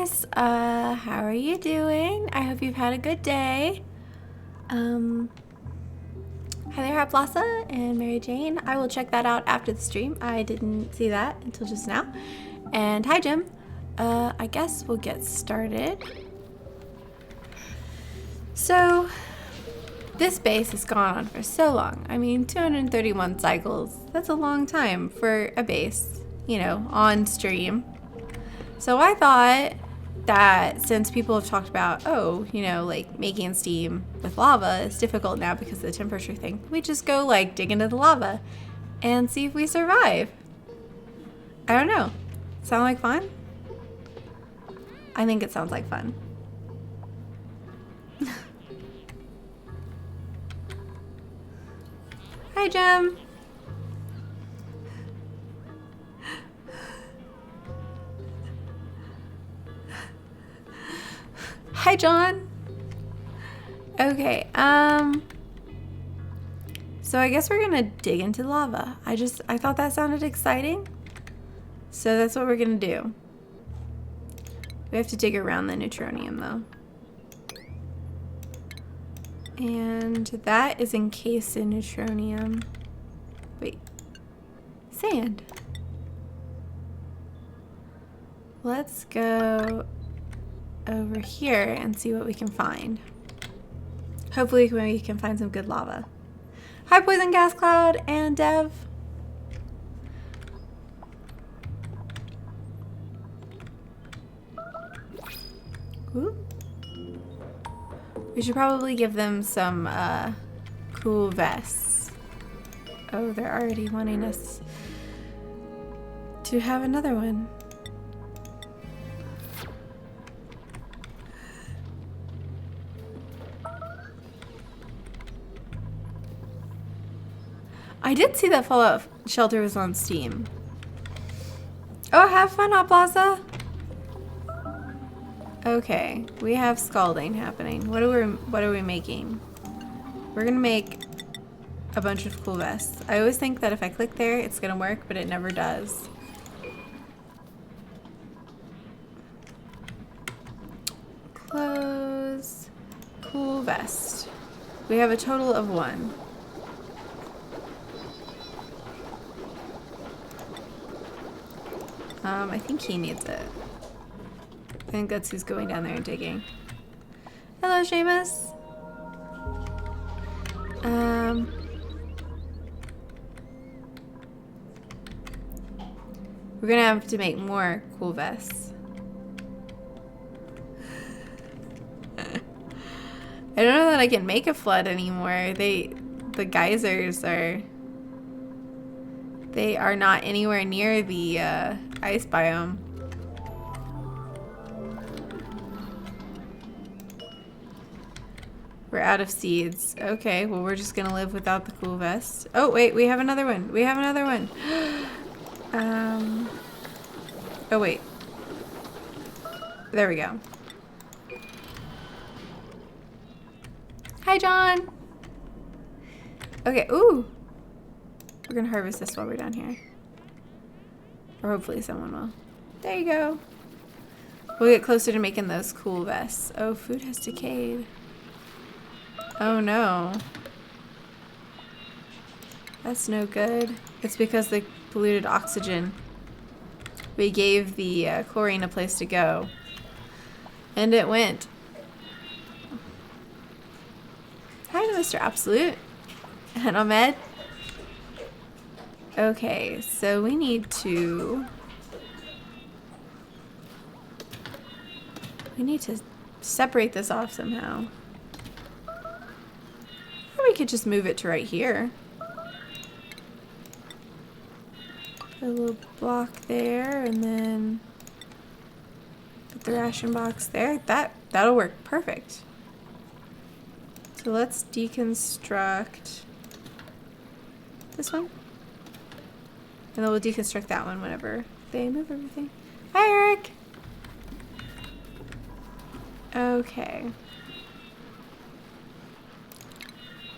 guys, how are you doing? I hope you've had a good day. Hi there, Haplasa and Mary Jane. I will check that out after the stream. I didn't see that until just now. And hi, Jim. I guess we'll get started. So, this base has gone on for so long. I mean, 231 cycles. That's a long time for a base, you know, on stream. So I thought that since people have talked about, oh, you know, like making steam with lava is difficult now because of the temperature thing, we just go like dig into the lava and see if we survive. I don't know. Sound like fun? I think it sounds like fun. Hi, Jim. Hi, John. Okay, so I guess we're gonna dig into lava. I thought that sounded exciting. So that's what we're gonna do. We have to dig around the neutronium though. And that is encased in neutronium. Wait, sand. Let's go over here and see what we can find. Hopefully we can find some good lava. Hi, Poison Gas Cloud and Dev. Ooh. We should probably give them some cool vests. Oh, they're already wanting us to have another one. I did see that Fallout Shelter was on Steam. Oh, have fun, Plaza. Okay, we have scalding happening. What are we making? We're gonna make a bunch of cool vests. I always think that if I click there, it's gonna work, but it never does. Close. Cool vest. We have a total of 1. I think he needs it. I think that's who's going down there and digging. Hello, Seamus. We're gonna have to make more cool vests. I don't know that I can make a flood anymore. The geysers are... They are not anywhere near the ice biome. We're out of seeds. Okay, well we're just gonna live without the cool vest. Oh wait, we have another one. We have another one. Oh wait. There we go. Hi, John. Okay, ooh. We're gonna harvest this while we're down here. Or hopefully someone will. There you go. We'll get closer to making those cool vests. Oh, food has decayed. Oh no. That's no good. It's because the polluted oxygen. We gave the chlorine a place to go. And it went. Hi to Mr. Absolute. And Ahmed. Okay, so we need to separate this off somehow. Or we could just move it to right here. Put a little block there and then put the ration box there. That'll work perfect. So let's deconstruct this one. And then we'll deconstruct that one whenever they move everything. Hi, Eric! Okay.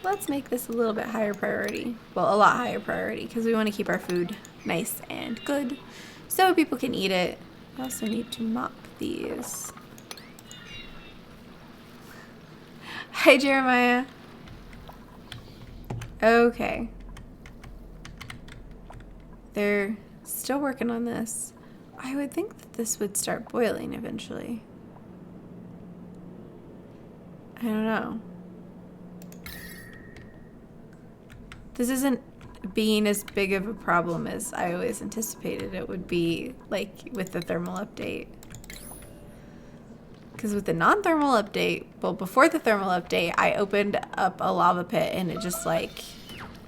Let's make this a little bit higher priority. Well, a lot higher priority, because we want to keep our food nice and good so people can eat it. I also need to mop these. Hi, Jeremiah. Okay. They're still working on this. I would think that this would start boiling eventually. I don't know. This isn't being as big of a problem as I always anticipated it would be, like with the thermal update. Because with the non-thermal update, well, before the thermal update, I opened up a lava pit and it just like,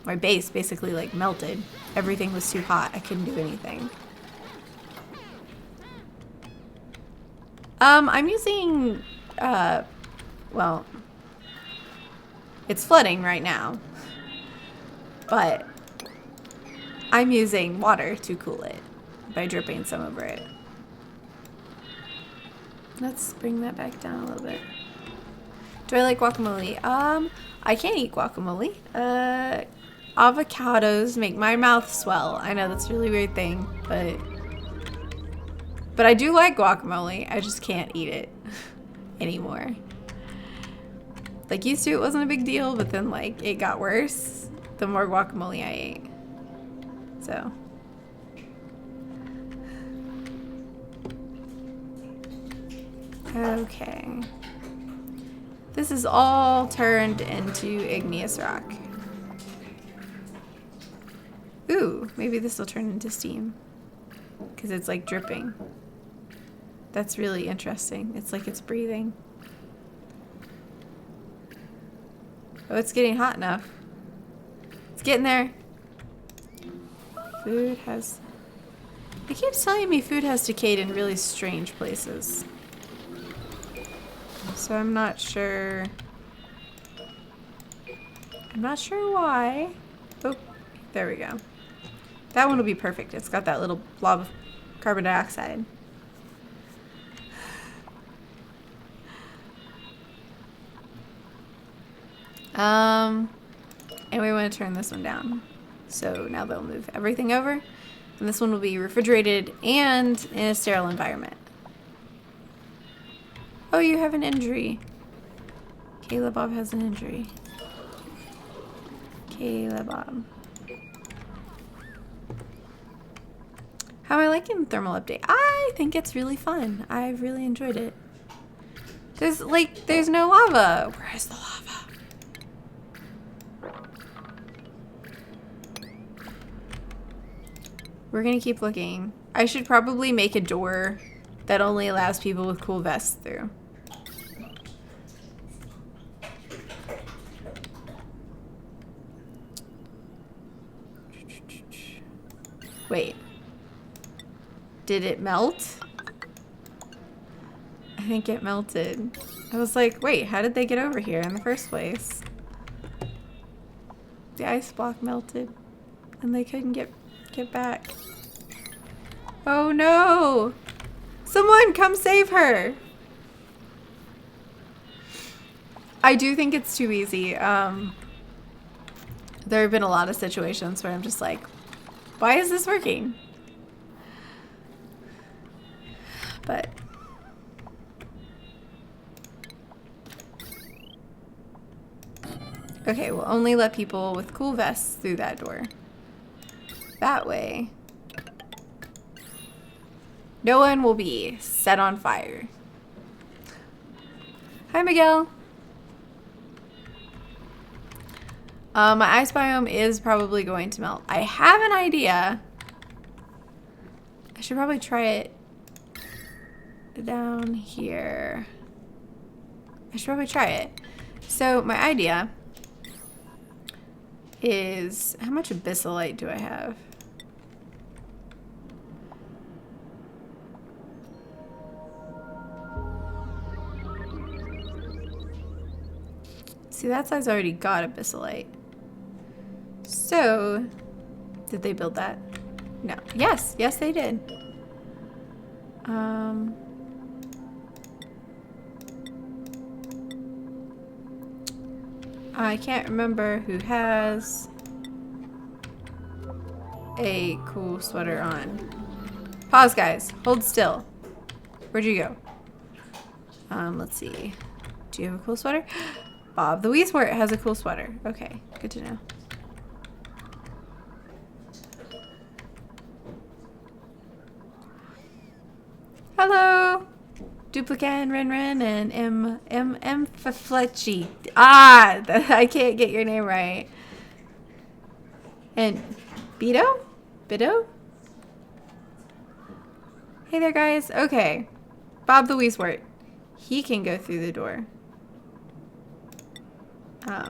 my base basically like melted. Everything was too hot. I couldn't do anything. I'm using, well, it's flooding right now, but I'm using water to cool it by dripping some over it. Let's bring that back down a little bit. Do I like guacamole? I can't eat guacamole. Avocados make my mouth swell. I know that's a really weird thing, but I do like guacamole. I just can't eat it anymore. Like, used to it wasn't a big deal, but then like it got worse the more guacamole I ate. So. Okay. This is all turned into igneous rock. Ooh, maybe this will turn into steam. Because it's like dripping. That's really interesting. It's like it's breathing. Oh, it's getting hot enough. It's getting there. Food has... It keeps telling me food has decayed in really strange places. So I'm not sure. I'm not sure why. Oh, there we go. That one will be perfect. It's got that little blob of carbon dioxide. And we want to turn this one down. So now they'll move everything over. And this one will be refrigerated and in a sterile environment. Oh, you have an injury. Kayla Bob has an injury. Kayla Bob. How am I liking the thermal update? I think it's really fun. I've really enjoyed it. There's no lava. Where is the lava? We're gonna keep looking. I should probably make a door that only allows people with cool vests through. Wait. Did it melt? I think it melted. I was like, wait, how did they get over here in the first place? The ice block melted and they couldn't get back. Oh no! Someone come save her! I do think it's too easy. There have been a lot of situations where I'm just like, why is this working? But okay, we'll only let people with cool vests through that door. That way, no one will be set on fire. Hi, Miguel. My ice biome is probably going to melt. I have an idea. I should probably try it down here. I should probably try it. So my idea is, how much abyssalite do I have? See, that side's already got abyssalite. So, did they build that? No. Yes, they did. I can't remember who has a cool sweater on. Pause, guys. Hold still. Where'd you go? Let's see. Do you have a cool sweater? Bob the Weaswort has a cool sweater. Okay, good to know. Hello! Duplican, Ren, and M Fletchy. Ah! I can't get your name right. And Bido? Hey there, guys. Okay. Bob the Weaswort. He can go through the door. I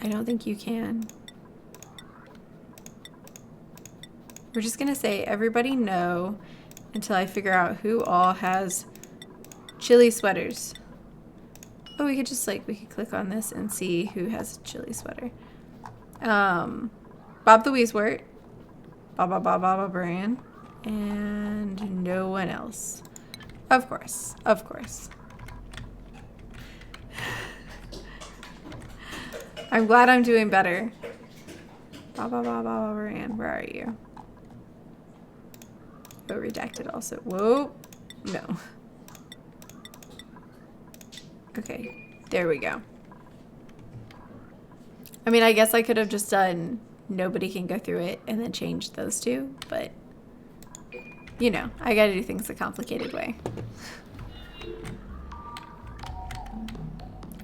don't think you can. We're just gonna say everybody no until I figure out who all has chilly sweaters. Oh, we could just we could click on this and see who has a chilly sweater. Bob the Weaswort, Baba Brand, and no one else. Of course. I'm glad I'm doing better. Baba Brand, where are you? Oh, redacted also. Whoa. No. Okay, there we go. I mean, I guess I could have just done nobody can go through it and then changed those two, but you know, I gotta do things the complicated way.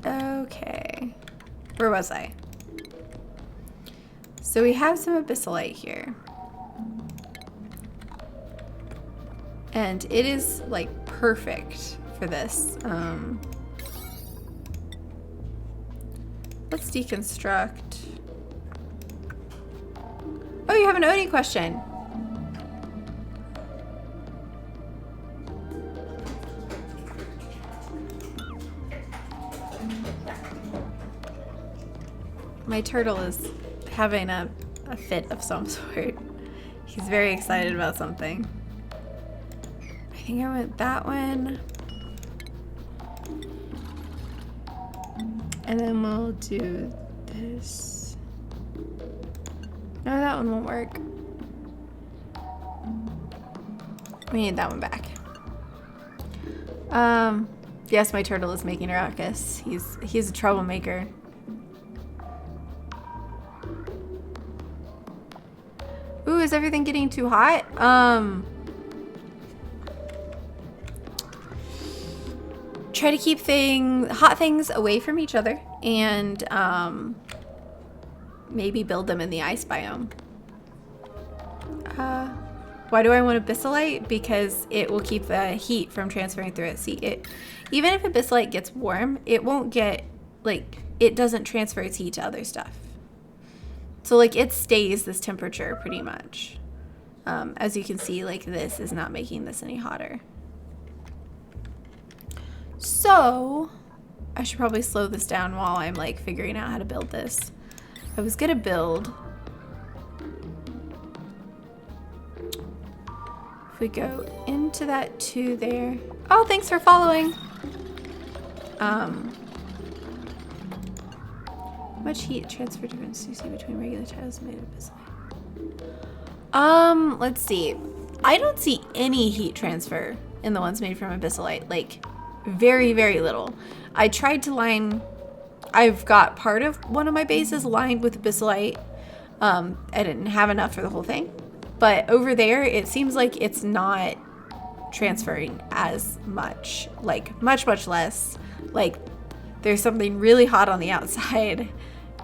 Okay. Where was I? So we have some abyssalite here. And it is like perfect for this. Let's deconstruct. Oh, you have an Oni question. My turtle is having a fit of some sort. He's very excited about something. I think I went that one. And then we'll do this. No, that one won't work. We need that one back. Yes, my turtle is making a ruckus. He's a troublemaker. Ooh, is everything getting too hot? Try to keep hot things away from each other and maybe build them in the ice biome. Why do I want abyssalite? Because it will keep the heat from transferring through it. See, even if abyssalite gets warm, it won't get, it doesn't transfer its heat to other stuff. So, it stays this temperature pretty much. As you can see, this is not making this any hotter. So, I should probably slow this down while I'm, figuring out how to build this. I was gonna build... If we go into that 2 there... Oh, thanks for following! Much heat transfer difference do you see between regular tiles made of abyssalite? Let's see. I don't see any heat transfer in the ones made from abyssalite. Very, very little. I tried to line... I've got part of one of my bases lined with abyssalite. I didn't have enough for the whole thing. But over there, it seems like it's not transferring as much. Much, much less. There's something really hot on the outside.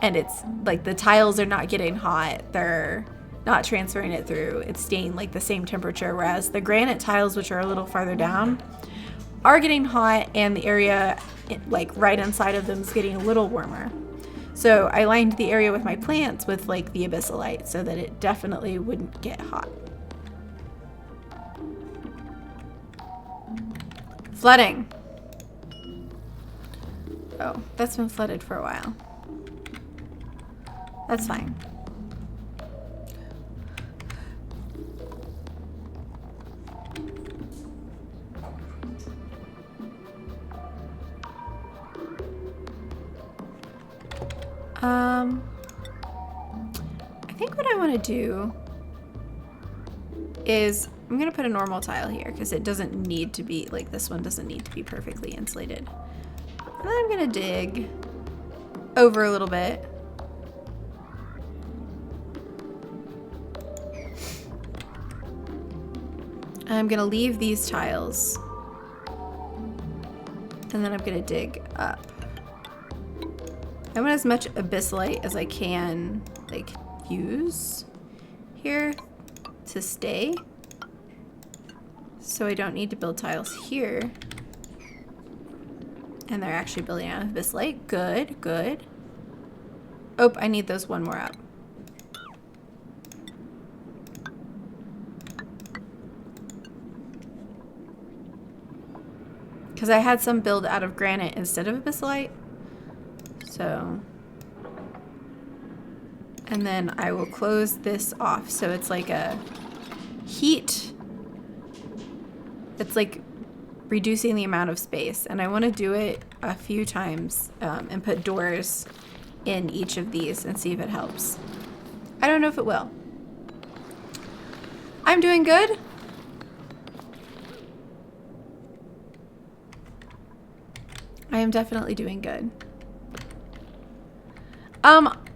And it's, the tiles are not getting hot. They're not transferring it through. It's staying, the same temperature. Whereas the granite tiles, which are a little farther down, are getting hot. And the area, right inside of them is getting a little warmer. So I lined the area with my plants with, the abyssalite so that it definitely wouldn't get hot. Flooding. Oh, that's been flooded for a while. That's fine. I think what I want to do is I'm gonna put a normal tile here because it doesn't need to be, like, this one doesn't need to be perfectly insulated. And then I'm gonna dig over a little bit. I'm gonna leave these tiles. And then I'm gonna dig up. I want as much abyssalite as I can, like, use here to stay. So I don't need to build tiles here. And they're actually building out of abyssalite. Good, good. Oh, I need those one more up. Because I had some build out of granite instead of abyssalite. So. And then I will close this off. So it's like a heat. It's like reducing the amount of space. And I want to do it a few times and put doors in each of these and see if it helps. I don't know if it will. I'm doing good. I am definitely doing good.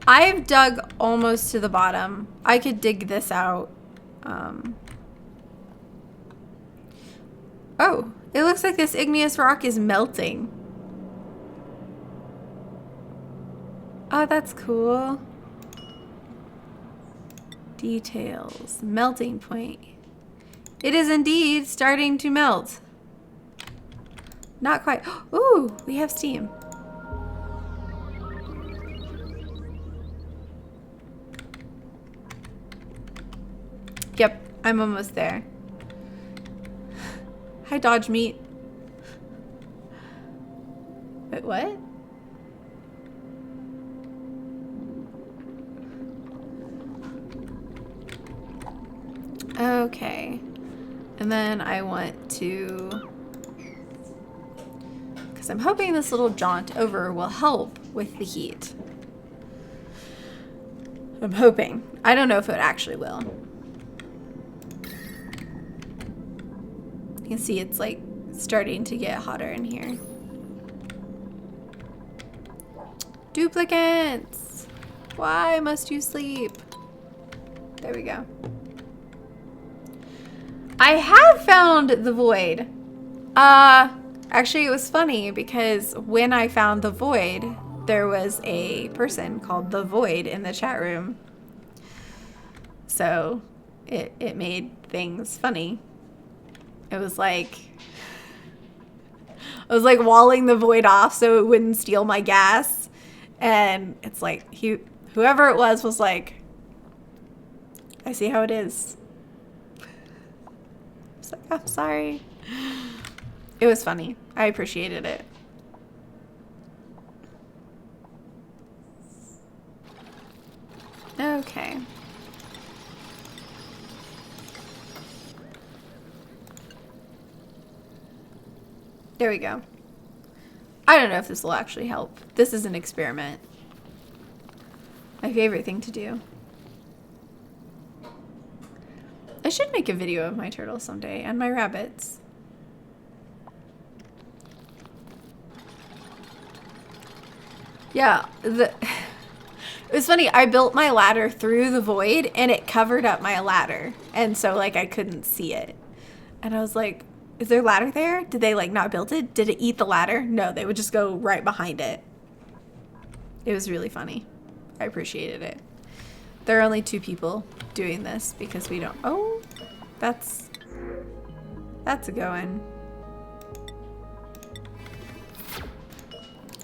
I've dug almost to the bottom. I could dig this out. Oh, it looks like this igneous rock is melting. Oh, that's cool. Details. Melting point. It is indeed starting to melt. Not quite. Ooh, we have steam. Yep, I'm almost there. Hi, Dodge Meat. Wait, what? Okay. And then I want to... because I'm hoping this little jaunt over will help with the heat. I'm hoping. I don't know if it actually will. You can see it's like starting to get hotter in here. Duplicates! Why must you sleep? There we go. I have found the void. Actually, it was funny because when I found the void, there was a person called the Void in the chat room. So it made things funny. It was like I was like walling the Void off so it wouldn't steal my gas, and it's like whoever it was like, I see how it is. It's like, I'm sorry. It was funny. I appreciated it. Okay. There we go. I don't know if this will actually help. This is an experiment. My favorite thing to do. I should make a video of my turtles someday and my rabbits. Yeah, it was funny. I built my ladder through the void and it covered up my ladder. And so like I couldn't see it. And I was like, is there a ladder there? Did they like not build it? Did it eat the ladder? No, they would just go right behind it. It was really funny. I appreciated it. There are only 2 people doing this because we don't. Oh, that's a going.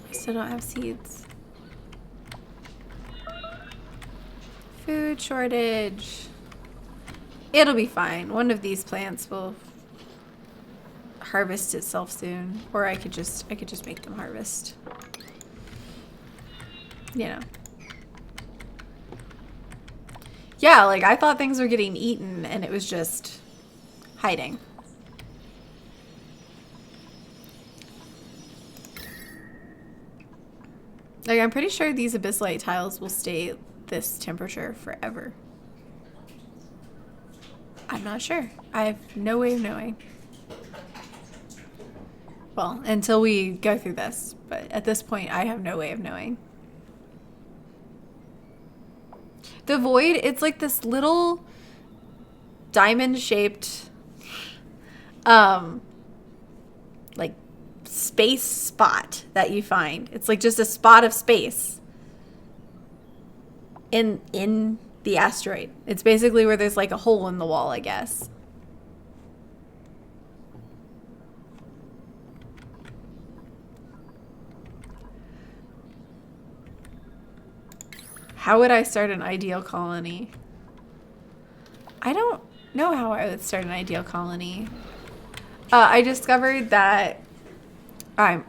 I still don't have seeds. Food shortage. It'll be fine. One of these plants will harvest itself soon, or I could just make them harvest. You know. Yeah, like I thought things were getting eaten and it was just hiding. Like I'm pretty sure these abyssalite tiles will stay this temperature forever. I I'm not sure. I have no way of knowing. Well, until we go through this. But at this point, I have no way of knowing. The void, it's like this little diamond-shaped, like, space spot that you find. It's like just a spot of space in the asteroid. It's basically where there's like a hole in the wall, I guess. How would I start an ideal colony? I don't know how I would start an ideal colony. I discovered that I'm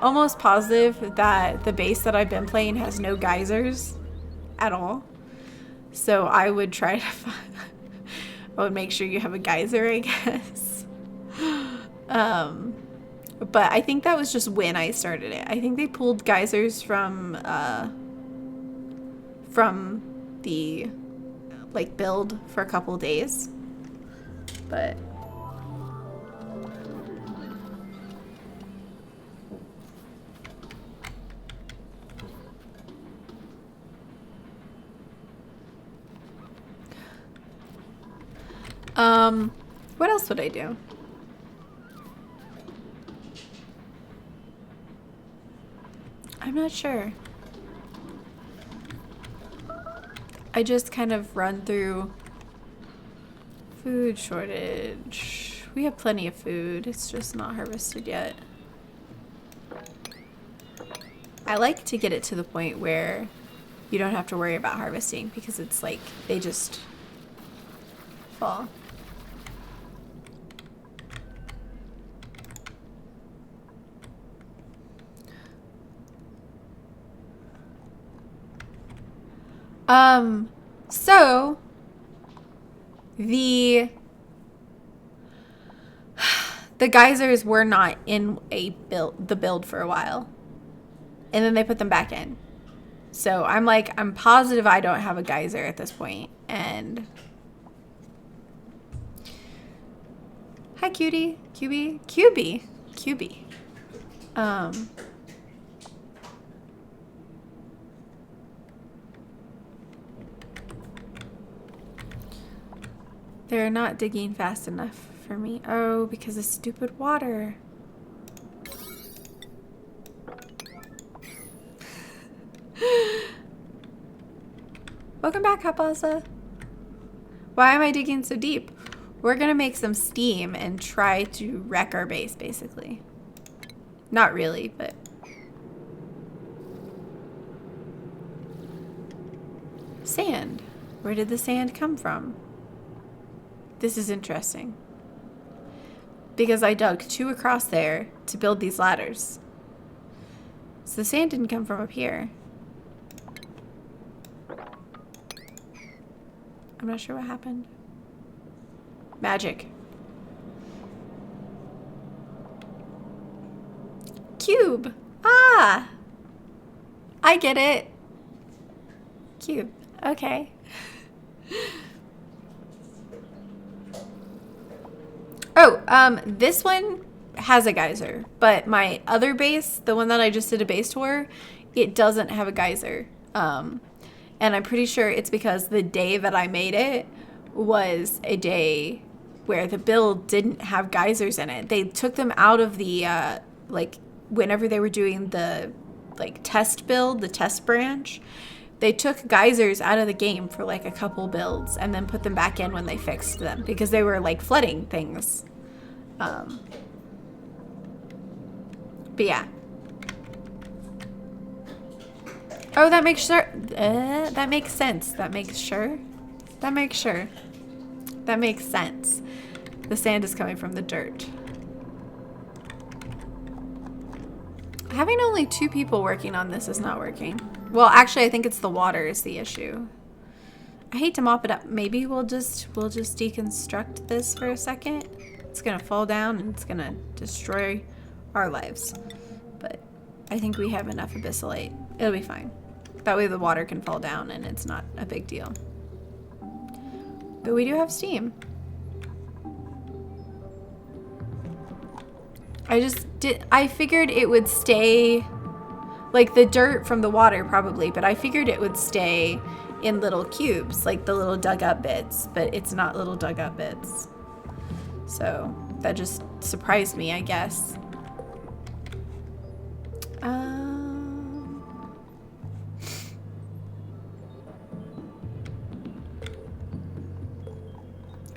almost positive that the base that I've been playing has no geysers at all. So I would try to I would make sure you have a geyser, I guess. But I think that was just when I started it. I think they pulled geysers from the like build for a couple days. But what else would I do? I'm not sure. I just kind of run through food shortage. We have plenty of food. It's just not harvested yet. I like to get it to the point where you don't have to worry about harvesting because it's like they just fall. So the geysers were not in the build for a while. And then they put them back in. So I'm positive I don't have a geyser at this point. And hi cutie, QB. They're not digging fast enough for me. Oh, because of stupid water. Welcome back, Hapaza. Why am I digging so deep? We're gonna make some steam and try to wreck our base, basically. Not really, but... Sand. Where did the sand come from? This is interesting. Because I dug 2 across there to build these ladders. So the sand didn't come from up here. I'm not sure what happened. Magic. Cube. Ah! I get it. Cube. Okay. Oh, this one has a geyser, but my other base, the one that I just did a base tour, it doesn't have a geyser. And I'm pretty sure it's because the day that I made it was a day where the build didn't have geysers in it. They took them out of the, whenever they were doing the, test build, the test branch, they took geysers out of the game for, a couple builds and then put them back in when they fixed them because they were, flooding things. But yeah. Oh, that makes sure. That makes sense. That makes sure. That makes sure. That makes sense. The sand is coming from the dirt. Having only 2 people working on this is not working. Well, actually, I think it's the water is the issue. I hate to mop it up. Maybe we'll just deconstruct this for a second. It's gonna fall down and it's gonna destroy our lives. But I think we have enough abyssalate. It'll be fine. That way the water can fall down and it's not a big deal. But we do have steam. I figured it would stay, like the dirt from the water probably, but I figured it would stay in little cubes, like the little dug up bits, but it's not little dug up bits. So that just surprised me, I guess.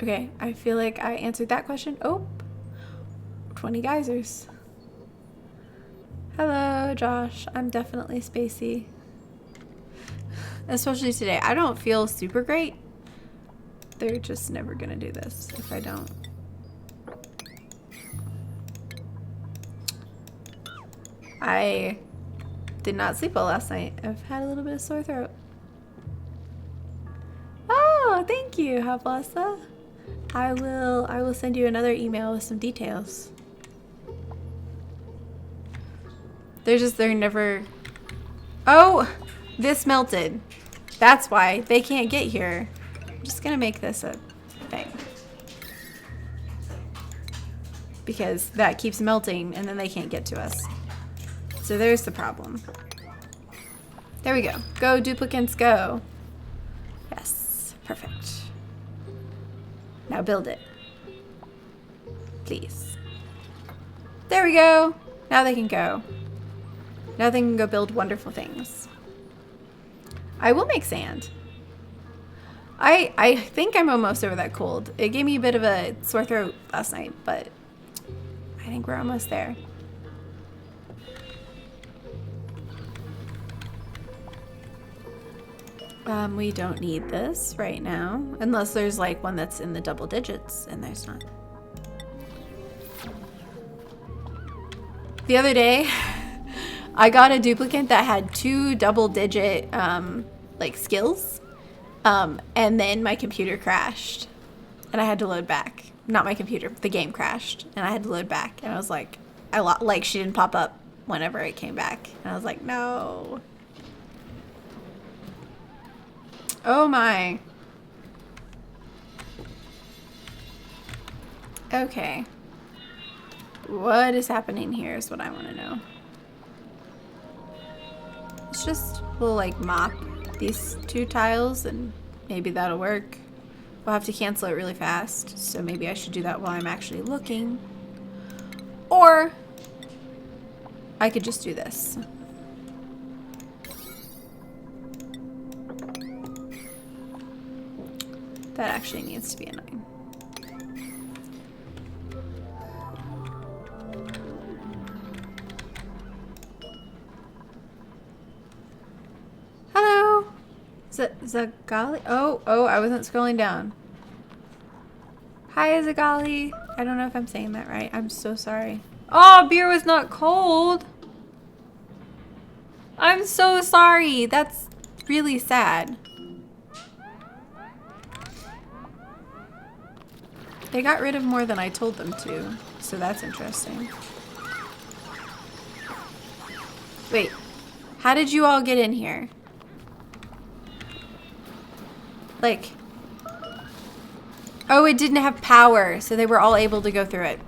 Okay, I feel like I answered that question. Oh, 20 geysers. Hello, Josh. I'm definitely spacey. Especially today. I don't feel super great. They're just never gonna do this if I don't. I did not sleep well last night. I've had a little bit of sore throat. Oh, thank you, Hablasa. I will send you another email with some details. They're never. Oh, this melted. That's why they can't get here. I'm just gonna make this a thing. Because that keeps melting and then they can't get to us. So there's the problem. There we go. Go, duplicants, go. Yes, perfect. Now build it. Please. There we go. Now they can go. Now they can go build wonderful things. I will make sand. I think I'm almost over that cold. It gave me a bit of a sore throat last night, but I think we're almost there. We don't need this right now, unless there's like one that's in the double digits, and there's not. The other day, I got a duplicate that had 2 double-digit like skills, and then my computer crashed, and I had to load back. Not my computer, the game crashed, and I had to load back, and I was like, like she didn't pop up whenever it came back, and I was like, no. Oh my. Okay. What is happening here is what I want to know. Let's just, we'll like mop these 2 tiles and maybe that'll work. We'll have to cancel it really fast, so maybe I should do that while I'm actually looking. Or I could just do this. That actually needs to be a 9. Hello! Zagali? Oh, I wasn't scrolling down. Hi, Zagali. I don't know if I'm saying that right. I'm so sorry. Oh, beer was not cold. I'm so sorry. That's really sad. They got rid of more than I told them to, so that's interesting. Wait, how did you all get in here? Like, oh, it didn't have power, so they were all able to go through it.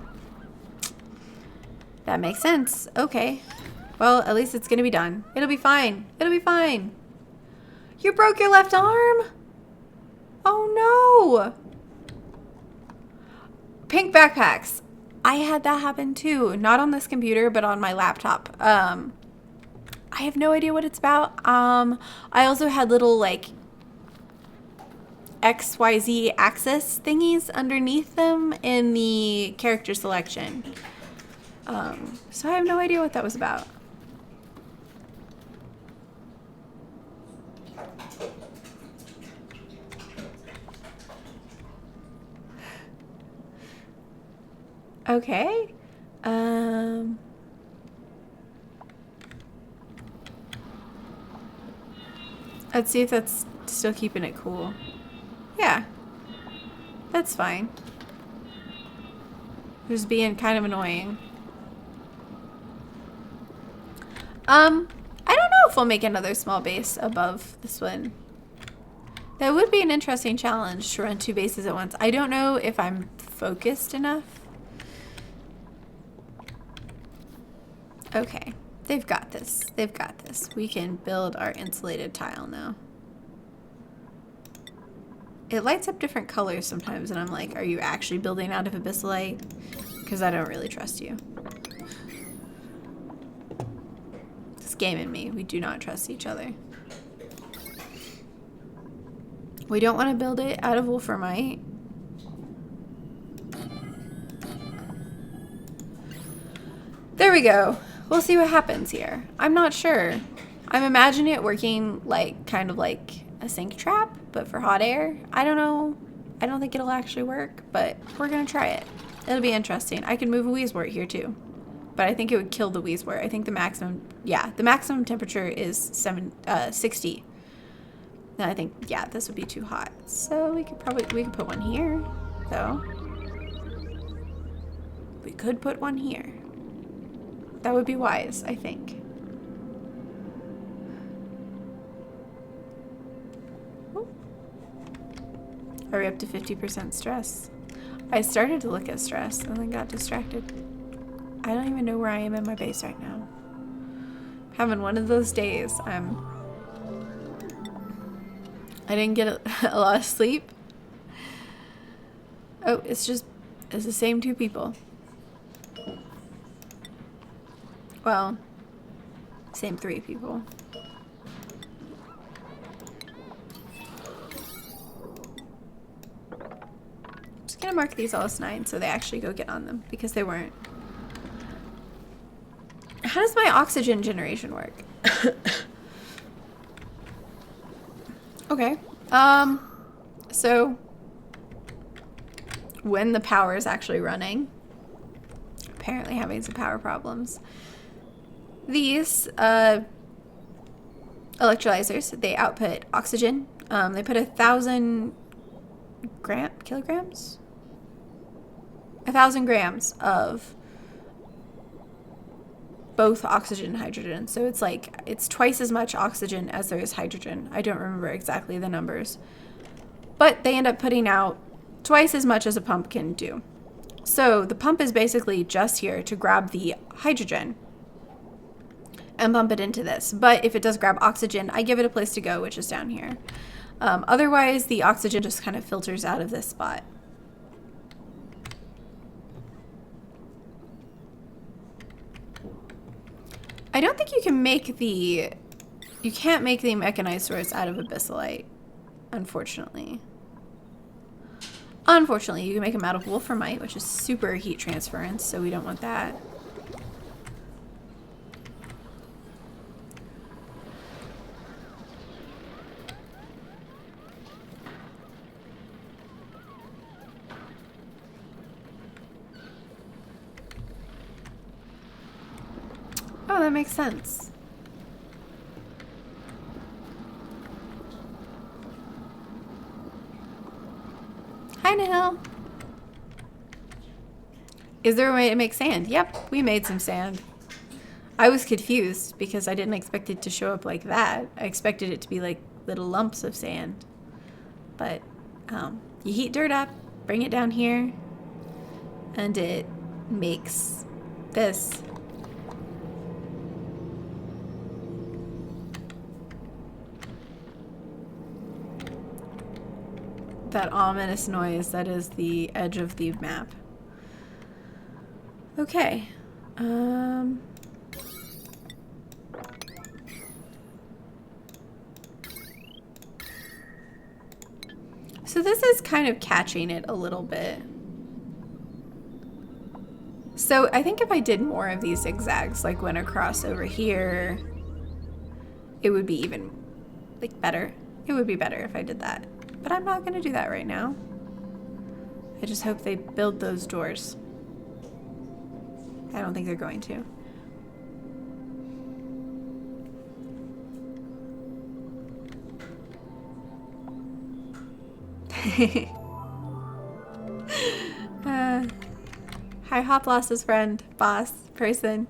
That makes sense. Okay. Well, at least it's gonna be done. It'll be fine. It'll be fine. You broke your left arm? Oh no! Pink backpacks. I had that happen too. Not on this computer, but on my laptop. I have no idea what it's about. I also had little like XYZ axis thingies underneath them in the character selection. So I have no idea what that was about. Okay. Let's see if that's still keeping it cool. Yeah. That's fine. Just being kind of annoying. I don't know if we'll make another small base above this one. That would be an interesting challenge to run 2 bases at once. I don't know if I'm focused enough. Okay, they've got this. They've got this. We can build our insulated tile now. It lights up different colors sometimes, and I'm like, are you actually building out of abyssalite? Because I don't really trust you. This game and me, we do not trust each other. We don't want to build it out of wolframite. There we go. We'll see what happens here. I'm not sure. I'm imagining it working like kind of like a sink trap, but for hot air. I don't know. I don't think it'll actually work, but we're gonna try it. It'll be interesting. I can move a wheezewort here too, but I think it would kill the wheezewort. I think the maximum, yeah, the maximum temperature is 60. And I think, yeah, this would be too hot. So we could put one here, though. We could put one here. That would be wise, I think. Oh. Are we up to 50% stress? I started to look at stress and then got distracted. I don't even know where I am in my base right now. Having one of those days. I didn't get a lot of sleep. Oh, it's the same 2 people. Well, same 3 people. Just gonna mark these all as 9 so they actually go get on them because they weren't. How does my oxygen generation work? Okay. So when the power is actually running, apparently having some power problems. These electrolyzers, they output oxygen. They put 1,000 kilograms? 1,000 grams of both oxygen and hydrogen. So it's twice as much oxygen as there is hydrogen. I don't remember exactly the numbers. But they end up putting out twice as much as a pump can do. So the pump is basically just here to grab the hydrogen and pump it into this. But if it does grab oxygen, I give it a place to go, which is down here. Otherwise, the oxygen just kind of filters out of this spot. I don't think you can make you can't make the mechanized source out of abyssalite, unfortunately. Unfortunately, you can make them out of wolframite, which is super heat transference, so we don't want that. Oh, that makes sense. Hi, Nahil. Is there a way to make sand? Yep, we made some sand. I was confused because I didn't expect it to show up like that. I expected it to be like little lumps of sand. But you heat dirt up, bring it down here, and it makes this. That ominous noise that is the edge of the map. Okay. So this is kind of catching it a little bit. So I think if I did more of these zigzags, like went across over here, it would be even like better. It would be better if I did that. But I'm not going to do that right now. I just hope they build those doors. I don't think they're going to. Hi, Hop Loss's friend, boss, person.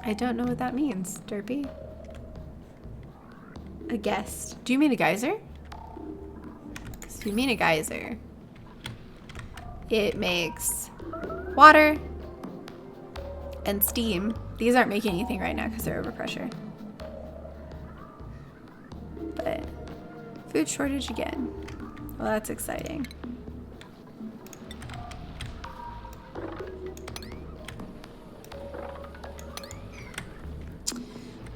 I don't know what that means, Derpy. A guest. Do you mean a geyser? Because if you mean a geyser, it makes water and steam. These aren't making anything right now because they're overpressure. But food shortage again. Well, that's exciting.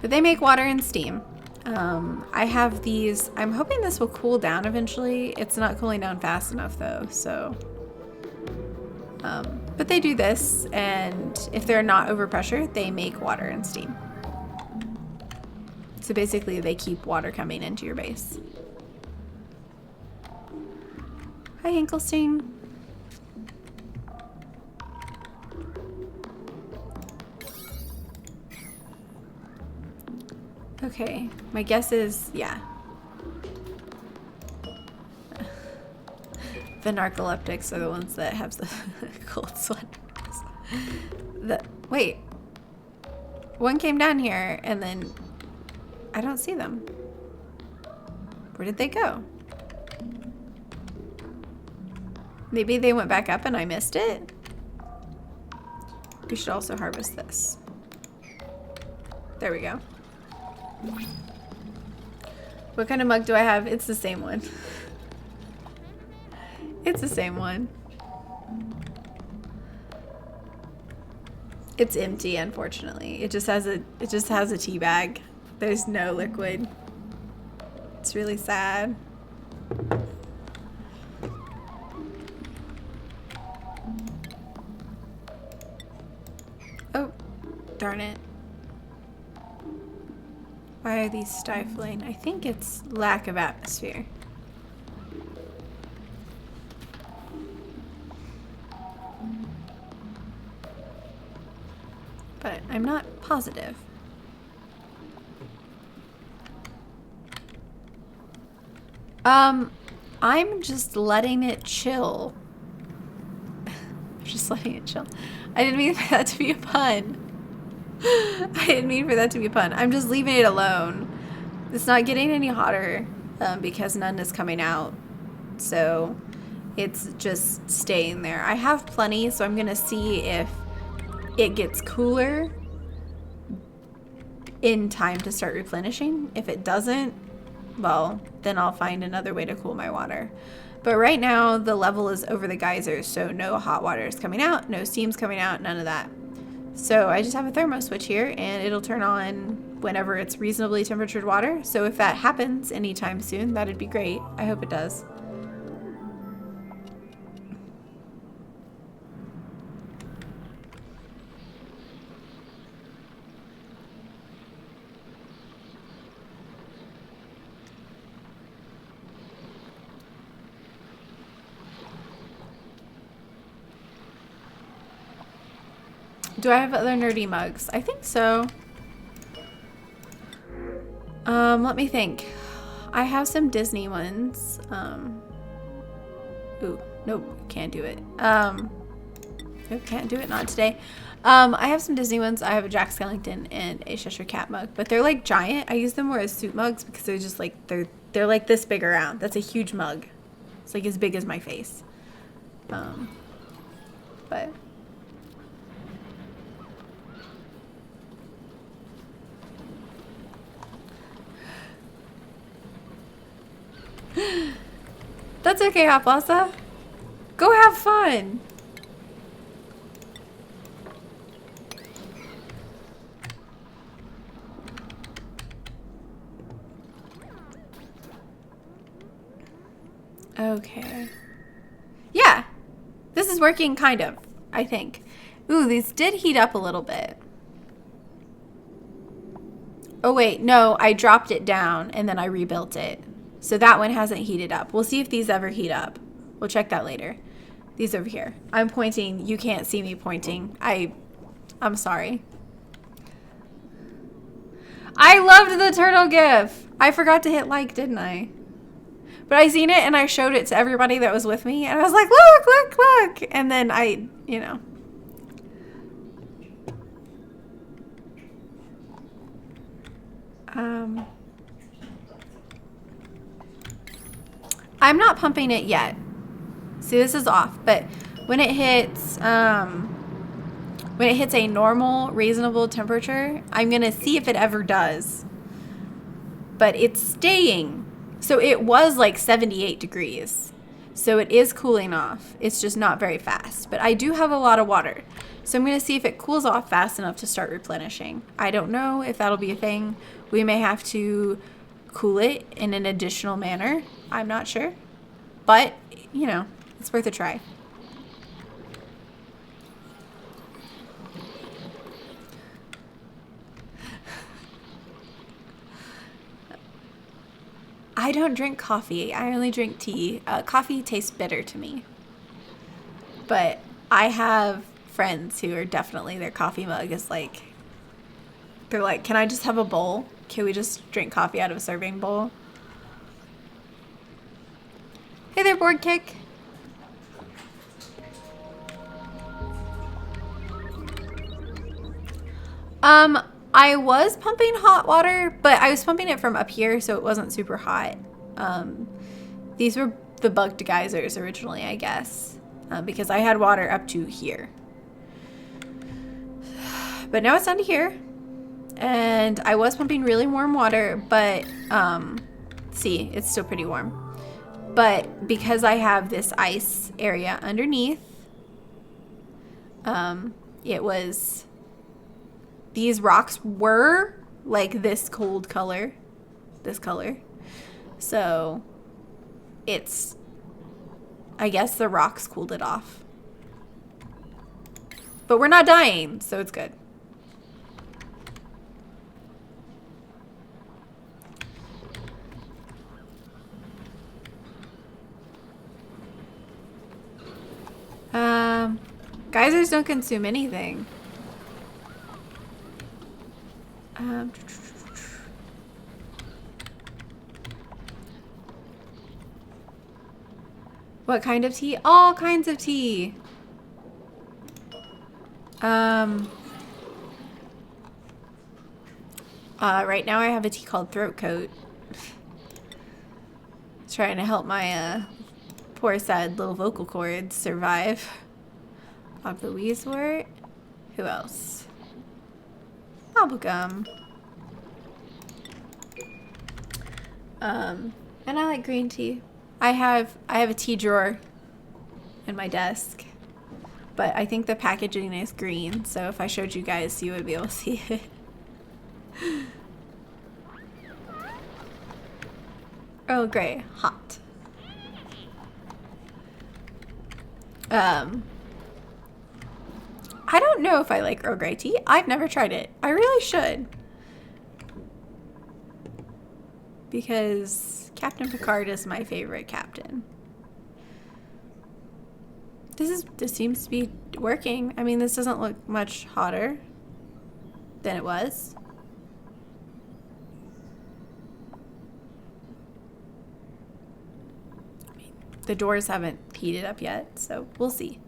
But they make water and steam. I have these. I'm hoping this will cool down eventually. It's not cooling down fast enough though, so. But they do this, and if they're not overpressure, they make water and steam. So basically, they keep water coming into your base. Hi, Hinkelstein. Okay, my guess is, yeah. The narcoleptics are the ones that have the cold sweaters. Wait. One came down here, and then I don't see them. Where did they go? Maybe they went back up and I missed it? We should also harvest this. There we go. What kind of mug do I have? It's the same one. It's the same one. It's empty, unfortunately. It just has a tea bag. There's no liquid. It's really sad. Oh, darn it. Why are these stifling? I think it's lack of atmosphere. But I'm not positive. I'm just letting it chill. I'm just letting it chill. I didn't mean for that to be a pun. I didn't mean for that to be a pun. I'm just leaving it alone. It's not getting any hotter because none is coming out. So it's just staying there. I have plenty, so I'm going to see if it gets cooler in time to start replenishing. If it doesn't, well, then I'll find another way to cool my water. But right now, the level is over the geysers, so no hot water is coming out, no steam's coming out, none of that. So I just have a thermo switch here, and it'll turn on whenever it's reasonably temperatured water. So if that happens anytime soon, that'd be great. I hope it does. Do I have other nerdy mugs? I think so. Let me think. I have some Disney ones. Ooh, nope, can't do it. Nope, can't do it, not today. I have some Disney ones. I have a Jack Skellington and a Cheshire Cat mug, but they're like giant. I use them more as soup mugs because they're just like, they're like this big around. That's a huge mug. It's like as big as my face. But that's okay, Hot Blossom. Go have fun. Okay. Yeah. This is working, kind of, I think. Ooh, these did heat up a little bit. Oh, wait. No, I dropped it down and then I rebuilt it. So that one hasn't heated up. We'll see if these ever heat up. We'll check that later. These over here. I'm pointing. You can't see me pointing. I'm sorry. I loved the turtle gif. I forgot to hit like, didn't I? But I seen it and I showed it to everybody that was with me. And I was like, look, look, look. And then I, you know. I'm not pumping it yet. See, this is off, but when it hits a normal, reasonable temperature, I'm gonna see if it ever does. But it's staying. So it was like 78 degrees. So it is cooling off. It's just not very fast. But I do have a lot of water. So I'm going to see if it cools off fast enough to start replenishing. I don't know if that'll be a thing. We may have to cool it in an additional manner. I'm not sure. But, you know, it's worth a try. I don't drink coffee. I only drink tea. Coffee tastes bitter to me. But I have friends who are definitely, their coffee mug is like, they're like, can I just have a bowl? Can we just drink coffee out of a serving bowl? Hey there, Board Kick. I was pumping hot water, but I was pumping it from up here, so it wasn't super hot. These were the bugged geysers originally, I guess, because I had water up to here. But now it's down to here, and I was pumping really warm water, but see, it's still pretty warm. But because I have this ice area underneath, it was... These rocks were like this cold color, this color. So it's, I guess the rocks cooled it off. But we're not dying, so it's good. Geysers don't consume anything. What kind of tea? All kinds of tea. Right now I have a tea called Throat Coat. Trying to help my poor sad little vocal cords survive. Of the Weaswort. Who else? Bubblegum. And I like green tea. I have a tea drawer in my desk, but I think the packaging is green, so if I showed you guys, you would be able to see it. Earl Grey, hot. I don't know if I like Earl Grey tea. I've never tried it. I really should. Because Captain Picard is my favorite captain. This seems to be working. I mean, this doesn't look much hotter than it was. The doors haven't heated up yet, so we'll see.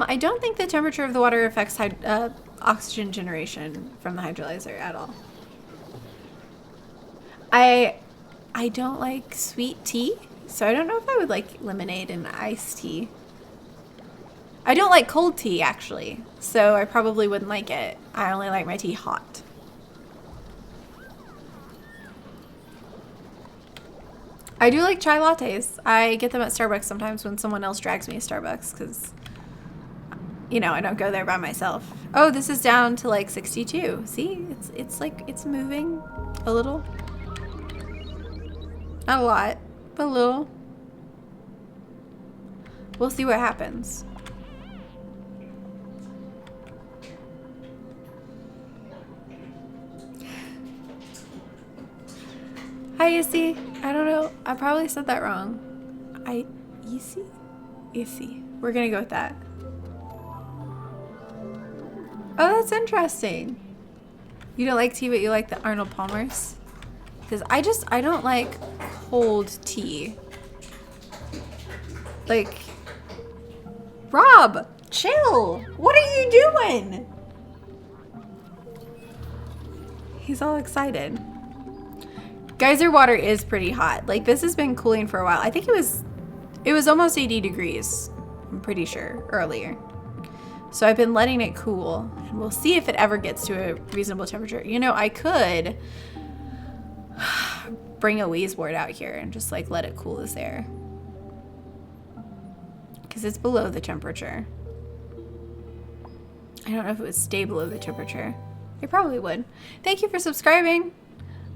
I don't think the temperature of the water affects oxygen generation from the hydrolyzer at all. I don't like sweet tea, so I don't know if I would like lemonade and iced tea. I don't like cold tea, actually, so I probably wouldn't like it. I only like my tea hot. I do like chai lattes. I get them at Starbucks sometimes when someone else drags me to Starbucks, because... you know, I don't go there by myself. Oh, this is down to like 62. See, it's like, it's moving a little. Not a lot, but a little. We'll see what happens. Hi, Issy. I don't know. I probably said that wrong. Issy? Issy. We're gonna go with that. Oh, that's interesting. You don't like tea, but you like the Arnold Palmers? Because I don't like cold tea. Like, Rob, chill. What are you doing? He's all excited. Geyser water is pretty hot. Like, this has been cooling for a while. I think it was almost 80 degrees. I'm pretty sure earlier. So I've been letting it cool, and we'll see if it ever gets to a reasonable temperature. You know, I could bring a wheeze board out here and just like let it cool this air. Because it's below the temperature. I don't know if it would stay below the temperature. It probably would. Thank you for subscribing.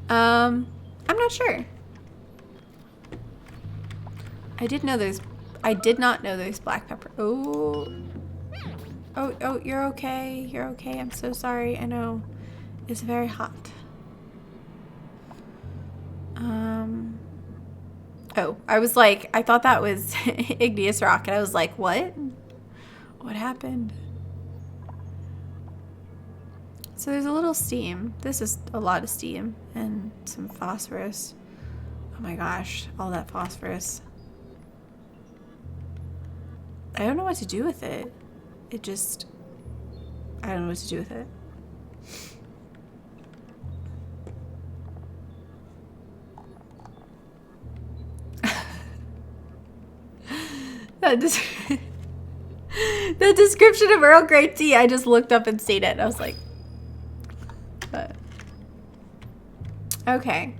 I'm not sure. I did not know there's black pepper. Oh, you're okay. You're okay. I'm so sorry. I know it's very hot. Oh, I thought that was igneous rock, and I was like, what? What happened? So there's a little steam. This is a lot of steam and some phosphorus. Oh my gosh, all that phosphorus. I don't know what to do with it. I don't know what to do with it. The description of Earl Grey tea, I just looked up and seen it. I was like, what? Okay.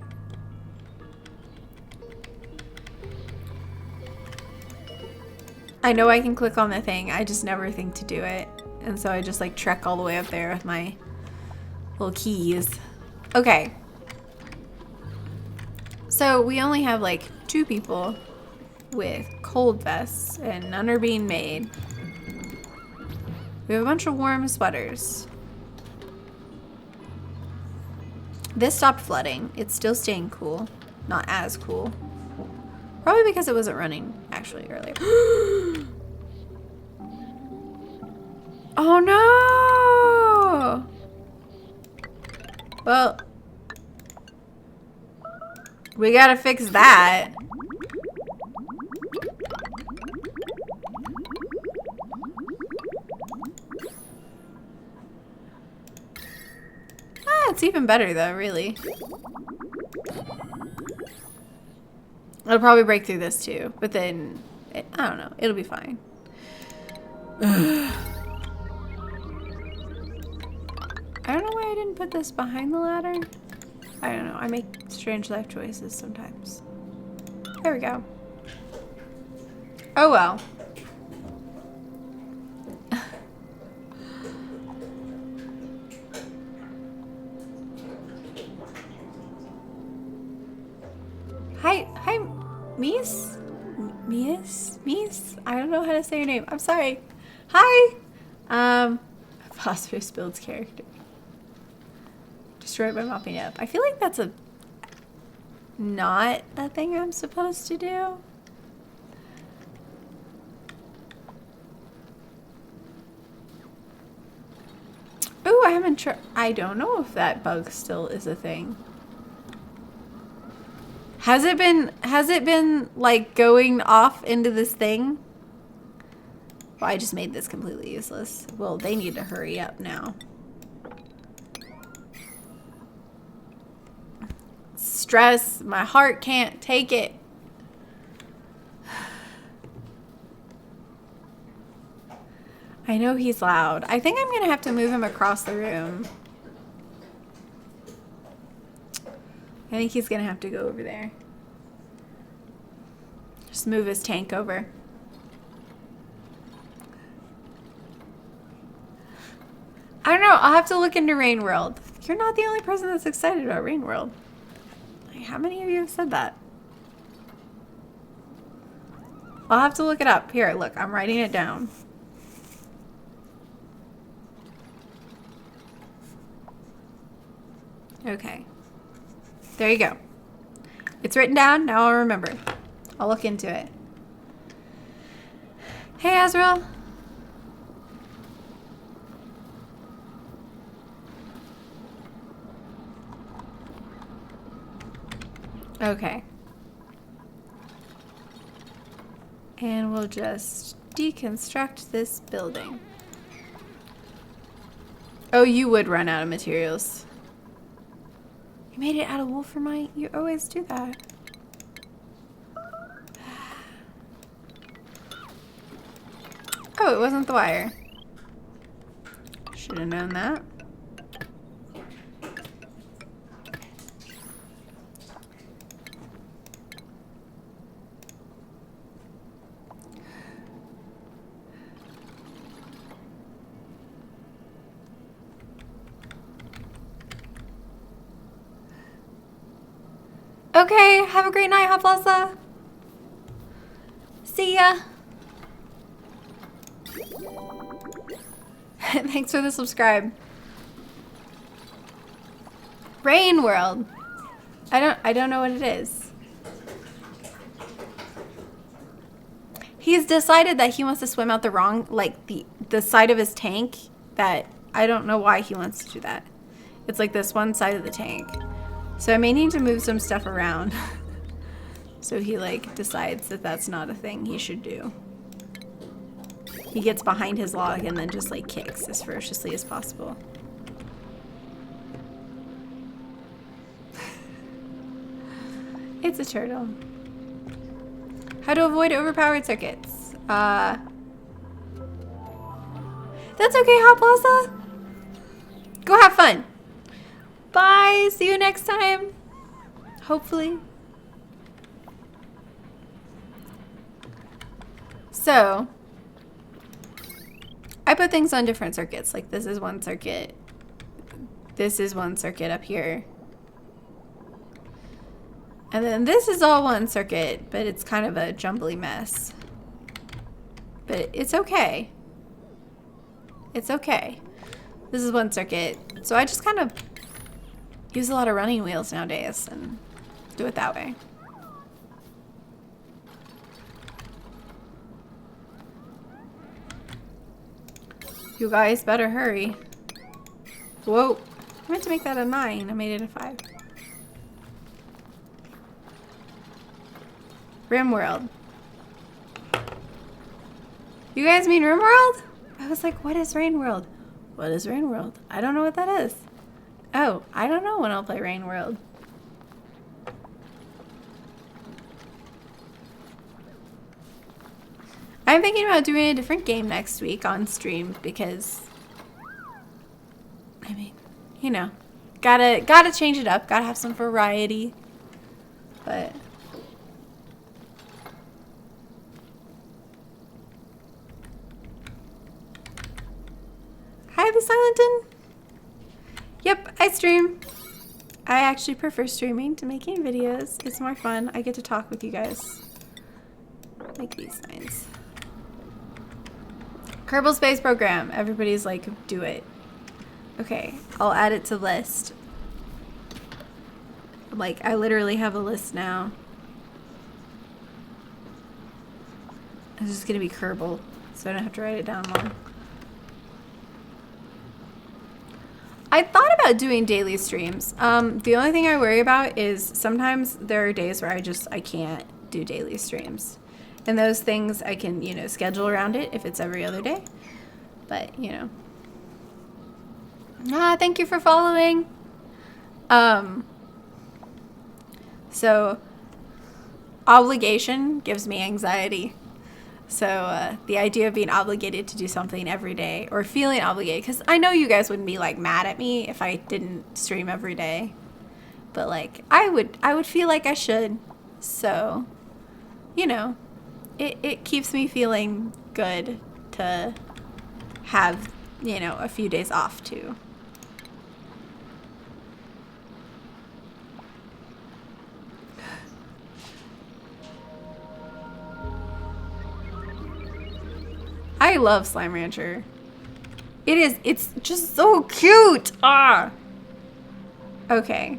I know I can click on the thing. I just never think to do it. And so I just like trek all the way up there with my little keys. Okay. So we only have like 2 people with cold vests, and none are being made. We have a bunch of warm sweaters. This stopped flooding. It's still staying cool. Not as cool. Probably because it wasn't running actually earlier. Oh no! Well, we gotta fix that. It's even better though, really. It'll probably break through this too, but then, I don't know, it'll be fine. I don't know why I didn't put this behind the ladder. I don't know, I make strange life choices sometimes. There we go. Oh well. Hi, Mies? Mies? I don't know how to say your name. I'm sorry. Hi. Phosphorus builds character. Destroy it by mopping up. I feel like that's not a thing I'm supposed to do. Ooh, I don't know if that bug still is a thing. Has it been like going off into this thing? Well, I just made this completely useless. Well, they need to hurry up now. Stress, my heart can't take it. I know he's loud. I think I'm gonna have to move him across the room. I think he's gonna have to go over there. Just move his tank over. I don't know. I'll have to look into Rain World. You're not the only person that's excited about Rain World. Like, how many of you have said that? I'll have to look it up. Here, look. I'm writing it down. Okay. There you go. It's written down. Now I'll remember. I'll look into it. Hey, Azrael. Okay. And we'll just deconstruct this building. Oh, you would run out of materials. You made it out of wolframite? You always do that. Oh, it wasn't the wire. Should have known that. Okay, have a great night, Hot Plaza. See ya. Thanks for the subscribe. Rain World. I don't know what it is. He's decided that he wants to swim out the wrong, like the side of his tank that I don't know why he wants to do that. It's like this one side of the tank. So I may need to move some stuff around. So he like decides that that's not a thing he should do. He gets behind his log and then just like kicks as ferociously as possible. It's a turtle. How to avoid overpowered circuits. That's okay, Hot Plaza. Go have fun. Bye. See you next time. Hopefully. So, I put things on different circuits. Like this is one circuit. This is one circuit up here. And then this is all one circuit, but it's kind of a jumbly mess. But it's okay. It's okay. This is one circuit. So I just kind of use a lot of running wheels nowadays and do it that way. You guys better hurry. Whoa. I meant to make that a 9. I made it a 5. RimWorld. You guys mean RimWorld? I was like, what is RainWorld? What is RainWorld? I don't know what that is. Oh, I don't know when I'll play RainWorld. I'm thinking about doing a different game next week on stream because, I mean, you know, gotta change it up. Gotta have some variety. But hi, the Silenton. Yep, I stream. I actually prefer streaming to making videos. It's more fun. I get to talk with you guys. Make these signs. Kerbal Space Program. Everybody's like, do it. Okay, I'll add it to list. Like, I literally have a list now. It's just gonna be Kerbal, so I don't have to write it down long. I thought about doing daily streams. The only thing I worry about is sometimes there are days where I can't do daily streams. And those things I can, you know, schedule around it if it's every other day. But, you know. Thank you for following. So, obligation gives me anxiety. So, the idea of being obligated to do something every day, or feeling obligated, because I know you guys wouldn't be, like, mad at me if I didn't stream every day. But, like, I would feel like I should. So, you know, it keeps me feeling good to have, you know, a few days off, too. I love Slime Rancher. It's just so cute. Ah. Okay.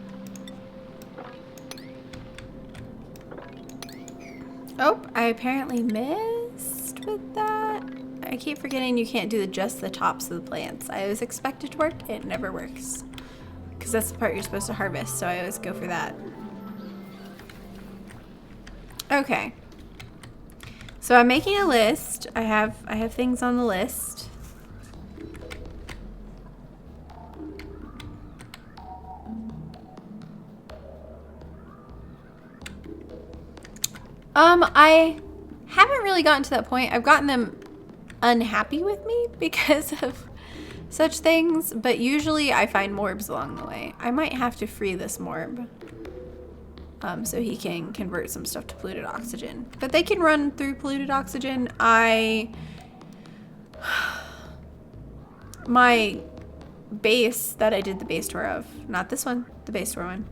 Oh, I apparently missed with that. I keep forgetting you can't do just the tops of the plants. I always expect it to work. It never works. Because that's the part you're supposed to harvest, so I always go for that. Okay. So I'm making a list. I have things on the list. I haven't really gotten to that point. I've gotten them unhappy with me because of such things, but usually I find morbs along the way. I might have to free this morb so he can convert some stuff to polluted oxygen. But they can run through polluted oxygen. My base that I did the base tour of, not this one, the base tour one.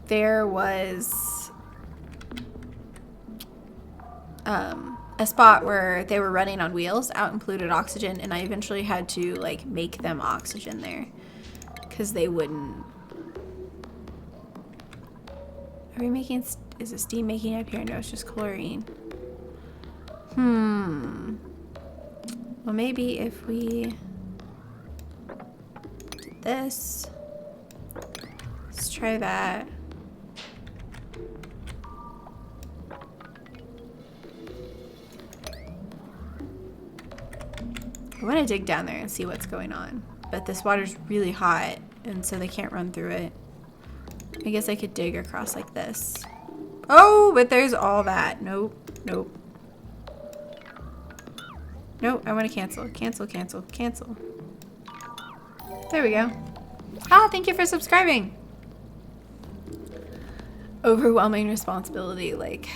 There was a spot where they were running on wheels out in polluted oxygen, and I eventually had to like make them oxygen there because they wouldn't. Are we making, is it steam making up here? No, it's just chlorine. Well, maybe if we did this, let's try that. I want to dig down there and see what's going on, but this water's really hot, and so they can't run through it. I guess I could dig across like this. Oh, but there's all that. Nope, nope. Nope, I want to cancel. Cancel, cancel, cancel. There we go. Ah, thank you for subscribing. Overwhelming responsibility, like...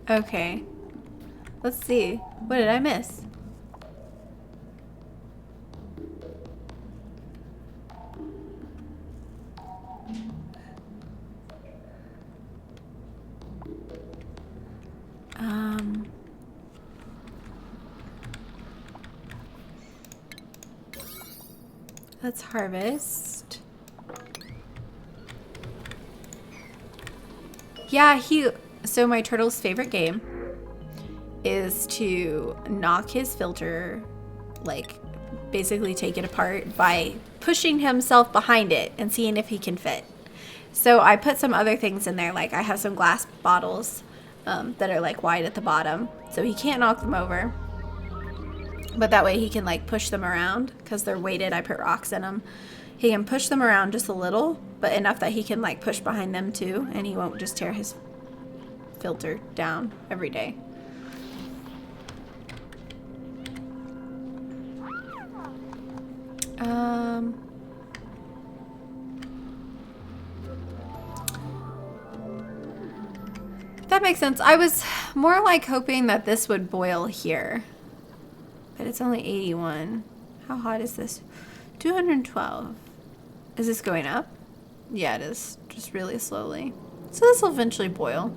Okay. Let's see. What did I miss? Let's harvest. Yeah, so my turtle's favorite game is to knock his filter, like basically take it apart by pushing himself behind it and seeing if he can fit. So I put some other things in there, like I have some glass bottles that are like wide at the bottom, so he can't knock them over. But that way he can like push them around because they're weighted. I put rocks in them. He can push them around just a little, but enough that he can like push behind them too, and he won't just tear his filter down every day. That makes sense. I was more like hoping that this would boil here. But it's only 81. How hot is this? 212. Is this going up? Yeah, it is. Just really slowly. So this will eventually boil.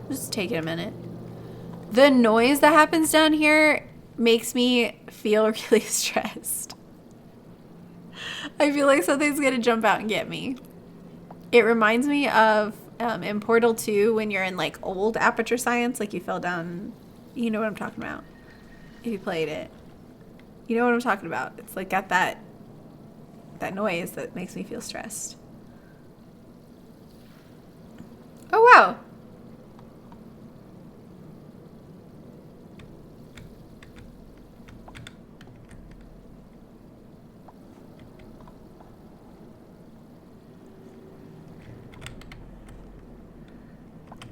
Just take it a minute. The noise that happens down here makes me feel really stressed. I feel like something's gonna jump out and get me. It reminds me of in Portal 2 when you're in like old Aperture Science, like you fell down. You know what I'm talking about. If you played it, you know what I'm talking about. It's like got that noise that makes me feel stressed. Oh wow.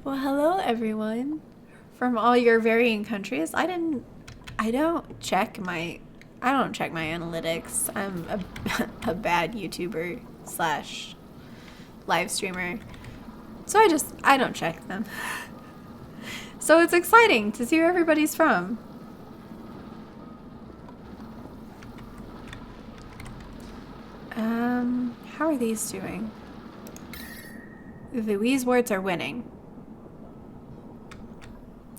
Well, hello everyone from all your varying countries. I don't check my analytics. I'm a bad YouTuber / live streamer. So I don't check them. So it's exciting to see where everybody's from. How are these doing? The Weezeworts are winning.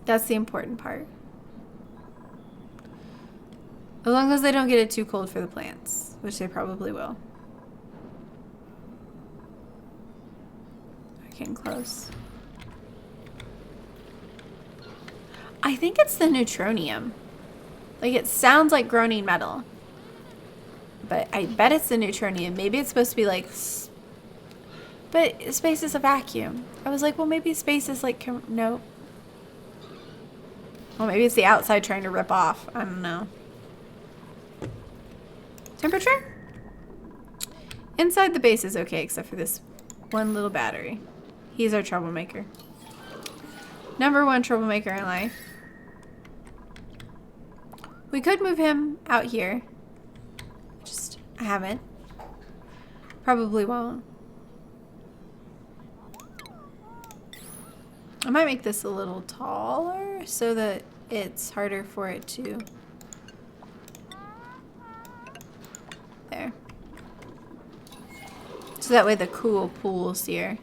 That's the important part. As long as they don't get it too cold for the plants, which they probably will. They're getting close. I think it's the neutronium. Like, it sounds like groaning metal. But I bet it's the neutronium. Maybe it's supposed to be like... But space is a vacuum. I was like, well, maybe space is like... No. Well, maybe it's the outside trying to rip off. I don't know. Temperature? Inside the base is okay, except for this one little battery. He's our troublemaker. Number one troublemaker in life. We could move him out here. Just, I haven't. Probably won't. I might make this a little taller so that it's harder for it to... There. So that way the cool pools here.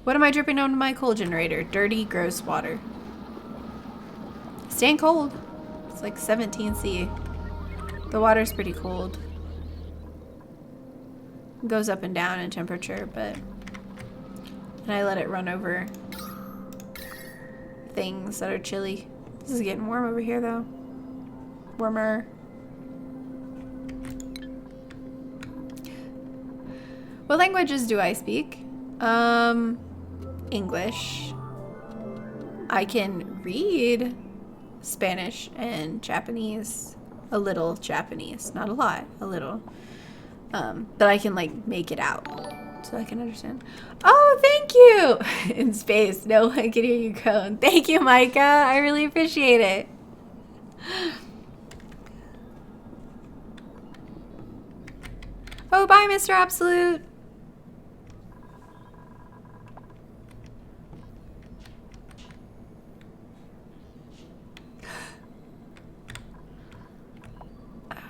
What am I dripping onto my coal generator? Dirty, gross water. Staying cold. It's like 17 C. The water's pretty cold. It goes up and down in temperature, but... And I let it run over things that are chilly. This is getting warm over here, though. Warmer. What languages do I speak? English. I can read Spanish and Japanese. A little Japanese. Not a lot. A little. But I can, like, make it out. So I can understand. Oh, thank you! In space. No one can hear you groan. Thank you, Micah. I really appreciate it. Oh, bye, Mr. Absolute.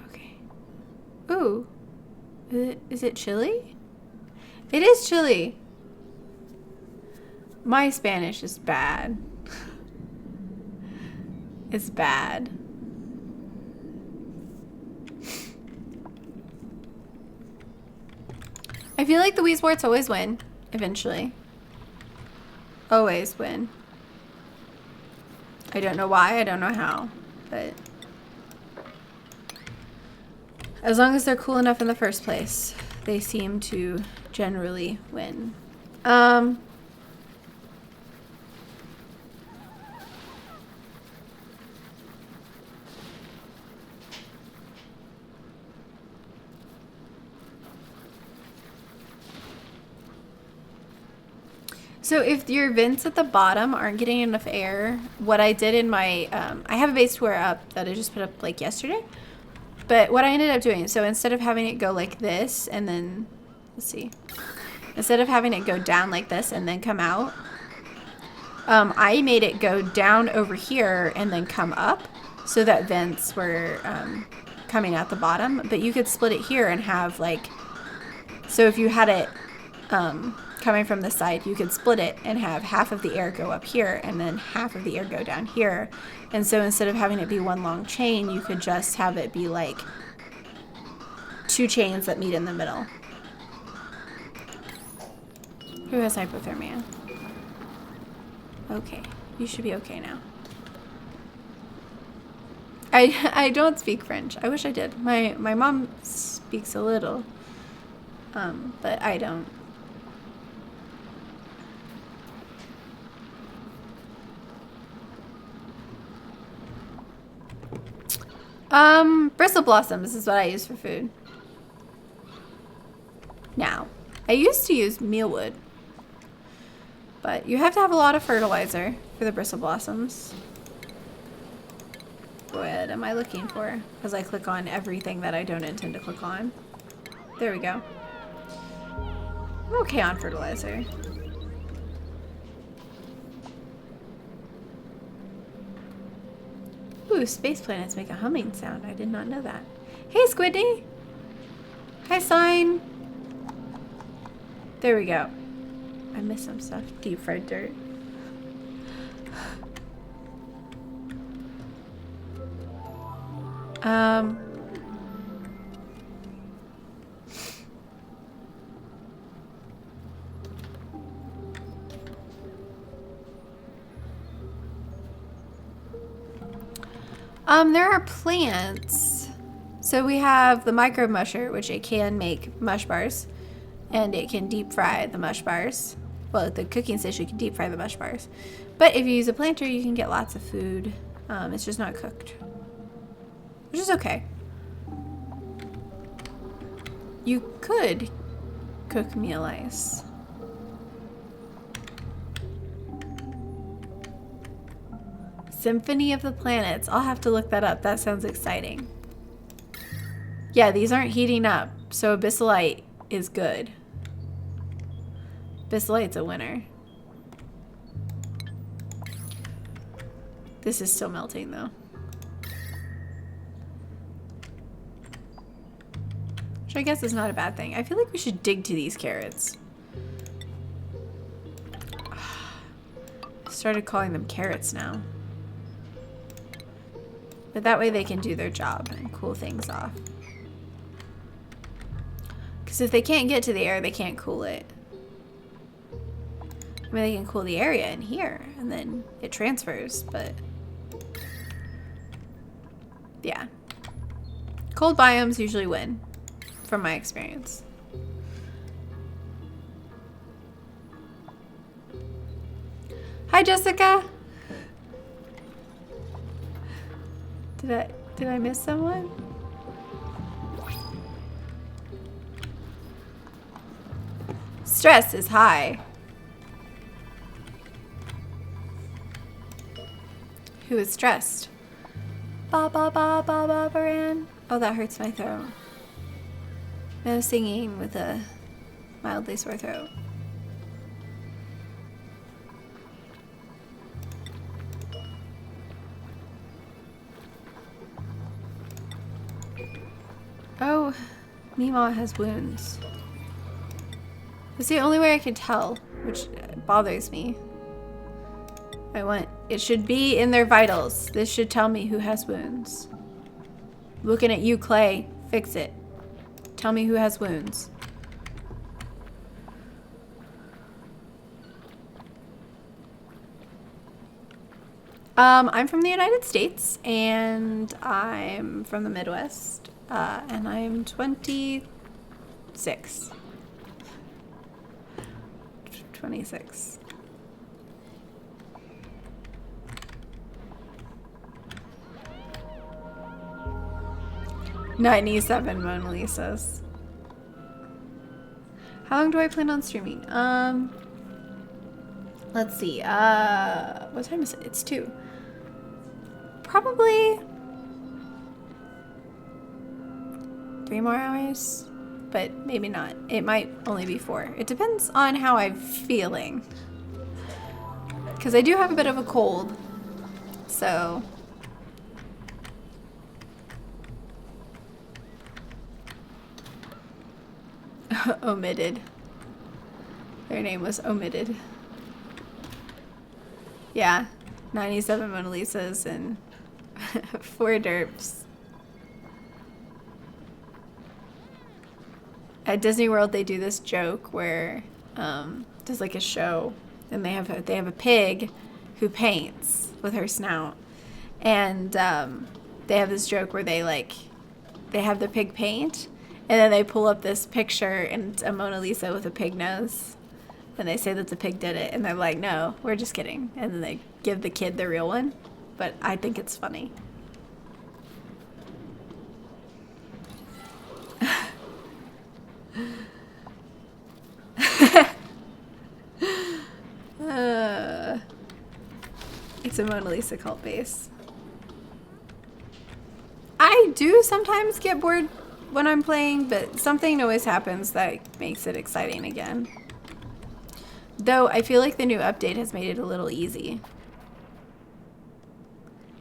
Okay. Ooh. Is it chilly? It is chilly. My Spanish is bad. It's bad. I feel like the Weesports always win, eventually. Always win. I don't know why, I don't know how, but... As long as they're cool enough in the first place, they seem to generally win. So if your vents at the bottom aren't getting enough air, what I did in my, I have a base tour up that I just put up like yesterday. But what I ended up doing, so instead of having it go like this and then, let's see, instead of having it go down like this and then come out, I made it go down over here and then come up so that vents were coming out the bottom. But you could split it here and have like, so if you had it coming from the side, you could split it and have half of the air go up here and then half of the air go down here. And so instead of having it be one long chain, you could just have it be like two chains that meet in the middle. Who has hypothermia? Okay, you should be okay now. I don't speak French. I wish I did. My mom speaks a little, but I don't. Bristle blossoms is what I use for food. Now, I used to use mealwood, but you have to have a lot of fertilizer for the bristle blossoms. What am I looking for? Because I click on everything that I don't intend to click on. There we go. I'm okay on fertilizer. Ooh, space planets make a humming sound. I did not know that. Hey, Squiddy! Hi, Sign! There we go. I missed some stuff. Deep fried dirt. Um... there are plants. So we have the micro musher, which it can make mush bars, and it can deep fry the mush bars. Well, the cooking station can deep fry the mush bars. But if you use a planter, you can get lots of food. It's just not cooked, which is okay. You could cook meal ice. Symphony of the Planets. I'll have to look that up. That sounds exciting. Yeah, these aren't heating up, so abyssalite is good. Abyssalite's a winner. This is still melting, though. Which I guess is not a bad thing. I feel like we should dig to these carrots. Started calling them carrots now. But that way they can do their job and cool things off. Because if they can't get to the air, they can't cool it. I mean, they can cool the area in here, and then it transfers, but... yeah. Cold biomes usually win, from my experience. Hi, Jessica! Did I miss someone? Stress is high. Who is stressed? Ba ba ba ba ba baran. Oh, that hurts my throat. No singing with a mildly sore throat. Oh, Mima has wounds. That's the only way I can tell, which bothers me. It should be in their vitals. This should tell me who has wounds. Looking at you, Clay. Fix it. Tell me who has wounds. I'm from the United States, and I'm from the Midwest, and I'm 26. 26. "97 Mona Lisas." How long do I plan on streaming? Let's see. What time is it? It's 2. Probably 3 more hours, but maybe not. It might only be 4. It depends on how I'm feeling. Because I do have a bit of a cold, so... omitted. Their name was omitted. Yeah, 97 Mona Lisas and 4 derps. At Disney World, they do this joke where there's like a show, and they have a pig who paints with her snout, and they have this joke where they have the pig paint, and then they pull up this picture and it's a Mona Lisa with a pig nose, and they say that the pig did it, and they're like, "No, we're just kidding," and then they give the kid the real one, but I think it's funny. It's a Mona Lisa cult base. I do sometimes get bored when I'm playing, but something always happens that makes it exciting again. Though I feel like the new update has made it a little easy.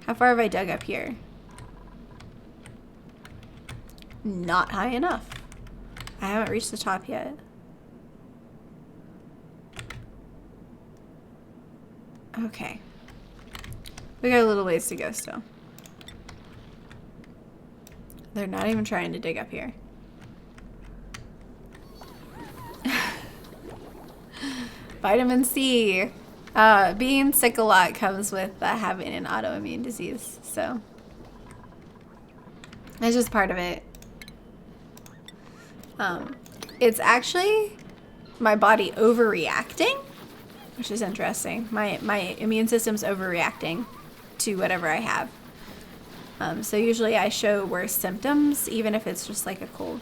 How far have I dug up here? Not high enough. I haven't reached the top yet. Okay. We got a little ways to go still. They're not even trying to dig up here. Vitamin C. Being sick a lot comes with having an autoimmune disease, so it's just part of it. It's actually my body overreacting, which is interesting. My immune system's overreacting to whatever I have. So usually I show worse symptoms, even if it's just like a cold.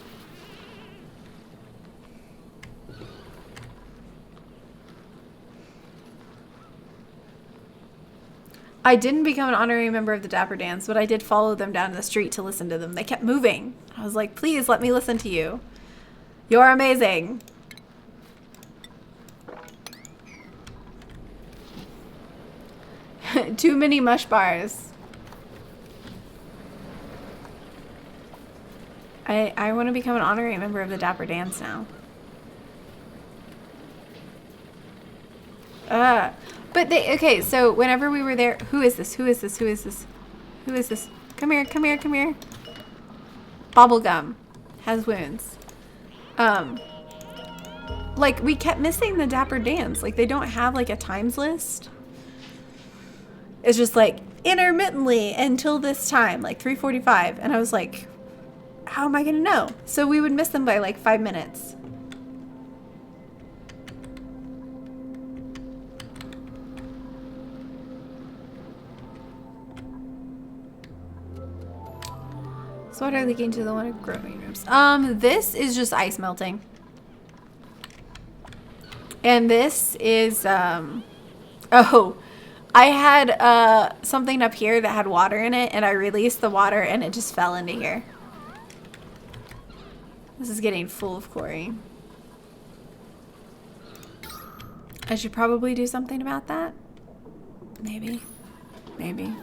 I didn't become an honorary member of the Dapper Dans, but I did follow them down the street to listen to them. They kept moving. I was like, please let me listen to you. You're amazing. Too many mush bars. I want to become an honorary member of the Dapper Dans now. But okay, so whenever we were there, who is this? Who is this? Who is this? Who is this? Come here, come here, come here. Bubblegum has wounds. Like, we kept missing the Dapper Dans. Like, they don't have, like, a times list. It's just, like, intermittently until this time, like 3:45. And I was like, how am I going to know? So we would miss them by, like, 5 minutes. Water leaking to the one of growing rooms. This is just ice melting. And this is, oh, I had, something up here that had water in it, and I released the water, and it just fell into here. This is getting full of chlorine. I should probably do something about that. Maybe. Maybe.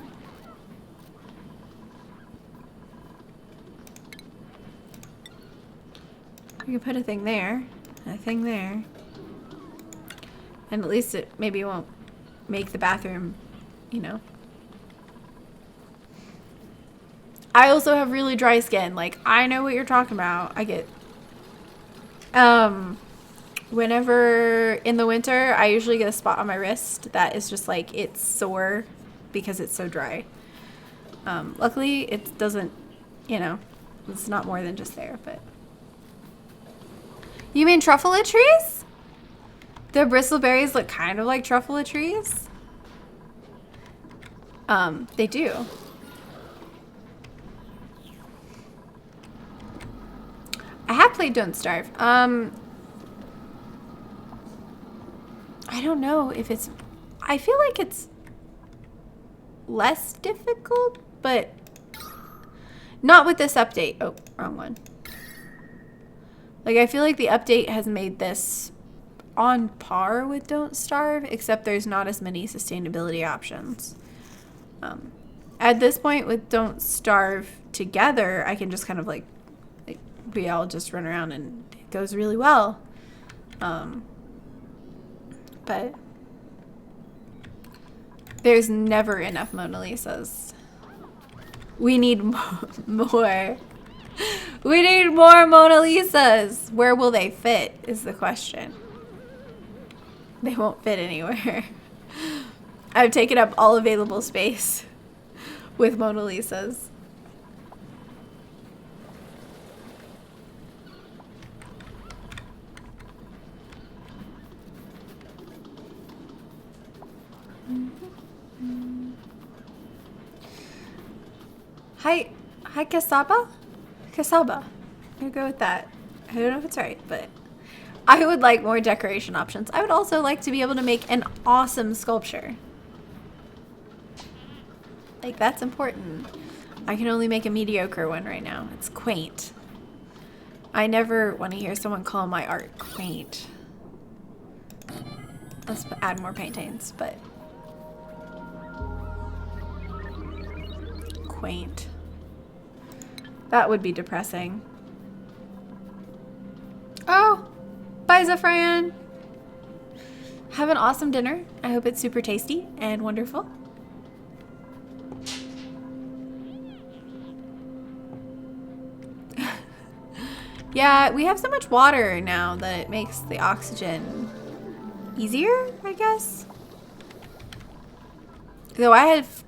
You can put a thing there, and a thing there. And at least it maybe won't make the bathroom, you know. I also have really dry skin. Like, I know what you're talking about. I get, whenever in the winter, I usually get a spot on my wrist that is just like, it's sore because it's so dry. Luckily, it doesn't, you know, it's not more than just there, but. You mean truffula trees? The bristleberries look kind of like truffula trees. They do. I have played Don't Starve. I don't know if it's... I feel like it's less difficult, but not with this update. Oh, wrong one. Like, I feel like the update has made this on par with Don't Starve, except there's not as many sustainability options. At this point with Don't Starve together, I can just kind of like we all just run around and it goes really well. But there's never enough Mona Lisas. We need more. We need more Mona Lisas. Where will they fit is the question. They won't fit anywhere. I've taken up all available space with Mona Lisas. Hi, Kasaba? Kasaba. I'm gonna go with that. I don't know if it's right, but I would like more decoration options. I would also like to be able to make an awesome sculpture. Like, that's important. I can only make a mediocre one right now. It's quaint. I never want to hear someone call my art quaint. Let's add more paintings, but quaint. That would be depressing. Oh, bye, Zafran. Have an awesome dinner. I hope it's super tasty and wonderful. Yeah, we have so much water now that it makes the oxygen easier, I guess. Though I have,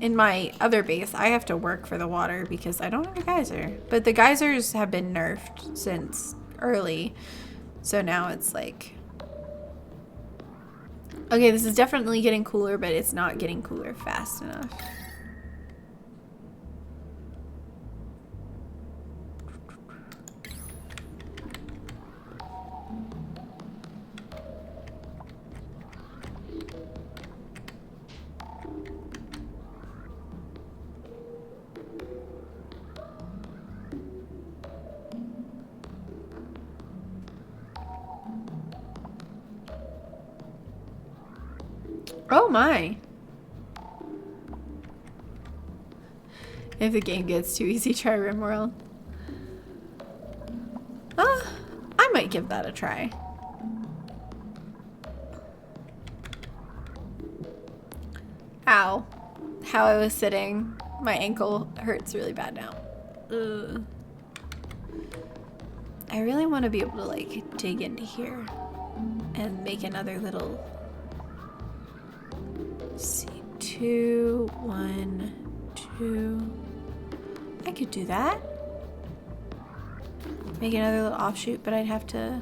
in my other base, I have to work for the water because I don't have a geyser. But the geysers have been nerfed since early. So now it's like... Okay, this is definitely getting cooler, but it's not getting cooler fast enough. Oh my. If the game gets too easy, try RimWorld. I might give that a try. Ow. How I was sitting. My ankle hurts really bad now. Ugh. I really want to be able to like dig into here and make another little... Let's see, 2, 1, 2. I could do that. Make another little offshoot, but I'd have to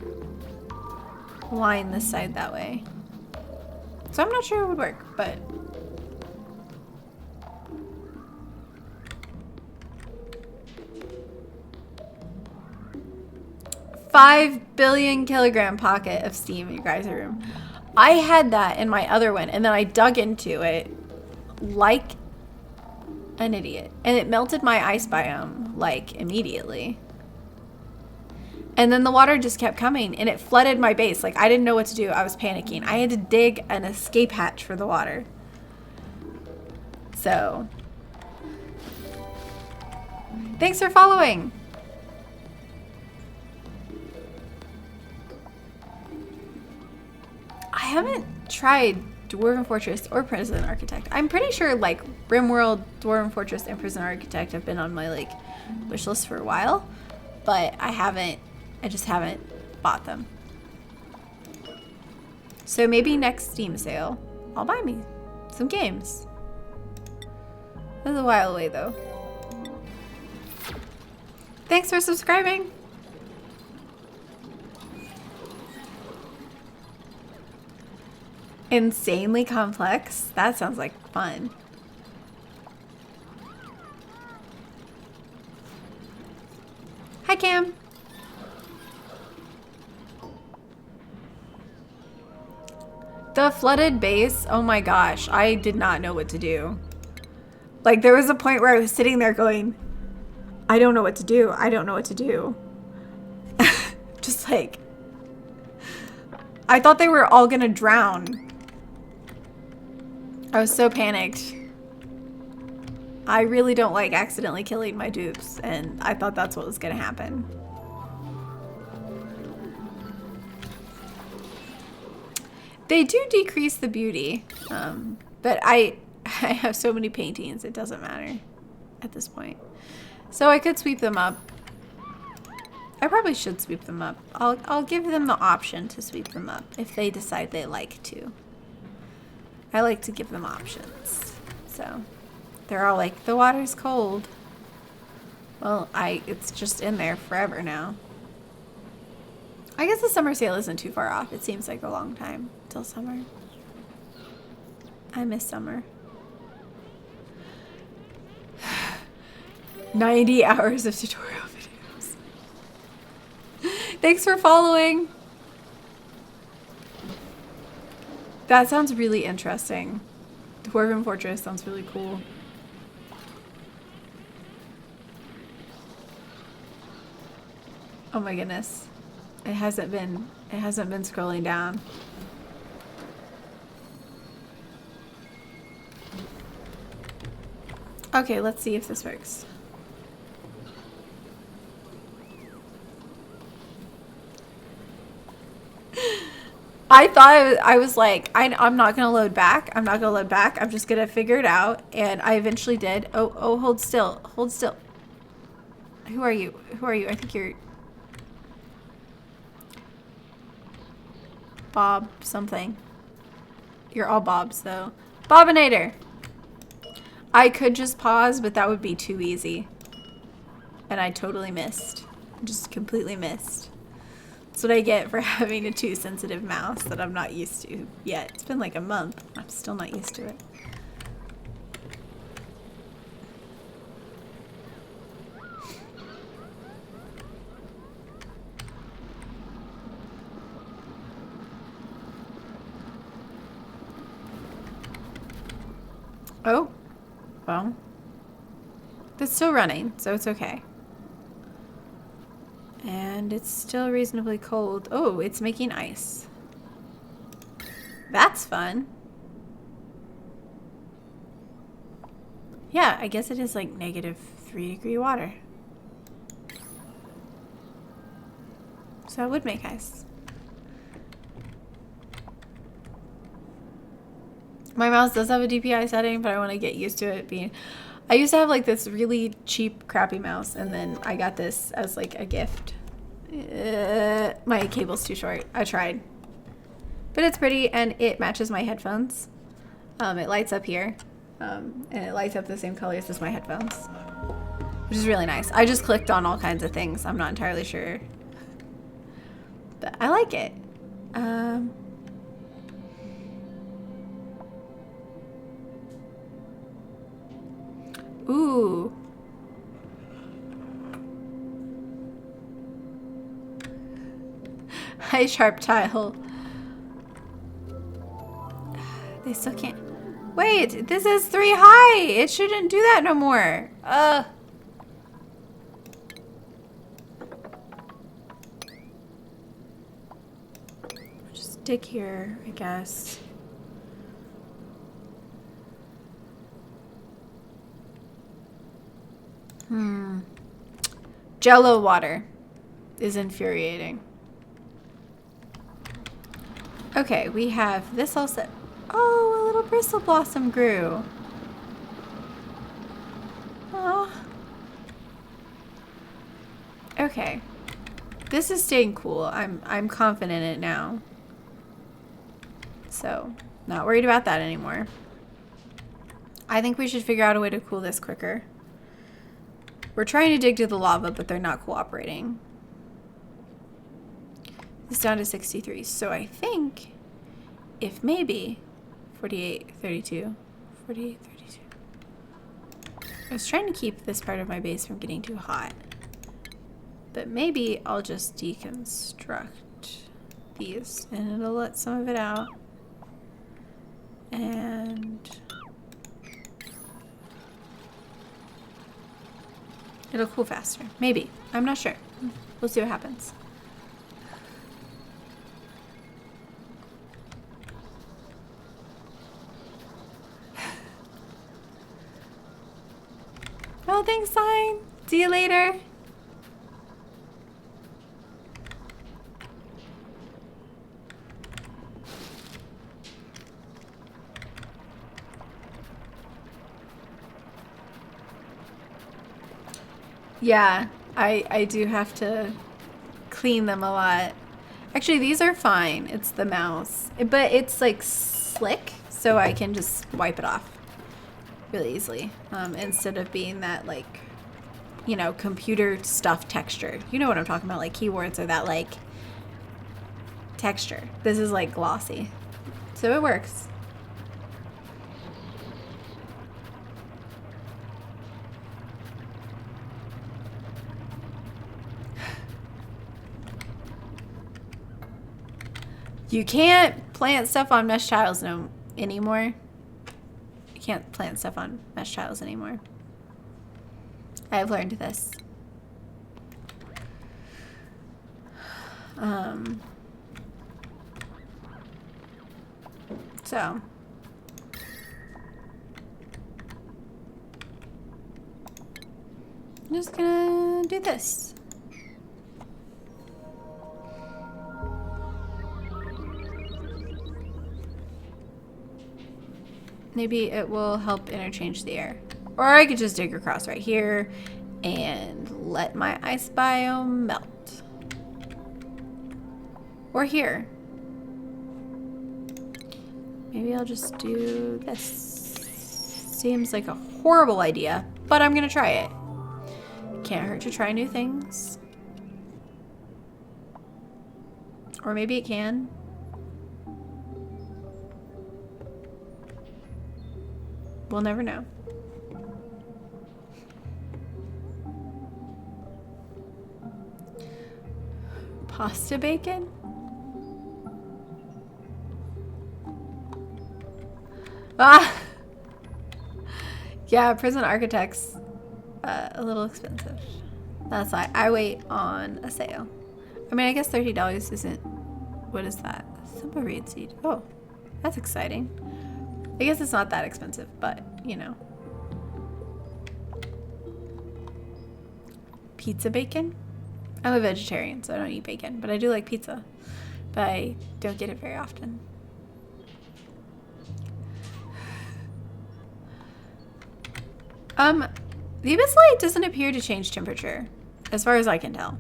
line this side that way. So I'm not sure it would work, but... $5 billion kilogram pocket of steam in your guys' room. I had that in my other one, and then I dug into it like an idiot. And it melted my ice biome, like, immediately. And then the water just kept coming, and it flooded my base. Like, I didn't know what to do. I was panicking. I had to dig an escape hatch for the water. So, thanks for following. I haven't tried Dwarven Fortress or Prison Architect. I'm pretty sure like RimWorld, Dwarven Fortress, and Prison Architect have been on my like wish list for a while, but I just haven't bought them. So maybe next Steam sale, I'll buy me some games. That's a while away though. Thanks for subscribing. Insanely complex. That sounds like fun. Hi, Cam. The flooded base. Oh my gosh. I did not know what to do. Like, there was a point where I was sitting there going, I don't know what to do. I don't know what to do. Just like, I thought they were all gonna drown. I was so panicked. I really don't like accidentally killing my dupes, and I thought that's what was gonna happen. They do decrease the beauty, but I have so many paintings, it doesn't matter at this point. So I could sweep them up. I probably should sweep them up. I'll give them the option to sweep them up if they decide they like to. I like to give them options. So they're all like, the water's cold. Well, it's just in there forever now. I guess the summer sale isn't too far off. It seems like a long time till summer. I miss summer. 90 hours of tutorial videos. Thanks for following. That sounds really interesting. Dwarven Fortress sounds really cool. Oh my goodness. It hasn't been scrolling down. Okay, let's see if this works. I thought I was like, I'm not gonna load back. I'm not gonna load back. I'm just gonna figure it out, and I eventually did. Oh, hold still, hold still. Who are you? Who are you? I think you're. Bob something. You're all Bobs, though. Bobinator! I could just pause, but that would be too easy. And I totally missed. Just completely missed. That's what I get for having a too sensitive mouse that I'm not used to yet. It's been like a month. I'm still not used to it. Oh, well, it's still running, so it's okay. And it's still reasonably cold. Oh, it's making ice. That's fun. Yeah, I guess it is like -3-degree water. So that would make ice. My mouse does have a DPI setting, but I want to get used to it being... I used to have like this really cheap, crappy mouse, and then I got this as like a gift. My cable's too short. I tried. But it's pretty, and it matches my headphones. It lights up here, and it lights up the same colors as my headphones, which is really nice. I just clicked on all kinds of things. I'm not entirely sure, but I like it. Ooh. Hi, Sharp Tile. They still can't. Wait, this is 3 high. It shouldn't do that no more. Just dig here, I guess. Jello water is infuriating. Okay, we have this all set. Oh, a little bristle blossom grew. Oh. Okay. This is staying cool. I'm confident in it now. So, not worried about that anymore. I think we should figure out a way to cool this quicker. We're trying to dig to the lava, but they're not cooperating. It's down to 63. So I think if maybe 48, 32, 48, 32. I was trying to keep this part of my base from getting too hot. But maybe I'll just deconstruct these and it'll let some of it out. And it'll cool faster. Maybe. I'm not sure. We'll see what happens. Oh, thanks, Sign. See you later. Yeah, I do have to clean them a lot. Actually, these are fine. It's the mouse. But it's like slick, so I can just wipe it off really easily. Instead of being that like, you know, computer stuff texture. You know what I'm talking about, like keywords are that like texture. This is like glossy. So it works. You can't plant stuff on mesh tiles anymore. You can't plant stuff on mesh tiles anymore. I've learned this. So. I'm just gonna do this. Maybe it will help interchange the air. Or I could just dig across right here and let my ice biome melt. Or here. Maybe I'll just do this. Seems like a horrible idea, but I'm gonna try it. Can't hurt to try new things. Or maybe it can. We'll never know. Pasta bacon? Ah! Yeah, Prison Architect's a little expensive. That's why I wait on a sale. I mean, I guess $30 isn't... What is that? Submarine seed. Oh, that's exciting. I guess it's not that expensive, but, you know. Pizza bacon? I'm a vegetarian, so I don't eat bacon, but I do like pizza. But I don't get it very often. The abyssalite doesn't appear to change temperature, as far as I can tell.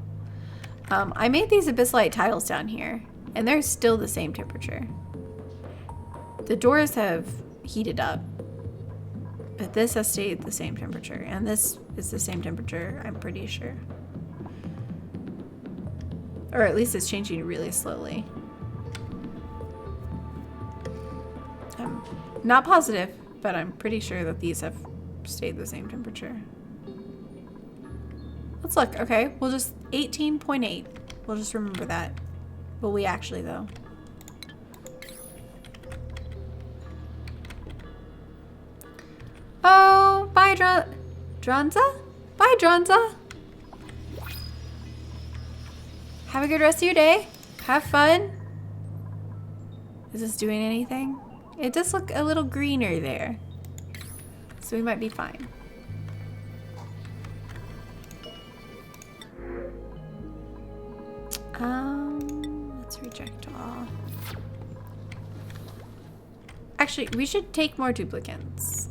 I made these abyssalite tiles down here, and they're still the same temperature. The doors have heated up, but this has stayed the same temperature, and this is the same temperature, I'm pretty sure. Or at least it's changing really slowly. I'm not positive, but I'm pretty sure that these have stayed the same temperature. Let's look. Okay, we'll just 18.8. We'll just remember that. Will we actually, though? Oh, bye, Dronza? Bye, Dronza. Have a good rest of your day. Have fun. Is this doing anything? It does look a little greener there. So we might be fine. Let's reject all. Actually, we should take more duplicates.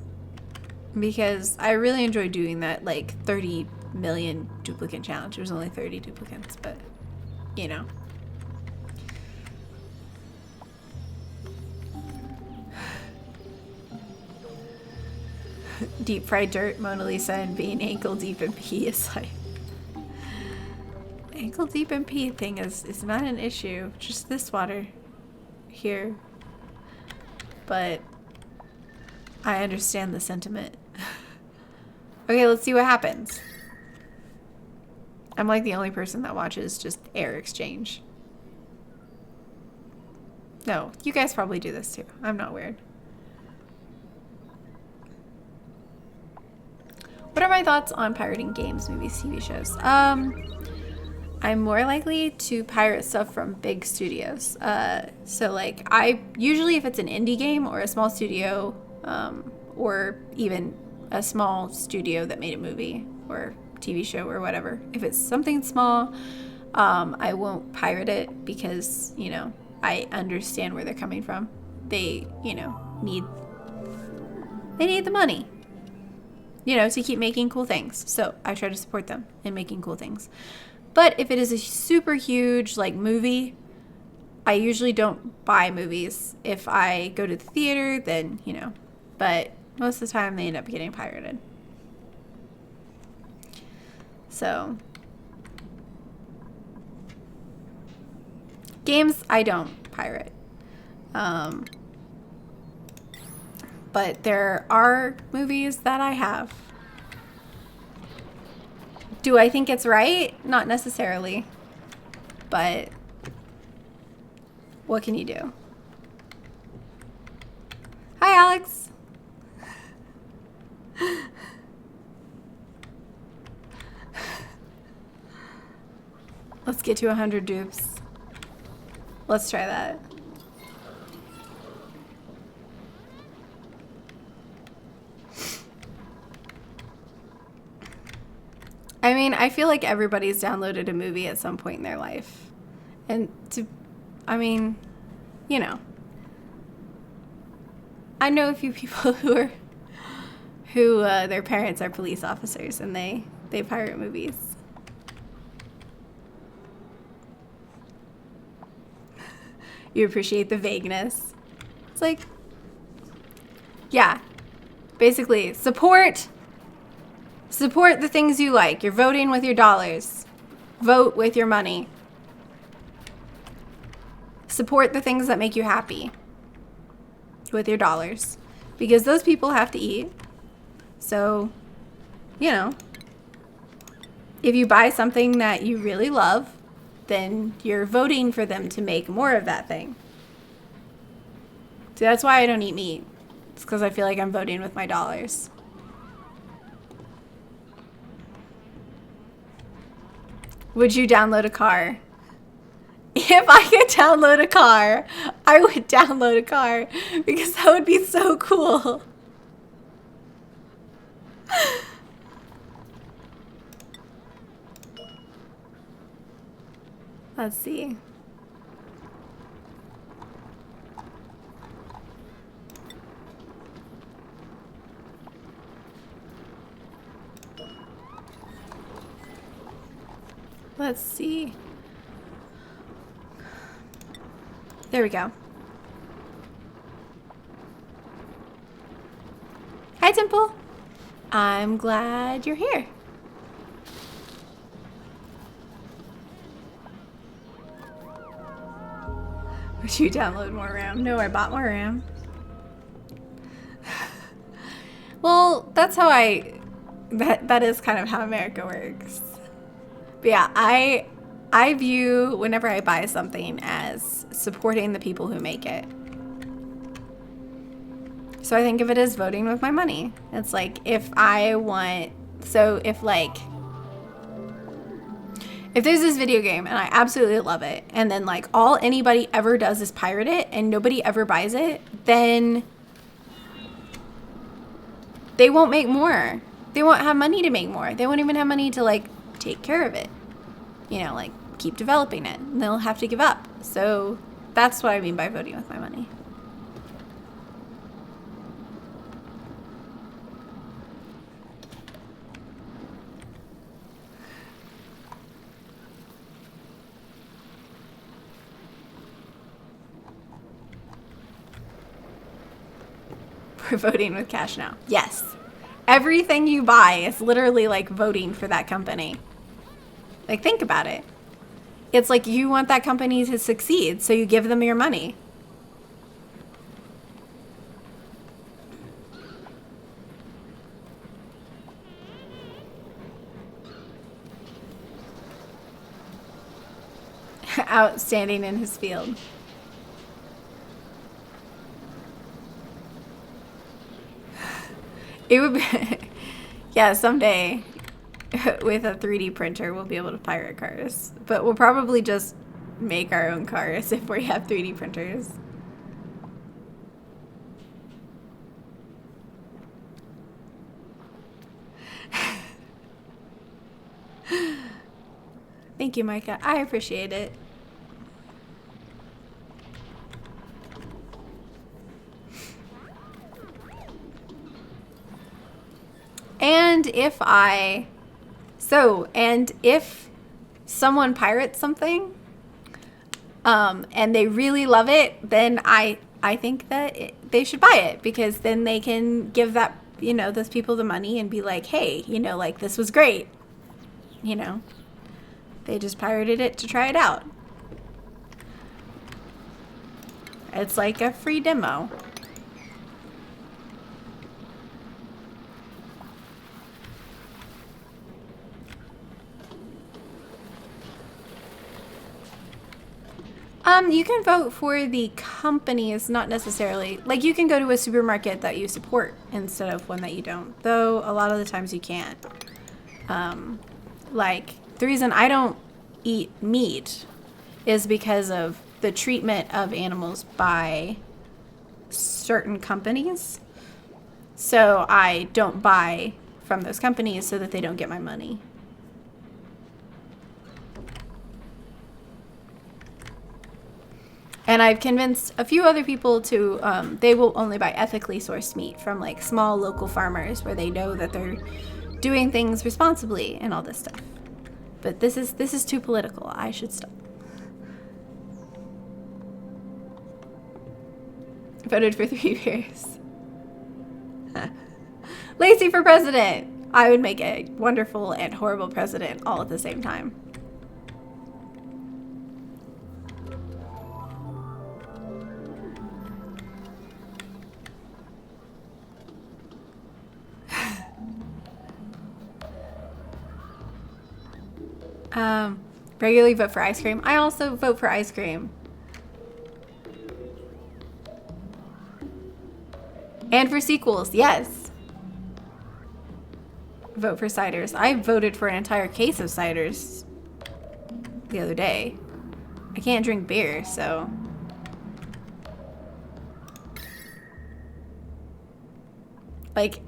Because I really enjoy doing that, like, 30 million duplicate challenge. There's only 30 duplicates, but, you know. Deep fried dirt, Mona Lisa, and being ankle deep in pee is like... Ankle deep in pee thing is not an issue. Just this water here. But I understand the sentiment. Okay, let's see what happens. I'm like the only person that watches just air exchange. No, you guys probably do this too. I'm not weird. What are my thoughts on pirating games, movies, TV shows? I'm more likely to pirate stuff from big studios. So like I usually, if it's an indie game or a small studio, or even a small studio that made a movie or TV show or whatever, if it's something small, I won't pirate it because, you know, I understand where they're coming from. They, you know, need the money, you know, to keep making cool things. So I try to support them in making cool things. But if it is a super huge, like, movie, I usually don't buy movies. If I go to the theater, then, you know. But most of the time, they end up getting pirated. So, games, I don't pirate. But there are movies that I have. Do I think it's right? Not necessarily. But what can you do? Hi, Alex. Let's get to 100 dupes. Let's try that. I mean, I feel like everybody's downloaded a movie at some point in their life. And I mean, you know. I know a few people who their parents are police officers and they pirate movies. You appreciate the vagueness. It's like, Yeah. Basically, support the things you like. You're voting with your dollars. Vote with your money. Support the things that make you happy with your dollars. Because those people have to eat. So, you know, if you buy something that you really love, then you're voting for them to make more of that thing. So that's why I don't eat meat. It's because I feel like I'm voting with my dollars. Would you download a car? If I could download a car, I would download a car because that would be so cool. Let's see. Let's see. There we go. Hi, Temple. I'm glad you're here. Would you download more RAM? No, I bought more RAM. Well, that's how that is kind of how America works. But yeah, I view whenever I buy something as supporting the people who make it. So I think of it as voting with my money. It's like if there's this video game and I absolutely love it, and then like all anybody ever does is pirate it and nobody ever buys it, then they won't make more. They won't have money to make more. They won't even have money to like take care of it. You know, like keep developing it. And they'll have to give up. So that's what I mean by voting with my money. We're voting with cash now. Yes. Everything you buy is literally like voting for that company. Like, think about it. It's like you want that company to succeed, so you give them your money. Outstanding in his field. It would be, yeah, someday with a 3D printer we'll be able to pirate cars. But we'll probably just make our own cars if we have 3D printers. Thank you, Micah. I appreciate it. And if someone pirates something, and they really love it, then I think that they should buy it, because then they can give that, you know, those people the money and be like, hey, you know, like this was great. You know, they just pirated it to try it out. It's like a free demo. You can vote for the companies, not necessarily. Like, you can go to a supermarket that you support instead of one that you don't. Though, a lot of the times you can't. Like, the reason I don't eat meat is because of the treatment of animals by certain companies. So, I don't buy from those companies so that they don't get my money. And I've convinced a few other people to, they will only buy ethically sourced meat from like small local farmers where they know that they're doing things responsibly and all this stuff. But this is too political. I should stop. Voted for 3 beers. Lacy for president. I would make a wonderful and horrible president all at the same time. Regularly vote for ice cream. I also vote for ice cream. And for sequels, yes. Vote for ciders. I voted for an entire case of ciders the other day. I can't drink beer, so. Like,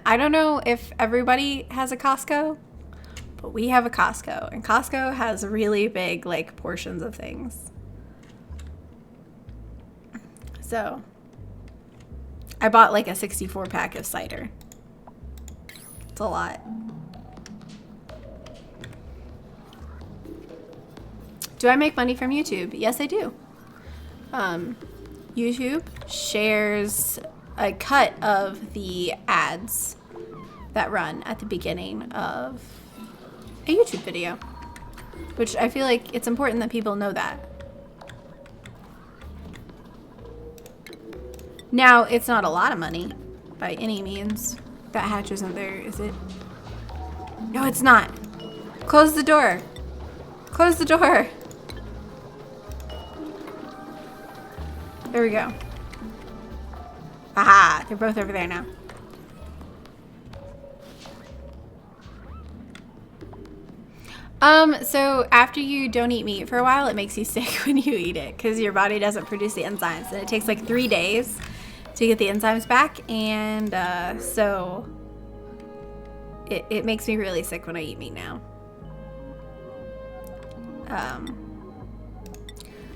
I don't know if everybody has a Costco, but we have a Costco, and Costco has really big, like, portions of things. So, I bought, like, a 64 pack of cider. It's a lot. Do I make money from YouTube? Yes, I do. YouTube shares a cut of the ads that run at the beginning of a YouTube video, which I feel like it's important that people know that. Now, it's not a lot of money by any means. That hatch isn't there, is it? No, it's not. Close the door. Close the door. There we go. Aha, they're both over there now. So after you don't eat meat for a while, it makes you sick when you eat it because your body doesn't produce the enzymes, and it takes like 3 days to get the enzymes back, and so it makes me really sick when I eat meat now.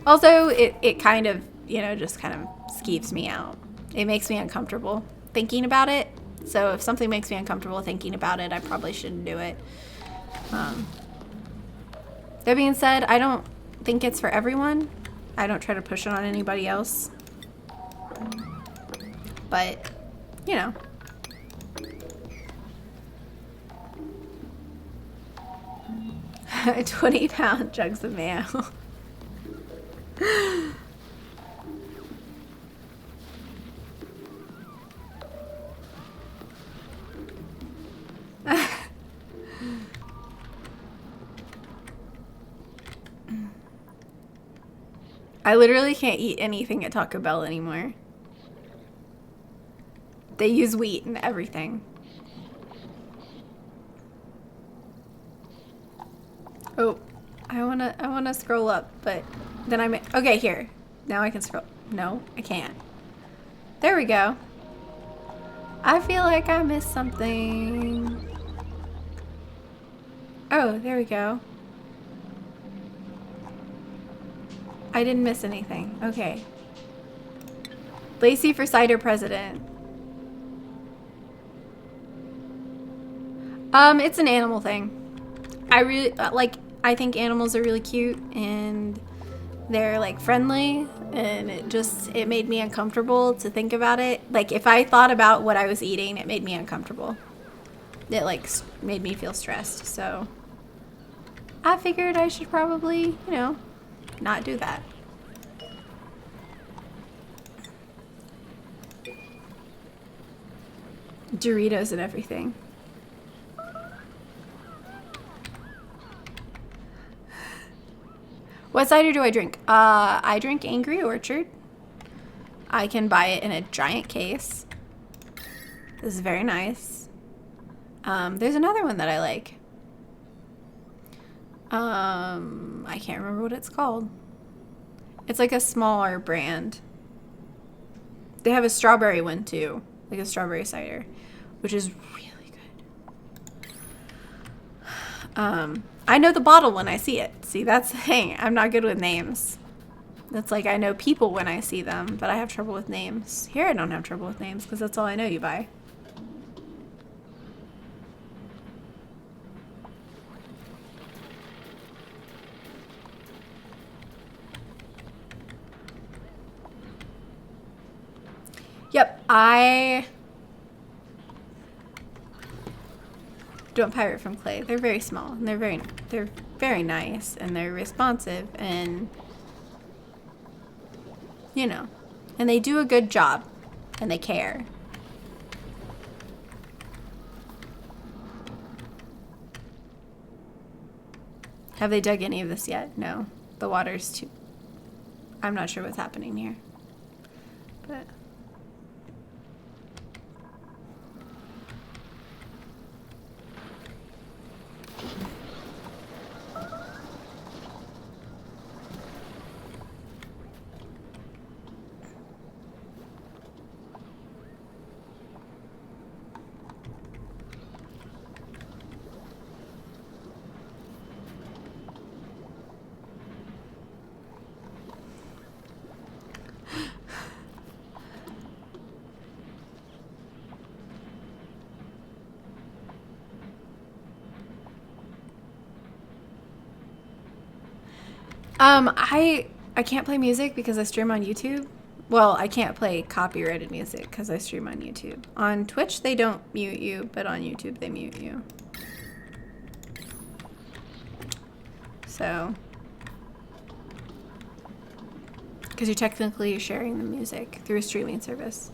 Also, it kind of, you know, just kind of skeeves me out. It makes me uncomfortable thinking about it. So if something makes me uncomfortable thinking about it, I probably shouldn't do it. That being said, I don't think it's for everyone. I don't try to push it on anybody else. But, you know. A 20-pound jugs of mayo. I literally can't eat anything at Taco Bell anymore. They use wheat and everything. Oh, I wanna scroll up, but then okay, here. Now I can scroll. No, I can't. There we go. I feel like I missed something. Oh, there we go. I didn't miss anything. Okay. Lacy for cider president. It's an animal thing. I really I think animals are really cute and they're like friendly, and it made me uncomfortable to think about it. Like if I thought about what I was eating, it made me uncomfortable. It like made me feel stressed. So I figured I should probably, you know, not do that. Doritos and everything. What cider do I drink? I drink Angry Orchard. I can buy it in a giant case. This is very nice. There's another one that I like. I can't remember what it's called. It's like a smaller brand. They have a strawberry one too, like a strawberry cider, which is really good. I know the bottle when I see it. See, that's the thing. I'm not good with names. That's like I know people when I see them, but I have trouble with names. Here I don't have trouble with names because that's all I know you by. Yep, Don't pirate from clay. They're very small and they're very nice and they're responsive and you know, and they do a good job and they care. Have they dug any of this yet? No. The water's too... I'm not sure what's happening here. But... I can't play music because I stream on YouTube. Well, I can't play copyrighted music because I stream on YouTube. On Twitch, they don't mute you, but on YouTube, they mute you. So, because you're technically sharing the music through a streaming service.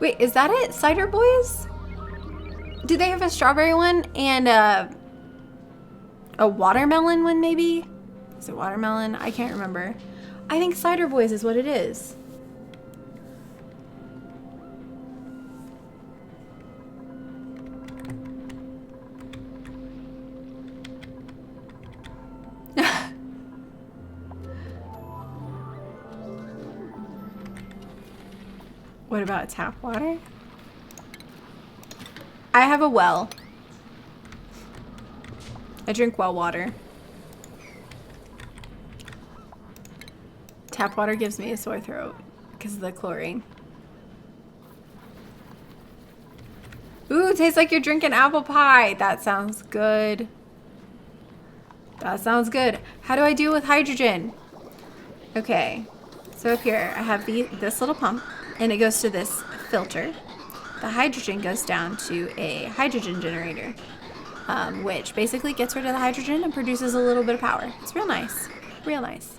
Wait, is that it? Cider Boys? Do they have a strawberry one and a watermelon one maybe? Is it watermelon? I can't remember. I think Cider Boys is what it is. What about tap water? I have a well. I drink well water. Tap water gives me a sore throat because of the chlorine. Ooh, tastes like you're drinking apple pie. That sounds good. That sounds good. How do I deal with hydrogen? Okay, so up here I have this little pump and it goes to this filter. The hydrogen goes down to a hydrogen generator, which basically gets rid of the hydrogen and produces a little bit of power. It's real nice, real nice.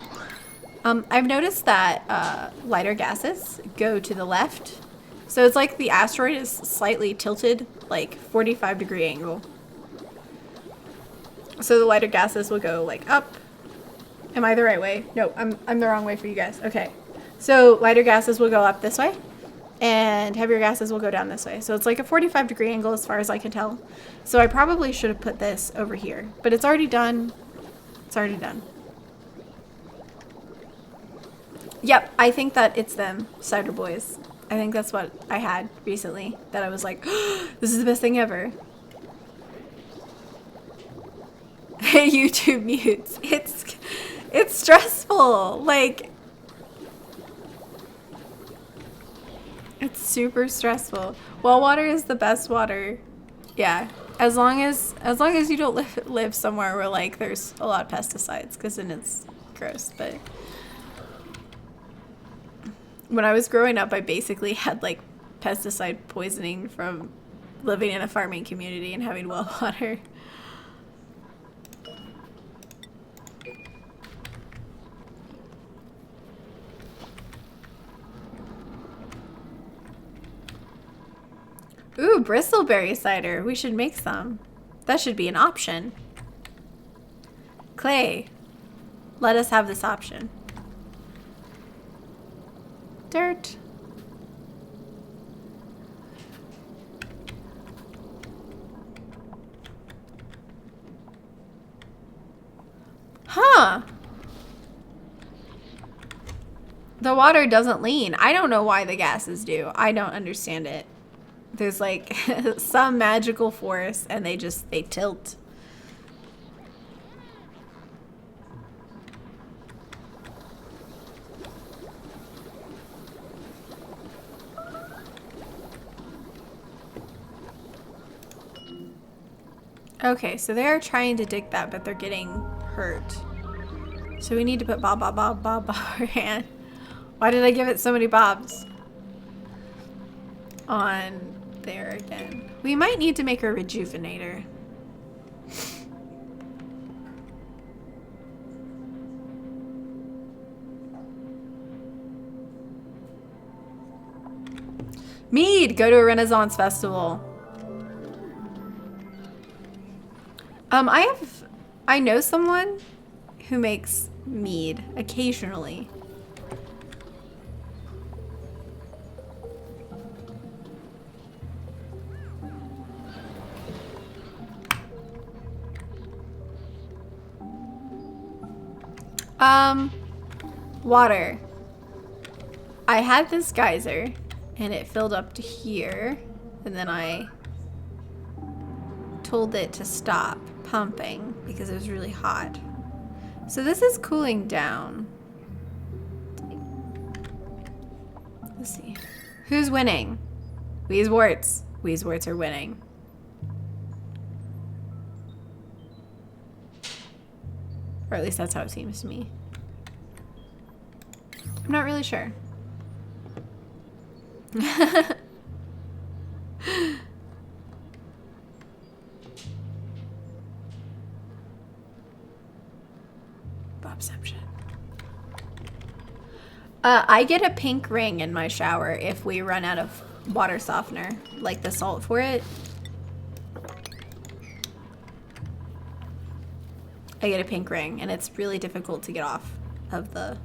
I've noticed that lighter gases go to the left. So it's like the asteroid is slightly tilted, like 45-degree angle. So the lighter gases will go like up. Am I the right way? No, I'm the wrong way for you guys. Okay. So lighter gases will go up this way and heavier gases will go down this way. So it's like a 45-degree angle as far as I can tell. So I probably should have put this over here, but it's already done. It's already done. Yep, I think that it's them, Cider Boys. I think that's what I had recently that I was like, oh, this is the best thing ever. YouTube mutes. It's stressful. Like, it's super stressful. Well water is the best water. Yeah. As long as you don't live somewhere where like there's a lot of pesticides, because then it's gross. But when I was growing up, I basically had like pesticide poisoning from living in a farming community and having well water. Ooh, bristleberry cider. We should make some. That should be an option. Clay, let us have this option. Dirt. Huh. The water doesn't lean. I don't know why the gases do. I don't understand it. There's like some magical force and they tilt. Okay, so they are trying to dig that, but they're getting hurt. So we need to put Bob our hand. Why did I give it so many bobs? On there again. We might need to make a rejuvenator. Mead! Go to a Renaissance festival. I know someone who makes mead occasionally. Water. I had this geyser and it filled up to here, and then I told it to stop pumping because it was really hot. So this is cooling down. Let's see. Who's winning? Weezeworts. Weezeworts are winning. Or at least that's how it seems to me. I'm not really sure. Bobception. I get a pink ring in my shower if we run out of water softener, like the salt for it. I get a pink ring, and it's really difficult to get off of the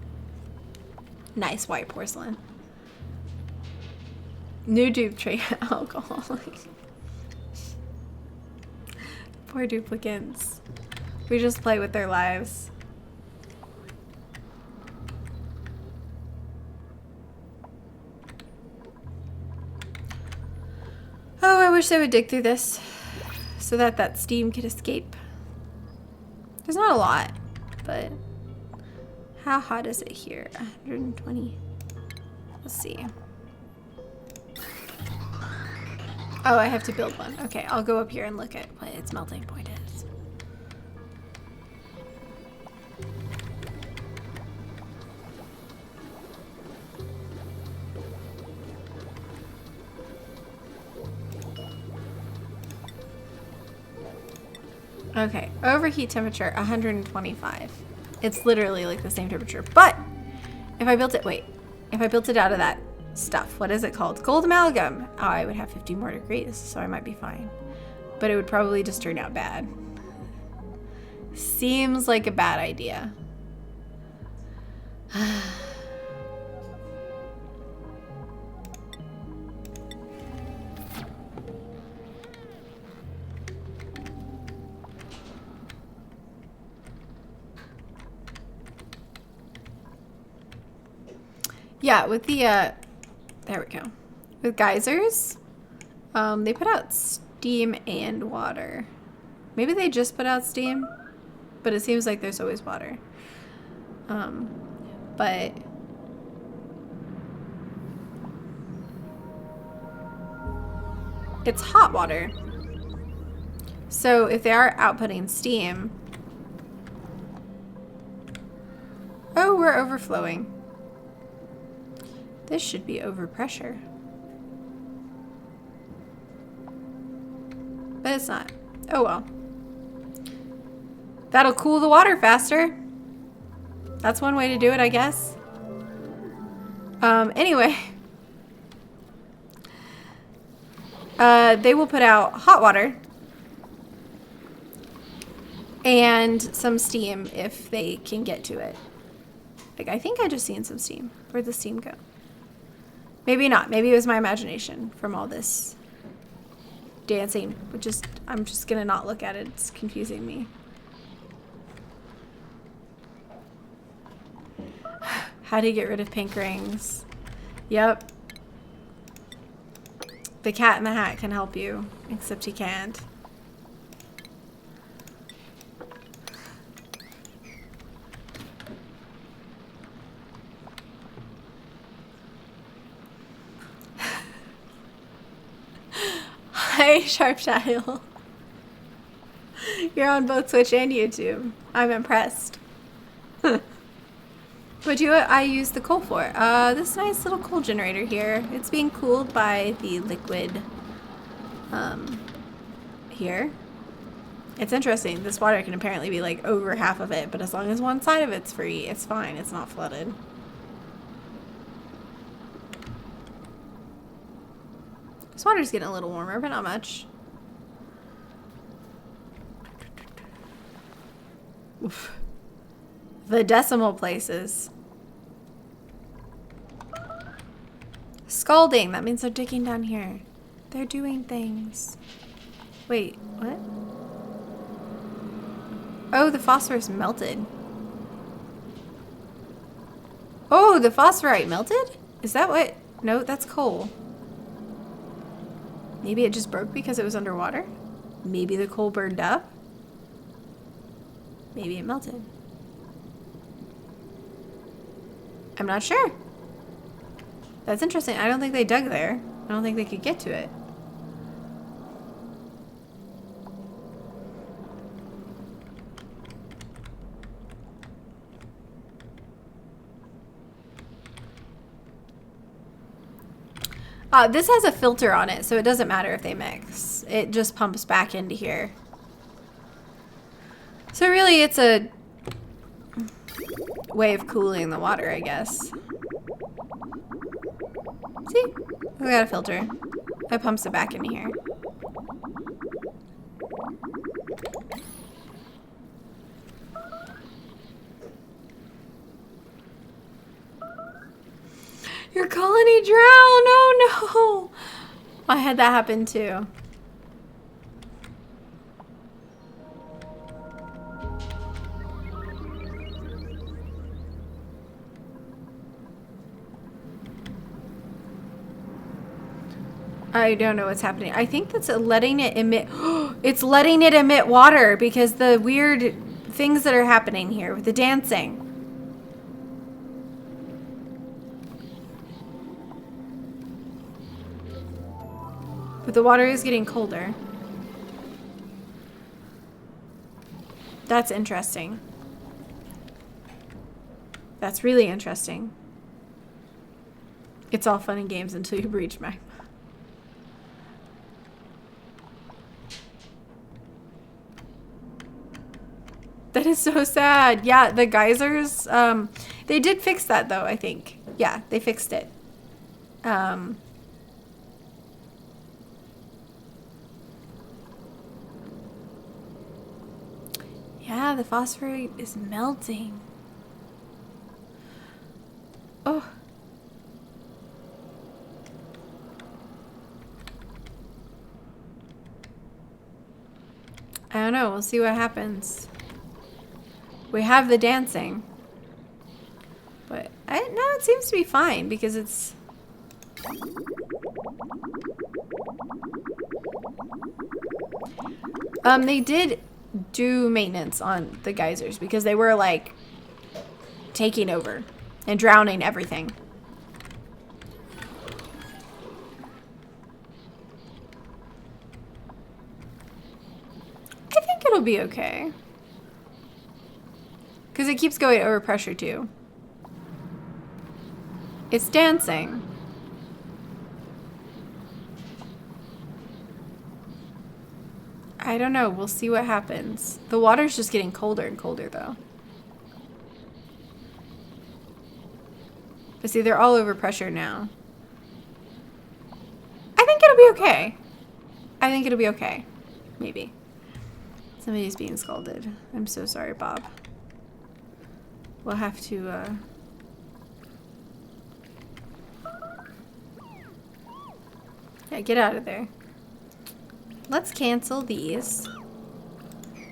nice white porcelain. New dupe tray alcohol. Poor duplicants. We just play with their lives. Oh, I wish they would dig through this so that that steam could escape. There's not a lot, but how hot is it here? 120. Let's see. Oh, I have to build one. Okay, I'll go up here and look at what its melting point is. Okay, overheat temperature 125. It's literally like the same temperature. But if I built it, wait, if I built it out of that stuff, what is it called? Gold amalgam. Oh, I would have 50 more degrees, so I might be fine. But it would probably just turn out bad. Seems like a bad idea. Yeah, with the, there we go. With geysers, they put out steam and water. Maybe they just put out steam, but it seems like there's always water. But it's hot water. So if they are outputting steam, oh, we're overflowing. This should be overpressure. But it's not. Oh well. That'll cool the water faster. That's one way to do it, I guess. Anyway. They will put out hot water and some steam if they can get to it. Like, I think I just seen some steam. Where'd the steam go? Maybe not. Maybe it was my imagination from all this dancing. I'm just gonna not look at it. It's confusing me. How do you get rid of pink rings? Yep. The Cat in the Hat can help you, except he can't. Hi, Sharpchild. You're on both Twitch and YouTube. I'm impressed. What do I use the coal for? This nice little coal generator here. It's being cooled by the liquid here. It's interesting. This water can apparently be like over half of it, but as long as one side of it's free, it's fine. It's not flooded. This water's getting a little warmer, but not much. Oof. The decimal places. Scalding. That means they're digging down here. They're doing things. Wait, what? Oh, the phosphorus melted. Oh, the phosphorite melted? Is that what? No, that's coal. Maybe it just broke because it was underwater? Maybe the coal burned up? Maybe it melted. I'm not sure. That's interesting. I don't think they dug there. I don't think they could get to it. This has a filter on it, so it doesn't matter if they mix. It just pumps back into here. So really, it's a way of cooling the water, I guess. See? We got a filter. It pumps it back into here. Your colony drowned! Oh no! I had that happen too. I don't know what's happening. I think that's letting it emit. It's letting it emit water because the weird things that are happening here with the dancing. But the water is getting colder. That's interesting. That's really interesting. It's all fun and games until you breach magma. That is so sad. Yeah, the geysers, they did fix that though, I think. Yeah, they fixed it. Yeah, the phosphorate is melting. Oh. I don't know. We'll see what happens. We have the dancing. But no, it seems to be fine because it's... They did do maintenance on the geysers because they were like taking over and drowning everything. I think it'll be okay. Because it keeps going over pressure too. It's dancing. I don't know. We'll see what happens. The water's just getting colder and colder though. But see, they're all over pressure now. I think it'll be okay. I think it'll be okay. Maybe. Somebody's being scalded. I'm so sorry, Bob. We'll have to, yeah, get out of there. Let's cancel these.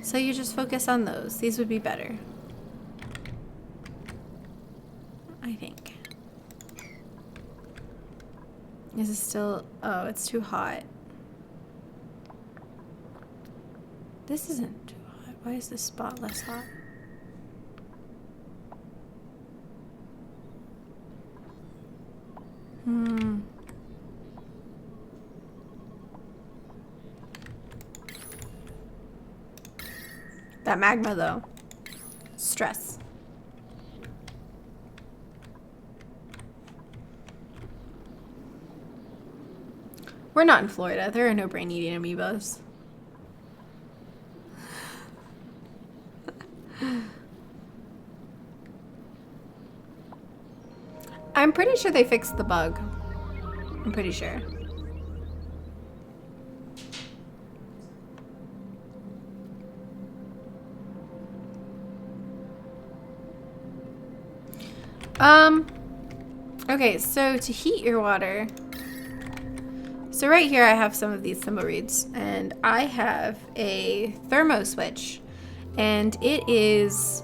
So you just focus on those. These would be better. I think. Is it still... Oh, it's too hot. This isn't too hot. Why is this spot less hot? That magma, though. Stress. We're not in Florida. There are no brain-eating amoebas. I'm pretty sure they fixed the bug. I'm pretty sure. Okay, so to heat your water. So right here I have some of these thimbleweeds, and I have a thermo switch, and it is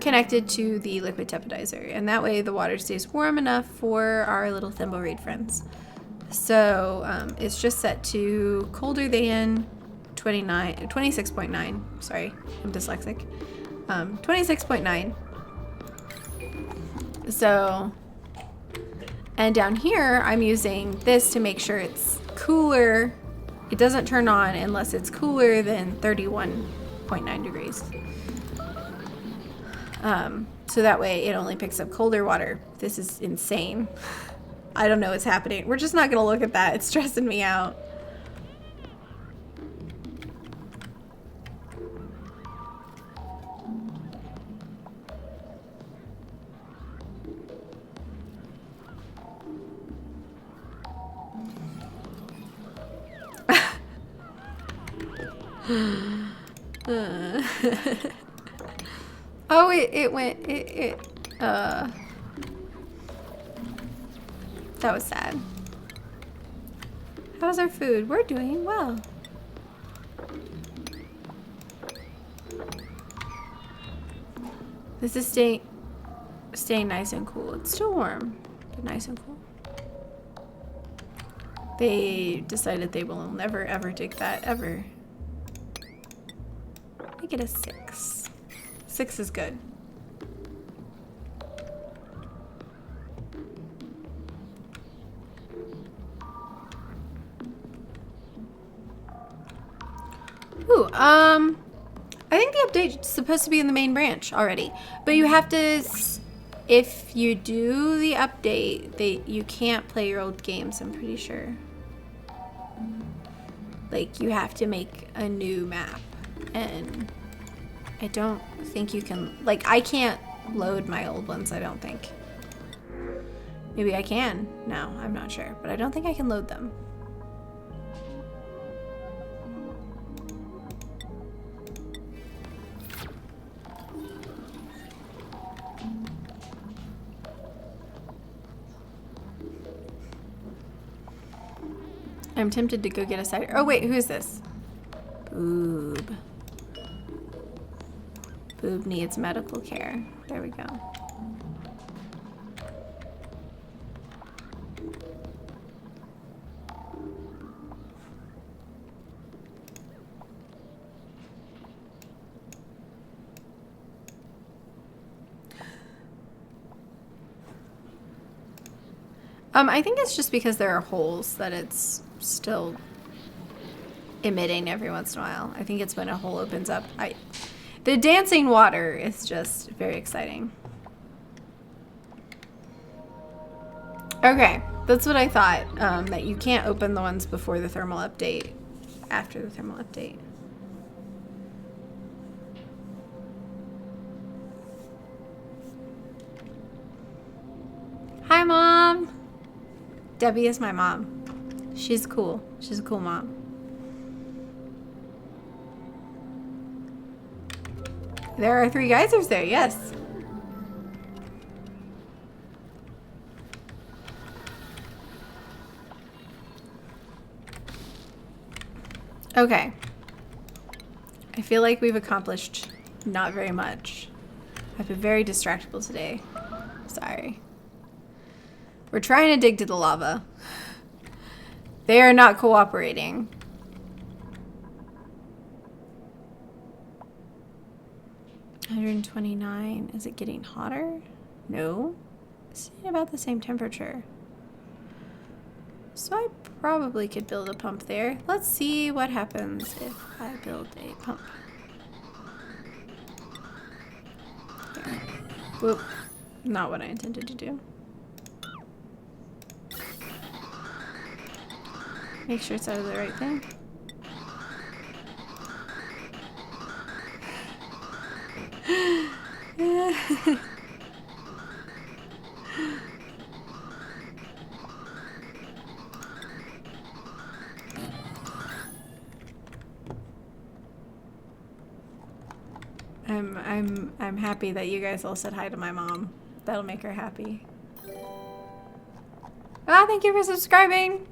connected to the liquid tepidizer, and that way the water stays warm enough for our little thimbleweed friends. So it's just set to colder than 26.9. Sorry, I'm dyslexic. 26.9. So, and down here I'm using this to make sure it's cooler. It doesn't turn on unless it's cooler than 31.9 degrees. So that way it only picks up colder water. This is insane. I don't know what's happening. We're just not gonna look at that. It's stressing me out. Oh, it went, that was sad. How's our food? We're doing well. This is staying nice and cool. It's still warm, but nice and cool. They decided they will never ever dig that ever. Make it a 6. 6 is good. Ooh, I think the update's supposed to be in the main branch already, but you have to, if you do the update, you can't play your old games, I'm pretty sure. Like, you have to make a new map, and I don't think you can, like, I can't load my old ones, I don't think. Maybe I can now, I'm not sure, but I don't think I can load them. I'm tempted to go get a cider. Oh wait, who is this? Boob. Boob needs medical care. There we go. I think it's just because there are holes that it's still emitting every once in a while. I think it's when a hole opens up. The dancing water is just very exciting. Okay, that's what I thought, that you can't open the ones before the thermal update, after the thermal update. Hi, Mom! Debbie is my mom. She's cool. She's a cool mom. There are 3 geysers there, yes. Okay. I feel like we've accomplished not very much. I've been very distractible today. Sorry. We're trying to dig to the lava. They are not cooperating. $129. Is it getting hotter? No. It's about the same temperature. So I probably could build a pump there. Let's see what happens if I build a pump. There. Whoop. Not what I intended to do. Make sure it's out of the right thing. I'm happy that you guys all said hi to my mom. That'll make her happy. Ah, thank you for subscribing.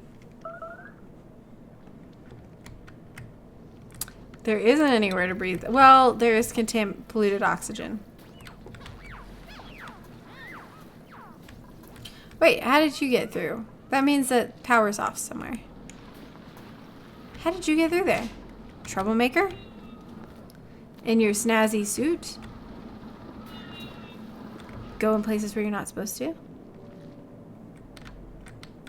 There isn't anywhere to breathe. Well, there is polluted oxygen. Wait, how did you get through? That means that power's off somewhere. How did you get through there? Troublemaker? In your snazzy suit? Go in places where you're not supposed to?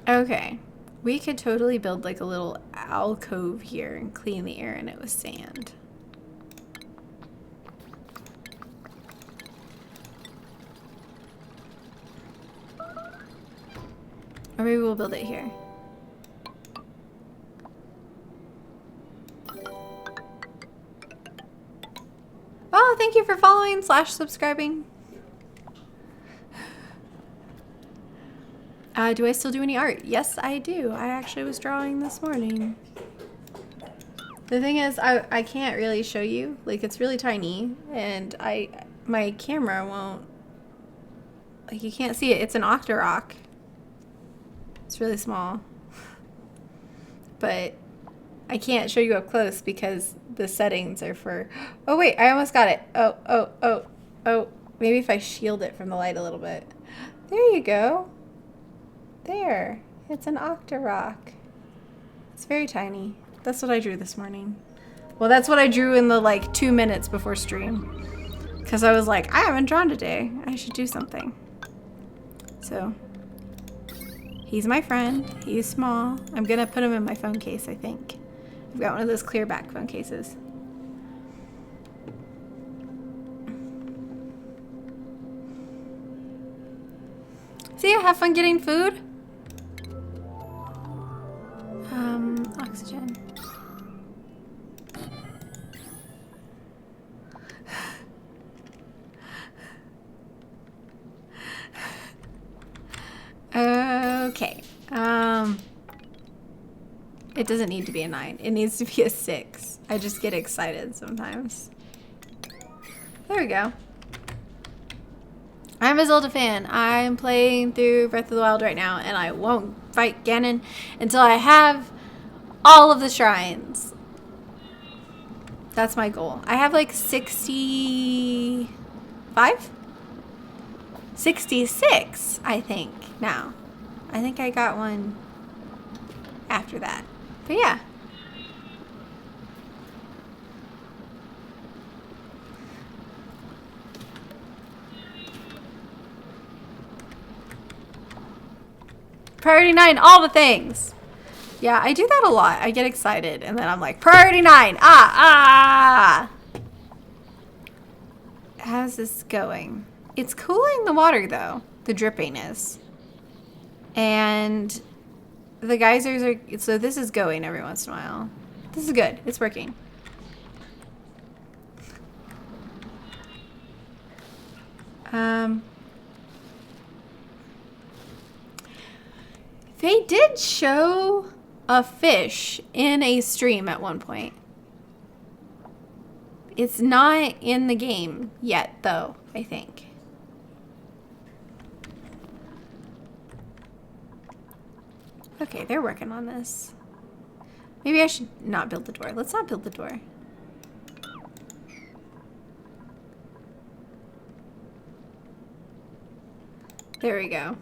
Okay. We could totally build like a little alcove here and clean the air in it with sand. Or maybe we'll build it here. Oh, thank you for following / subscribing. Do I still do any art? Yes, I do. I actually was drawing this morning. The thing is, I can't really show you. Like, it's really tiny, and my camera won't, like, you can't see it. It's an octarock. It's really small. But I can't show you up close because the settings are for... Oh, wait, I almost got it. Oh. Maybe if I shield it from the light a little bit. There you go. There. It's an octarock. It's very tiny. That's what I drew this morning. Well, that's what I drew in the, like, 2 minutes before stream. Because I was like, I haven't drawn today. I should do something. So... he's my friend. He's small. I'm gonna put him in my phone case, I think. I've got one of those clear back phone cases. See ya, have fun getting food. Oxygen. Okay. It doesn't need to be a 9. It needs to be a 6. I just get excited sometimes. There we go. I'm a Zelda fan. I'm playing through Breath of the Wild right now, and I won't fight Ganon until I have all of the shrines. That's my goal. I have like 65? 66, I think, now. I think I got one after that. But yeah. Priority 9, all the things. Yeah, I do that a lot. I get excited and then I'm like, priority 9. How's this going? It's cooling the water though. The dripping is. And the geysers are, so this is going every once in a while. This is good. It's working. They did show a fish in a stream at one point. It's not in the game yet, though, I think. Okay, they're working on this. Maybe I should not build the door. Let's not build the door. There we go.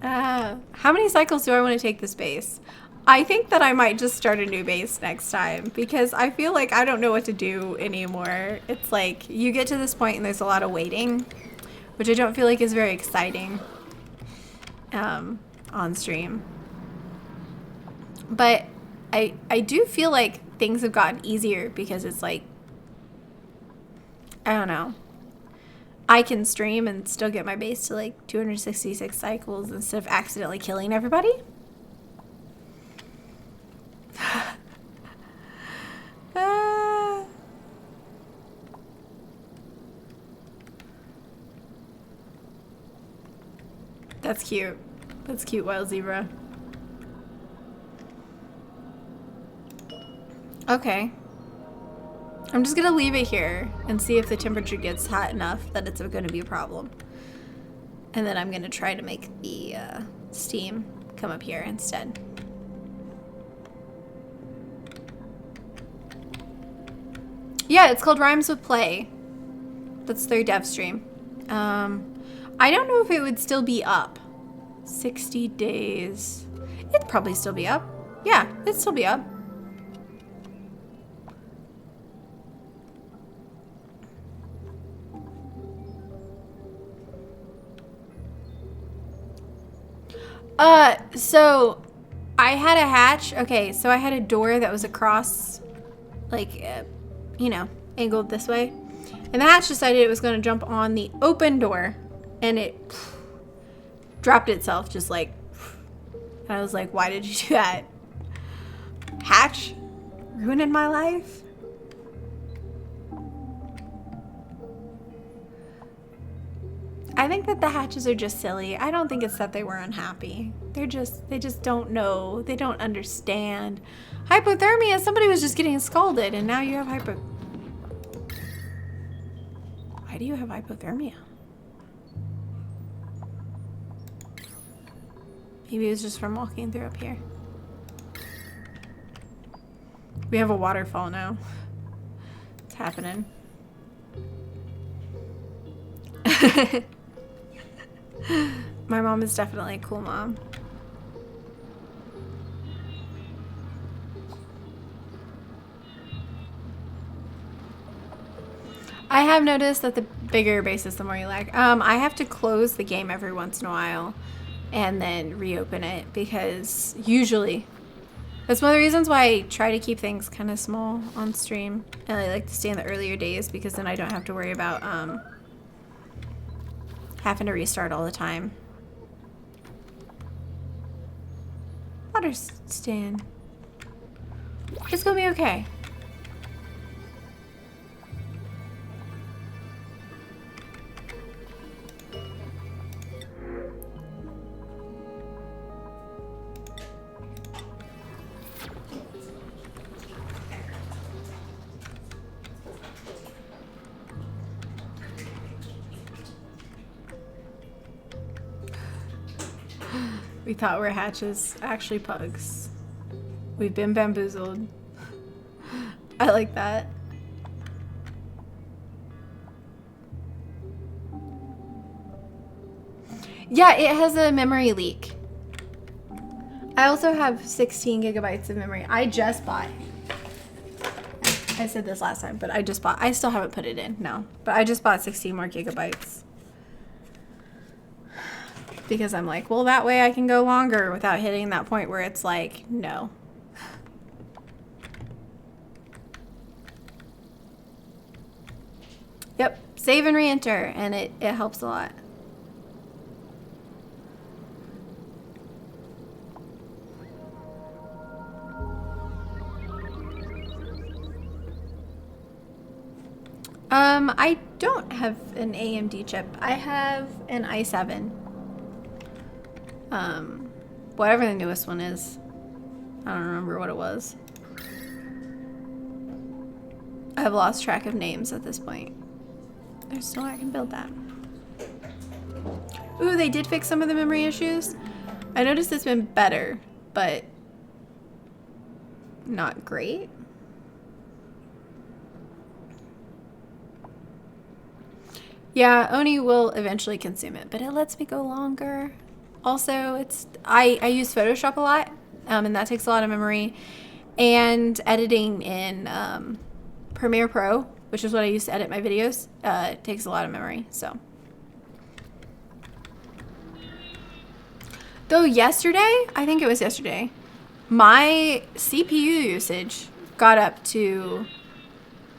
How many cycles do I want to take this base? I think that I might just start a new base next time because I feel like I don't know what to do anymore. It's like you get to this point and there's a lot of waiting, which I don't feel like is very exciting on stream. But I do feel like things have gotten easier because it's like, I don't know. I can stream and still get my base to like 266 cycles instead of accidentally killing everybody. That's cute. That's cute, wild zebra. Okay. I'm just gonna leave it here and see if the temperature gets hot enough that it's gonna be a problem. And then I'm gonna try to make the steam come up here instead. Yeah, it's called Rhymes with Play. That's their dev stream. I don't know if it would still be up. 60 days. It'd probably still be up. Yeah, it'd still be up. So I had a hatch. Okay, so I had a door that was across, like, you know, angled this way. And the hatch decided it was going to jump on the open door. And it dropped itself just like, and I was like, why did you do that? Hatch? Ruining my life? I think that the hatches are just silly. I don't think it's that they were unhappy. They just don't know. They don't understand. Hypothermia, somebody was just getting scalded and now you have Why do you have hypothermia? Maybe it was just from walking through up here. We have a waterfall now. It's happening. My mom is definitely a cool mom. I have noticed that the bigger your base is, the more you lag. I have to close the game every once in a while and then reopen it because usually that's one of the reasons why I try to keep things kind of small on stream, and I like to stay in the earlier days because then I don't have to worry about having to restart all the time. Water stand. It's gonna be okay. We thought we're hatches, actually pugs. We've been bamboozled. I like that. Yeah, it has a memory leak. I also have 16 gigabytes of memory. I just bought. I said this last time, but I just bought. I still haven't put it in, no. But I just bought 16 more gigabytes. Because I'm like, well, that way I can go longer without hitting that point where it's like, no. Yep, save and re-enter, and it helps a lot. I don't have an AMD chip. I have an i7. Whatever the newest one is. I don't remember what it was. I have lost track of names at this point. There's no way I can build that. Ooh, they did fix some of the memory issues. I noticed it's been better, but not great. Yeah, Oni will eventually consume it, but it lets me go longer. Also, I use Photoshop a lot, and that takes a lot of memory. And editing in Premiere Pro, which is what I use to edit my videos, takes a lot of memory, so. Though yesterday, I think it was yesterday, my CPU usage got up to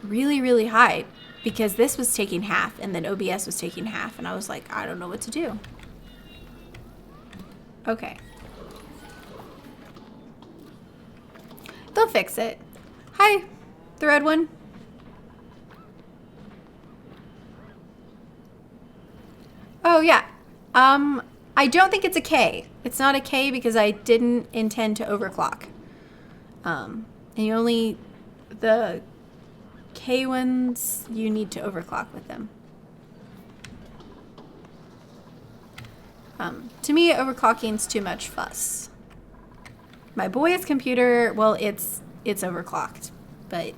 really, really high. because this was taking half and then OBS was taking half, and I was like, I don't know what to do. Okay. They'll fix it. Hi, the red one. Oh, yeah. I don't think it's a K. It's not a K because I didn't intend to overclock. And you only, the K ones, you need to overclock with them. To me, overclocking's too much fuss. My boy's computer, well, it's overclocked, but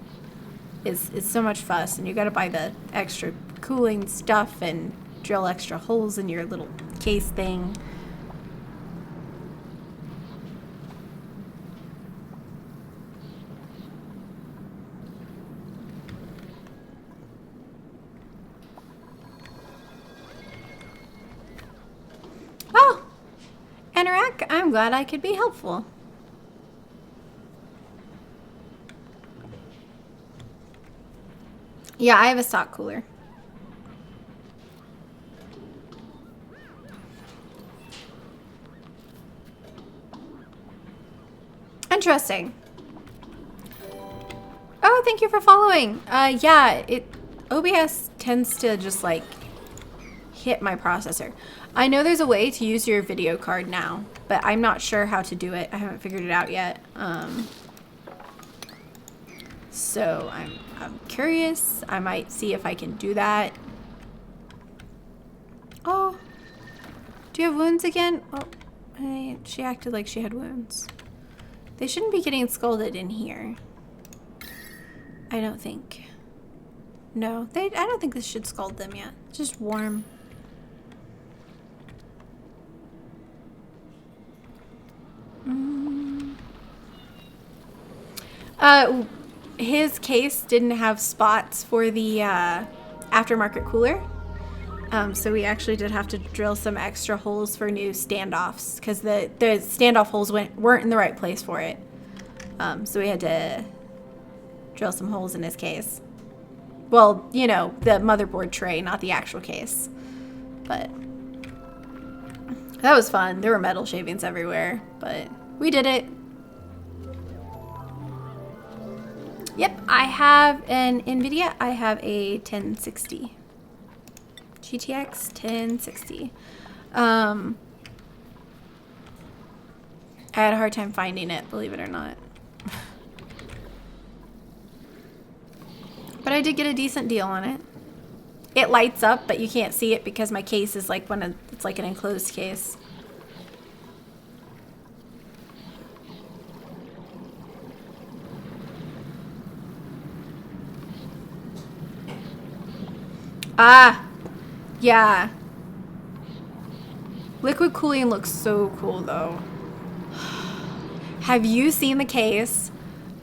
it's so much fuss, and you gotta buy the extra cooling stuff and drill extra holes in your little case thing. Oh, Anorak, I'm glad I could be helpful. Yeah, I have a stock cooler. Interesting. Oh, thank you for following. Yeah, OBS tends to just like hit my processor. I know there's a way to use your video card now, but I'm not sure how to do it. I haven't figured it out yet. So I'm curious. I might see if I can do that. Oh, do you have wounds again? Oh, she acted like she had wounds. They shouldn't be getting scalded in here. I don't think. No, I don't think this should scald them yet. Just warm. His case didn't have spots for the aftermarket cooler. So we actually did have to drill some extra holes for new standoffs because the standoff holes weren't in the right place for it. So we had to drill some holes in his case. Well, you know, the motherboard tray, not the actual case. But that was fun. There were metal shavings everywhere, but we did it. Yep, I have an NVIDIA. I have a 1060. GTX 1060. I had a hard time finding it, believe it or not. But I did get a decent deal on it. It lights up, but you can't see it because my case is like it's like an enclosed case. Ah, yeah. Liquid cooling looks so cool though. Have you seen the case?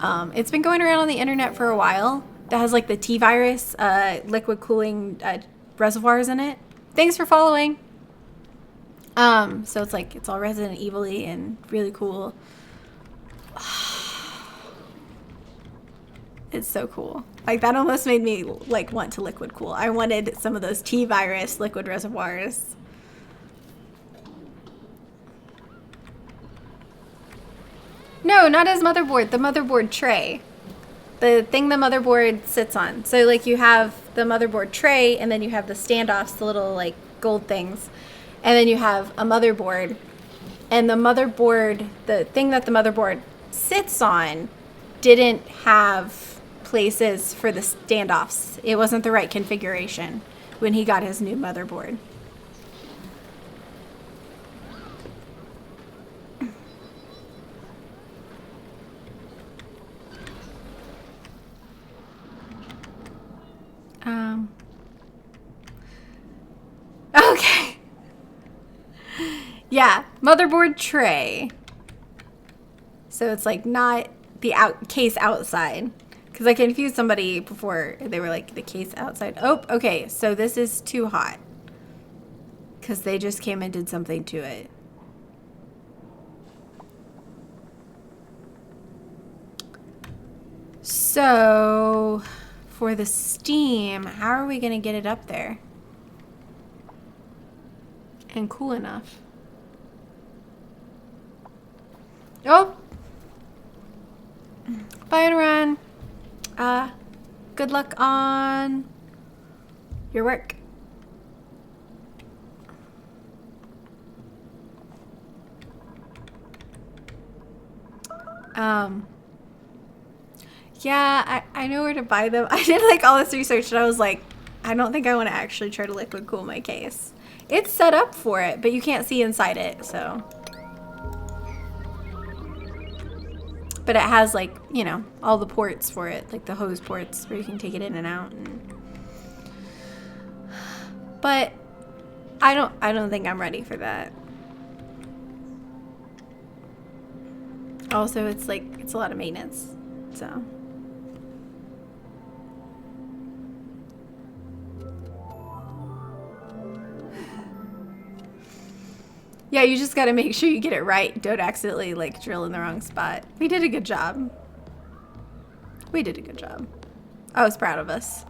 It's been going around on the internet for a while. That has like the T-virus liquid cooling reservoirs in it. Thanks for following. So it's all Resident Evil-y and really cool. It's so cool. Like that almost made me like want to liquid cool. I wanted some of those T-virus liquid reservoirs. No, not his motherboard. The motherboard tray. The thing the motherboard sits on. So like you have the motherboard tray and then you have the standoffs, the little like gold things. And then you have a motherboard. And the motherboard, the thing that the motherboard sits on didn't have places for the standoffs. It wasn't the right configuration when he got his new motherboard. Okay. Yeah, motherboard tray. So it's like not the case outside. Because I confused somebody before. They were like, the case outside. Oh, okay. So this is too hot. Because they just came and did something to it. So for the steam, how are we going to get it up there? And cool enough. Oh! Bye, and run. Good luck on your work. Yeah, I know where to buy them. I did like all this research and I was like, I don't think I want to actually try to liquid cool my case. It's set up for it, but you can't see inside it, so. But it has like, you know, all the ports for it, like the hose ports where you can take it in and out. But I don't think I'm ready for that. Also, it's like, it's a lot of maintenance, so. Yeah, you just gotta make sure you get it right. Don't accidentally like drill in the wrong spot. We did a good job. We did a good job. I was proud of us.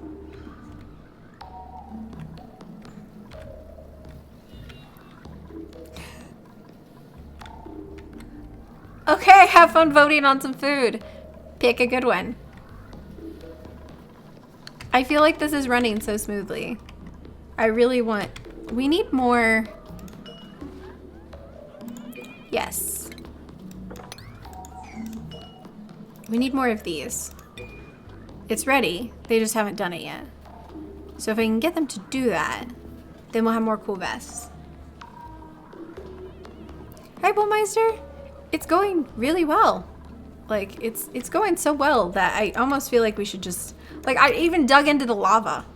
Okay, have fun voting on some food. Pick a good one. I feel like this is running so smoothly. I really want... We need more... Yes. We need more of these. It's ready. They just haven't done it yet. So if I can get them to do that, then we'll have more cool vests. Hi, Bullmeister. It's going really well. Like, it's going so well that I almost feel like we should just... Like, I even dug into the lava.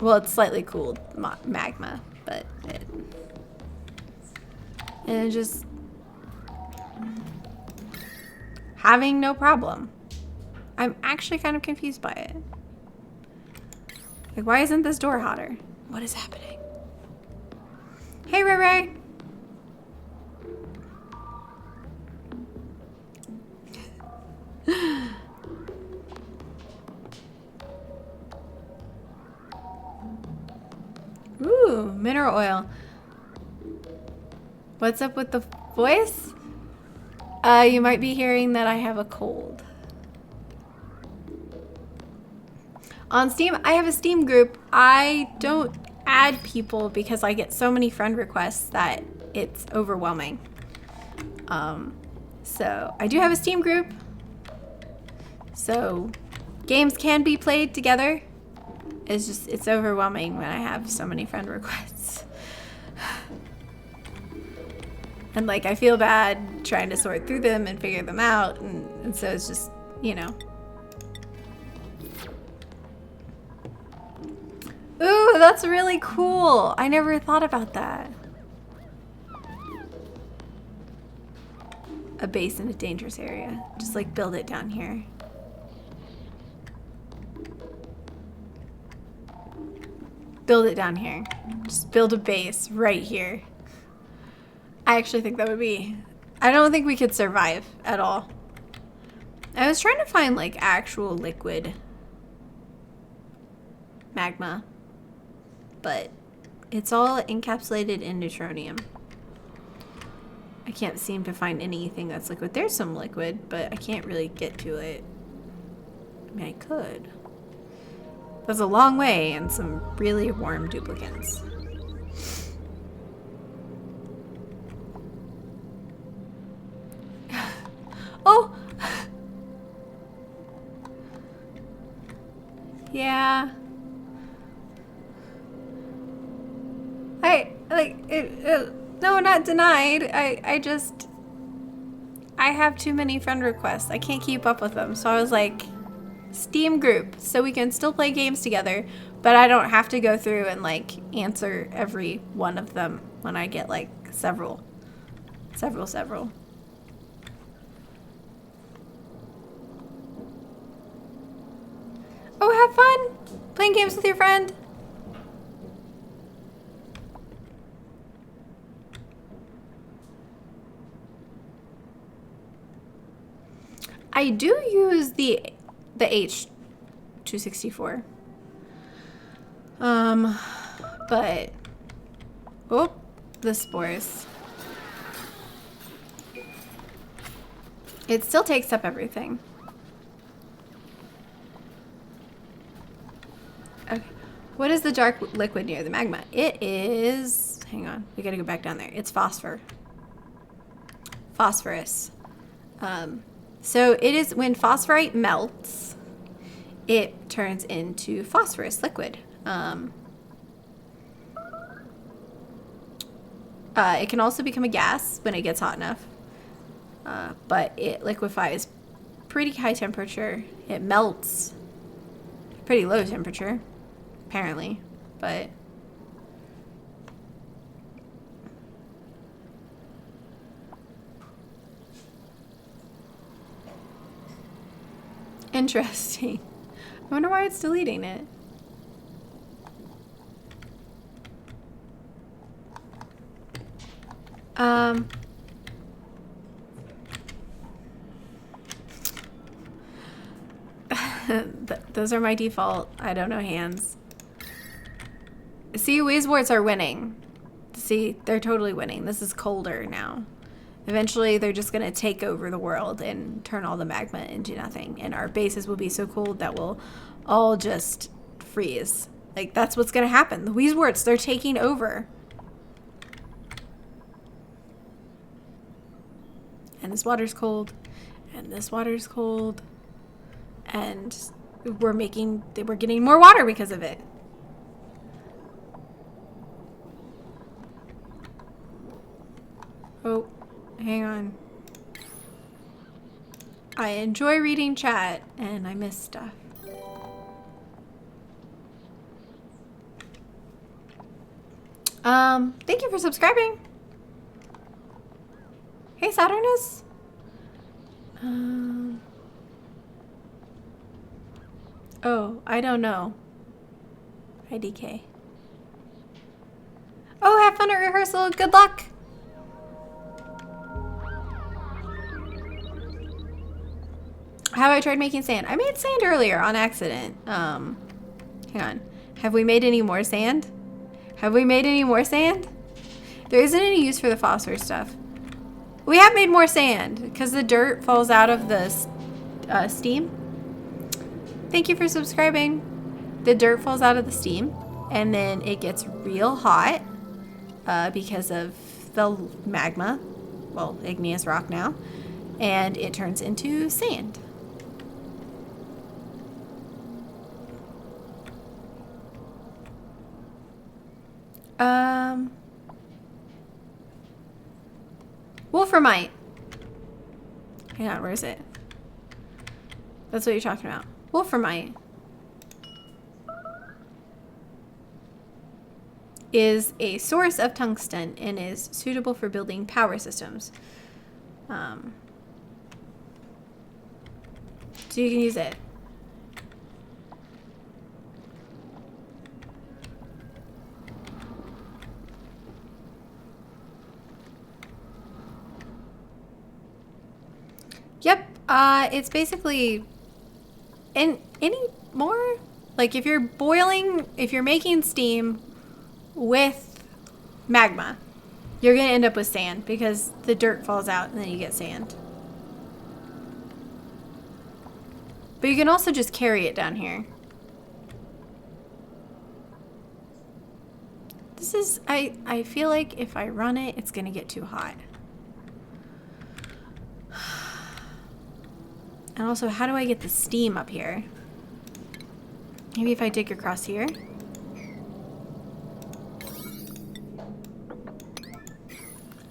Well, it's slightly cooled magma, but it... And just... Having no problem. I'm actually kind of confused by it. Like, why isn't this door hotter? What is happening? Hey, Ray Ray! Ooh, mineral oil. What's up with the voice? You might be hearing that I have a cold. On Steam, I have a Steam group. I don't add people because I get so many friend requests that it's overwhelming. So I do have a Steam group. So games can be played together. It's just, it's overwhelming when I have so many friend requests. And like, I feel bad trying to sort through them and figure them out. And so it's just, you know. Ooh, that's really cool. I never thought about that. A base in a dangerous area. Just like build it down here. Build it down here. Just build a base right here. I actually think that would be... I don't think we could survive at all. I was trying to find like actual liquid magma, but it's all encapsulated in neutronium. I can't seem to find anything that's liquid. There's some liquid, but I can't really get to it. I mean, I could. That's a long way and some really warm duplicates. Oh! Yeah. No, not denied. I have too many friend requests. I can't keep up with them. So I was like, Steam group, so we can still play games together, but I don't have to go through and like answer every one of them when I get like several. Oh, have fun playing games with your friend. I do use the the H264. But oh, the spores. It still takes up everything. Okay. What is the dark liquid near the magma? It is, hang on, we gotta go back down there. It's phosphorus. So it is when phosphorite melts, it turns into phosphorus liquid. It can also become a gas when it gets hot enough, but it liquefies pretty high temperature. It melts pretty low temperature, apparently, but interesting. I wonder why it's deleting it. Those are my default, I don't know, hands. See, Weezeworts are winning. See, they're totally winning. This is colder now. Eventually, they're just going to take over the world and turn all the magma into nothing. And our bases will be so cold that we'll all just freeze. Like, that's what's going to happen. The Weezeworts, they're taking over. And this water's cold. And this water's cold. And we're getting more water because of it. Oh, hang on. I enjoy reading chat and I miss stuff. Thank you for subscribing. Hey, Saturnus. Oh, I don't know. IDK. Oh, have fun at rehearsal. Good luck. Have I tried making sand? I made sand earlier on accident. Hang on. Have we made any more sand? Have we made any more sand? There isn't any use for the phosphorus stuff. We have made more sand because the dirt falls out of the steam. Thank you for subscribing. The dirt falls out of the steam and then it gets real hot because of the magma, well, igneous rock now, and it turns into sand. Wolframite. Hang on, where is it? That's what you're talking about. Wolframite is a source of tungsten and is suitable for building power systems. So you can use it. Yep, it's basically any more, like if you're making steam with magma, you're gonna end up with sand because the dirt falls out and then you get sand. But you can also just carry it down here. This is, I feel like if I run it, it's gonna get too hot. And also, how do I get the steam up here? Maybe if I dig across here?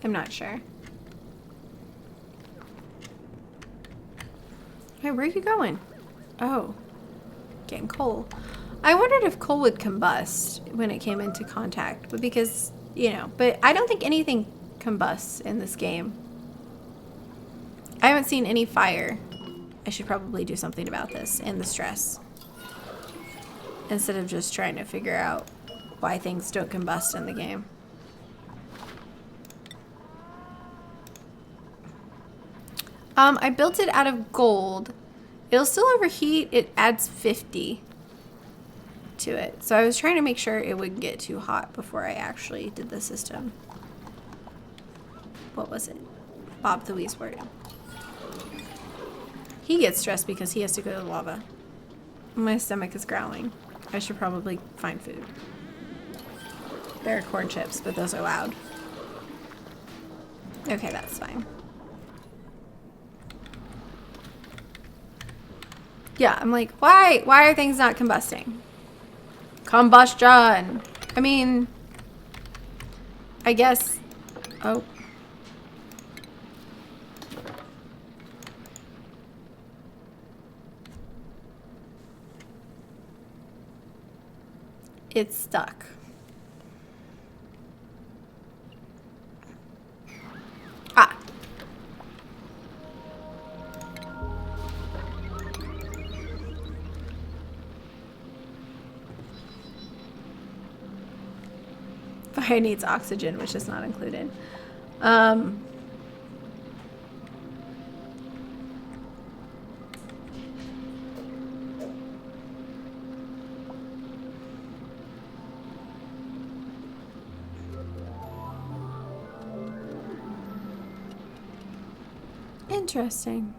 I'm not sure. Hey, where are you going? Oh, getting coal. I wondered if coal would combust when it came into contact, but because, you know, but I don't think anything combusts in this game. I haven't seen any fire. I should probably do something about this and the stress instead of just trying to figure out why things don't combust in the game. I built it out of gold It'll still overheat. It adds 50 to it. So I was trying to make sure it wouldn't get too hot before I actually did the system. What was it? Bob the Wee's word. He gets stressed because he has to go to the lava. My stomach is growling. I should probably find food. There are corn chips, but those are loud. Okay, that's fine. Yeah, I'm like, why are things not combusting? Combustion! I mean, I guess, oh. It's stuck. Ah. Fire needs oxygen, which is not included. Interesting.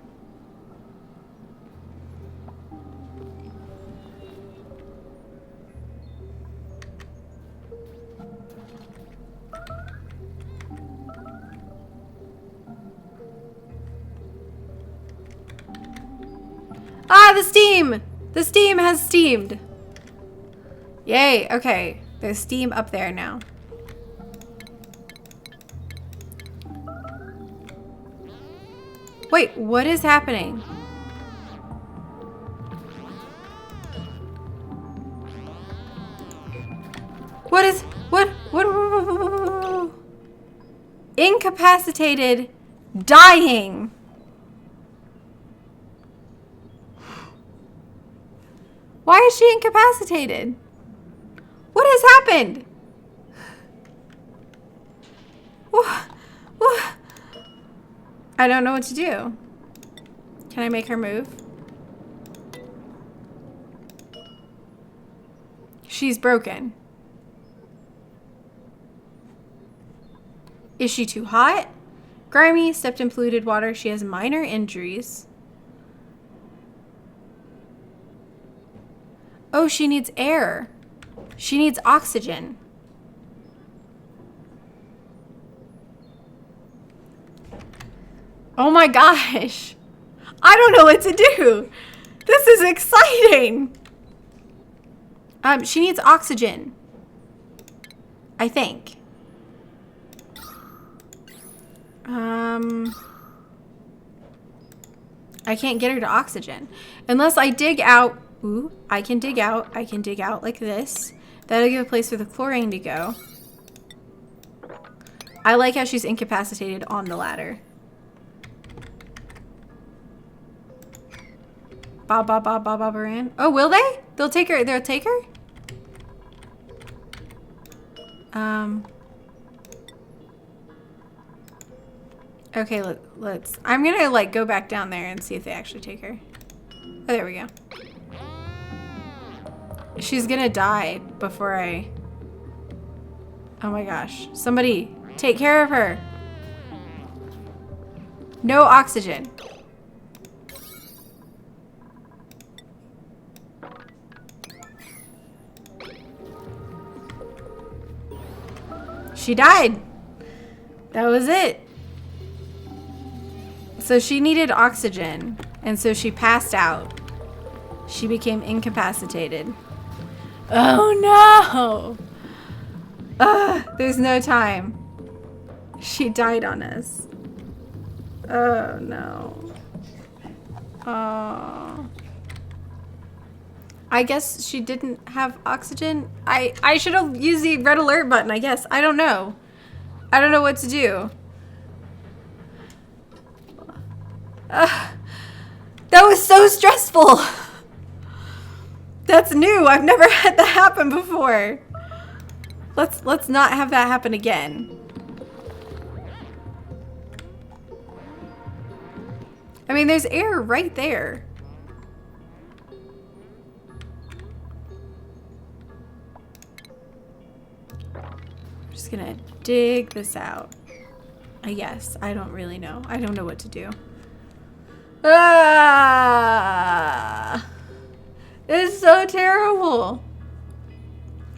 Ah, the steam! The steam has steamed. Yay, okay. There's steam up there now. Wait, what is happening? What is, what? Incapacitated, dying. Why is she incapacitated? What has happened? I don't know what to do. Can I make her move? She's broken. Is she too hot? Grimy, stepped in polluted water. She has minor injuries. Oh, she needs air. She needs oxygen. Oh my gosh. I don't know what to do. This is exciting. She needs oxygen. I think. I can't get her to oxygen. Unless I dig out. Ooh, I can dig out. I can dig out like this. That'll give a place for the chlorine to go. I like how she's incapacitated on the ladder. Bob ran. Oh, will they? They'll take her. They'll take her? Okay, let's. I'm gonna like go back down there and see if they actually take her. Oh, there we go. She's gonna die before I. Oh my gosh. Somebody take care of her. No oxygen. She died. That was it. So she needed oxygen, and so she passed out. She became incapacitated. Oh no! There's no time. She died on us. Oh no. Oh. I guess she didn't have oxygen. I should have used the red alert button, I guess. I don't know. I don't know what to do. That was so stressful. That's new. I've never had that happen before. Let's not have that happen again. I mean, there's air right there. I'm just gonna dig this out. Yes, I don't really know. I don't know what to do. Ah! It's so terrible.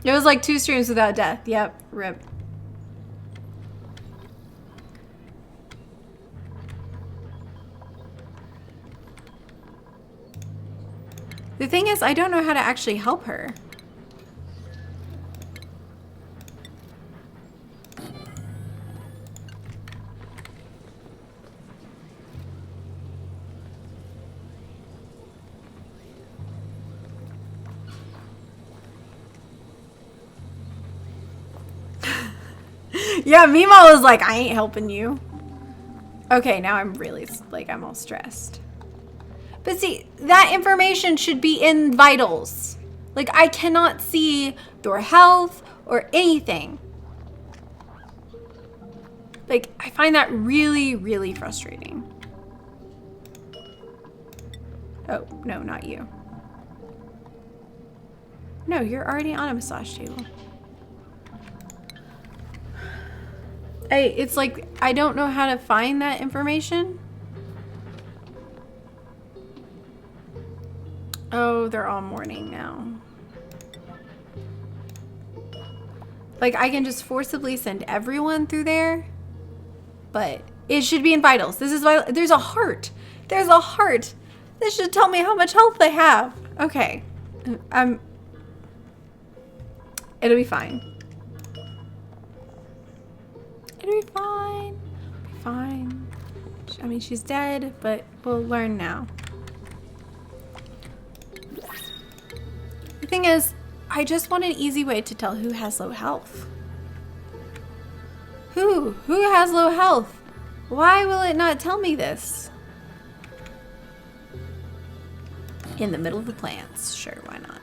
It was like 2 streams without death. Yep, rip. The thing is, I don't know how to actually help her. Yeah, Mima was like, I ain't helping you. Okay, now I'm really, like, I'm all stressed. But see, that information should be in vitals. Like, I cannot see your health or anything. Like, I find that really, really frustrating. Oh, no, not you. No, you're already on a massage table. It's like, I don't know how to find that information. Oh, they're all mourning now. Like, I can just forcibly send everyone through there, but it should be in vitals. This is vital. There's a heart. There's a heart. This should tell me how much health they have. Okay. It'll be fine. It'll be fine. It'll be fine. I mean, she's dead, but we'll learn now. The thing is, I just want an easy way to tell who has low health. Who has low health? Why will it not tell me this? In the middle of the plants. Sure, why not?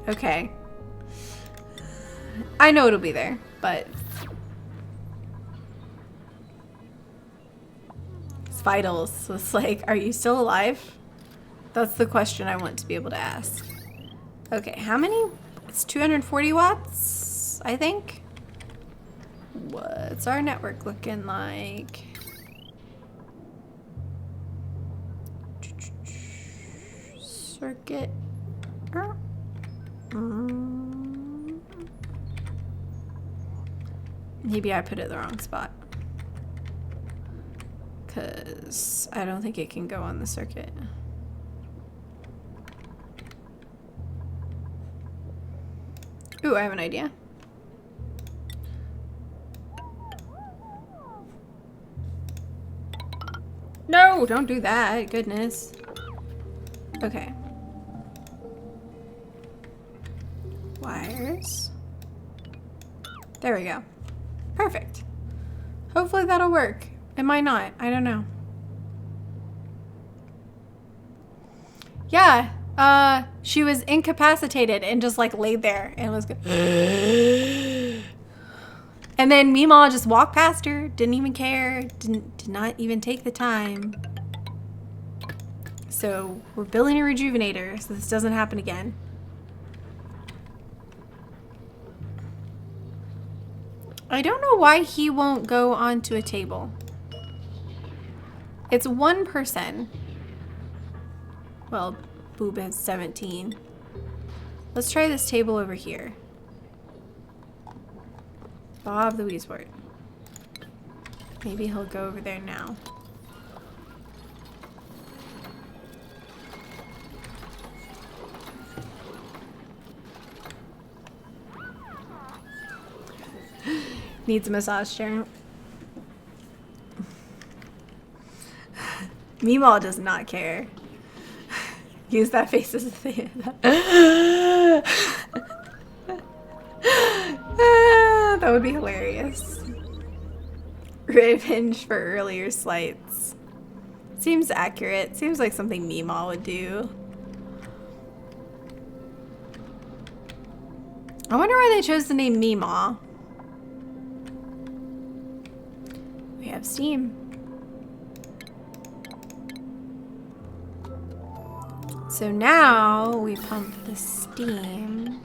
Okay. I know it'll be there, but it's vitals. So it's like, are you still alive? That's the question I want to be able to ask. Okay, how many? It's 240 watts, I think. What's our network looking like? Circuit. Maybe I put it in the wrong spot. Because I don't think it can go on the circuit. Ooh, I have an idea. No, don't do that. Goodness. Okay. Wires. There we go. Perfect. Hopefully that'll work. It might not. I don't know. Yeah. She was incapacitated and just like laid there and was good. And then Meemaw just walked past her, didn't even care, did not even take the time. So we're building a rejuvenator so this doesn't happen again. I don't know why he won't go onto a table. It's one person. Well, Boob has 17. Let's try this table over here. Bob the Weaswort. Maybe he'll go over there now. Needs a massage chair. Meemaw does not care. Use that face as a thing. That would be hilarious. Revenge for earlier slights. Seems accurate. Seems like something Meemaw would do. I wonder why they chose the name Meemaw. We have steam. So now we pump the steam.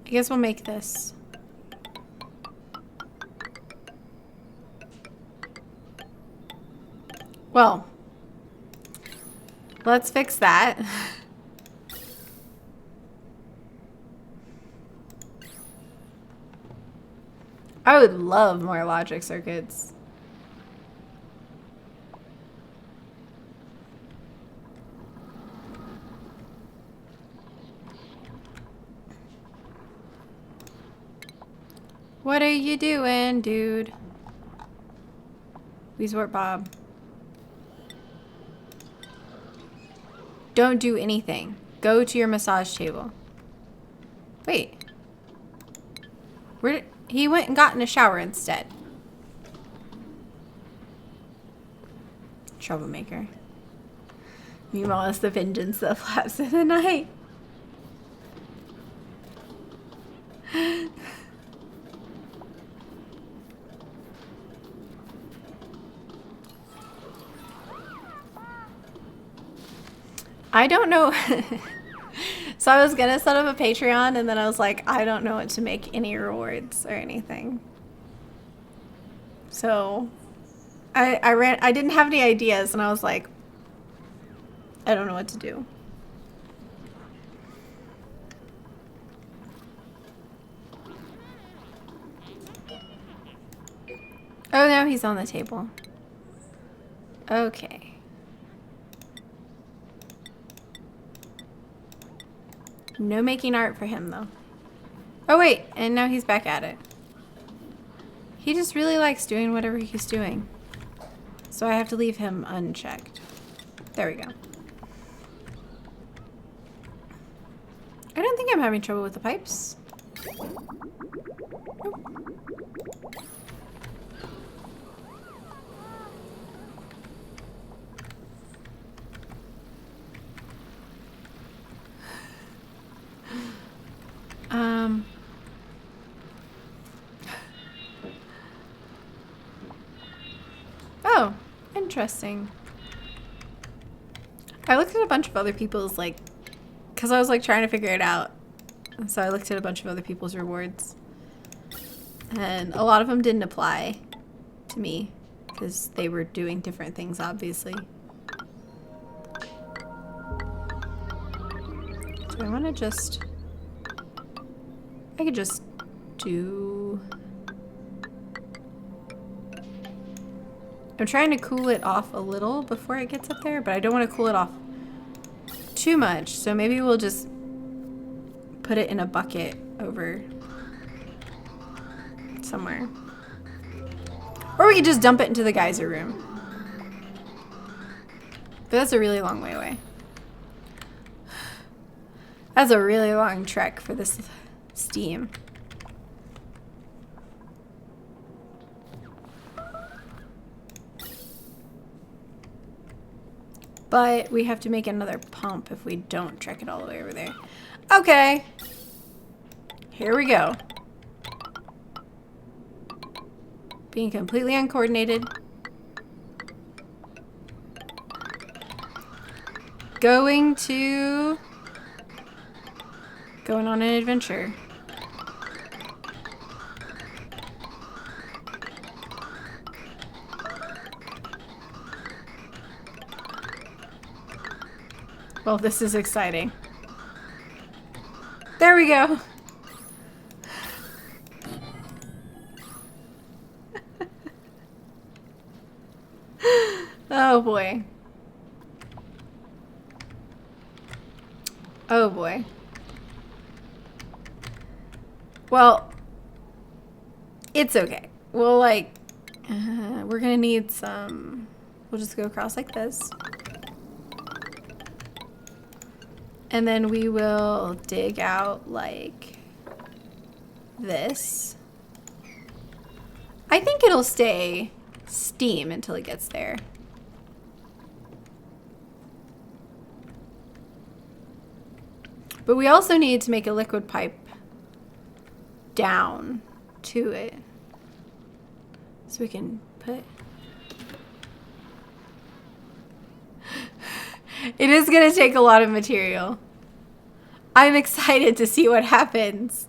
I guess we'll make this. Well, let's fix that. I would love more logic circuits. What are you doing, dude? Resort Bob. Don't do anything. Go to your massage table. Wait. Where did... He went and got in a shower instead. Troublemaker. Meanwhile, it's the vengeance that flaps in the night. I don't know. So I was going to set up a Patreon and then I was like, I don't know what to make any rewards or anything. So I didn't have any ideas and I was like, I don't know what to do. Oh, now he's on the table. Okay. No making art for him, though. Oh, wait. And now he's back at it. He just really likes doing whatever he's doing. So I have to leave him unchecked. There we go. I don't think I'm having trouble with the pipes. Oh, interesting. I looked at a bunch of other people's, like, because I was, like, trying to figure it out. So I looked at a bunch of other people's rewards. And a lot of them didn't apply to me because they were doing different things, obviously. So I want to just... I could just do... I'm trying to cool it off a little before it gets up there, but I don't want to cool it off too much. So maybe we'll just put it in a bucket over somewhere. Or we could just dump it into the geyser room. But that's a really long way away. That's a really long trek for this steam. But we have to make another pump if we don't trek it all the way over there. Okay. Here we go. Being completely uncoordinated. Going on an adventure. Well, this is exciting. There we go. Oh boy. Oh boy. Well, it's okay. We'll like, we're gonna need some, we'll just go across like this. And then we will dig out like this. I think it'll stay steam until it gets there. But we also need to make a liquid pipe down to it. So we can put... It is going to take a lot of material. I'm excited to see what happens.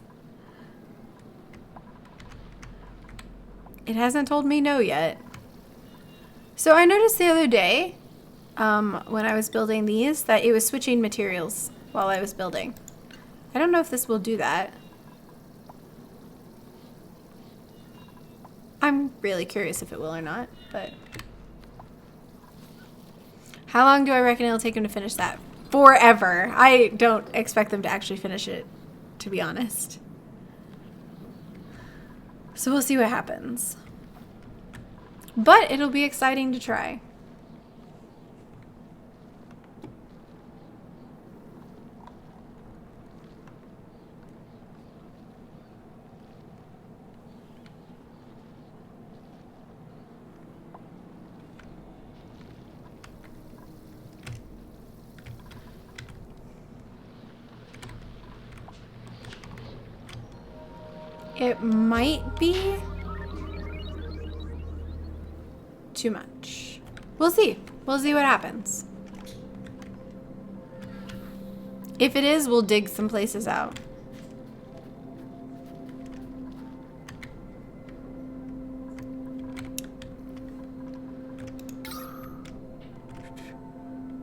It hasn't told me no yet. So I noticed the other day, when I was building these, that it was switching materials while I was building. I don't know if this will do that. I'm really curious if it will or not, but... How long do I reckon it'll take them to finish that? Forever. I don't expect them to actually finish it, to be honest. So we'll see what happens. But it'll be exciting to try. It might be too much. We'll see. We'll see what happens. If it is, we'll dig some places out.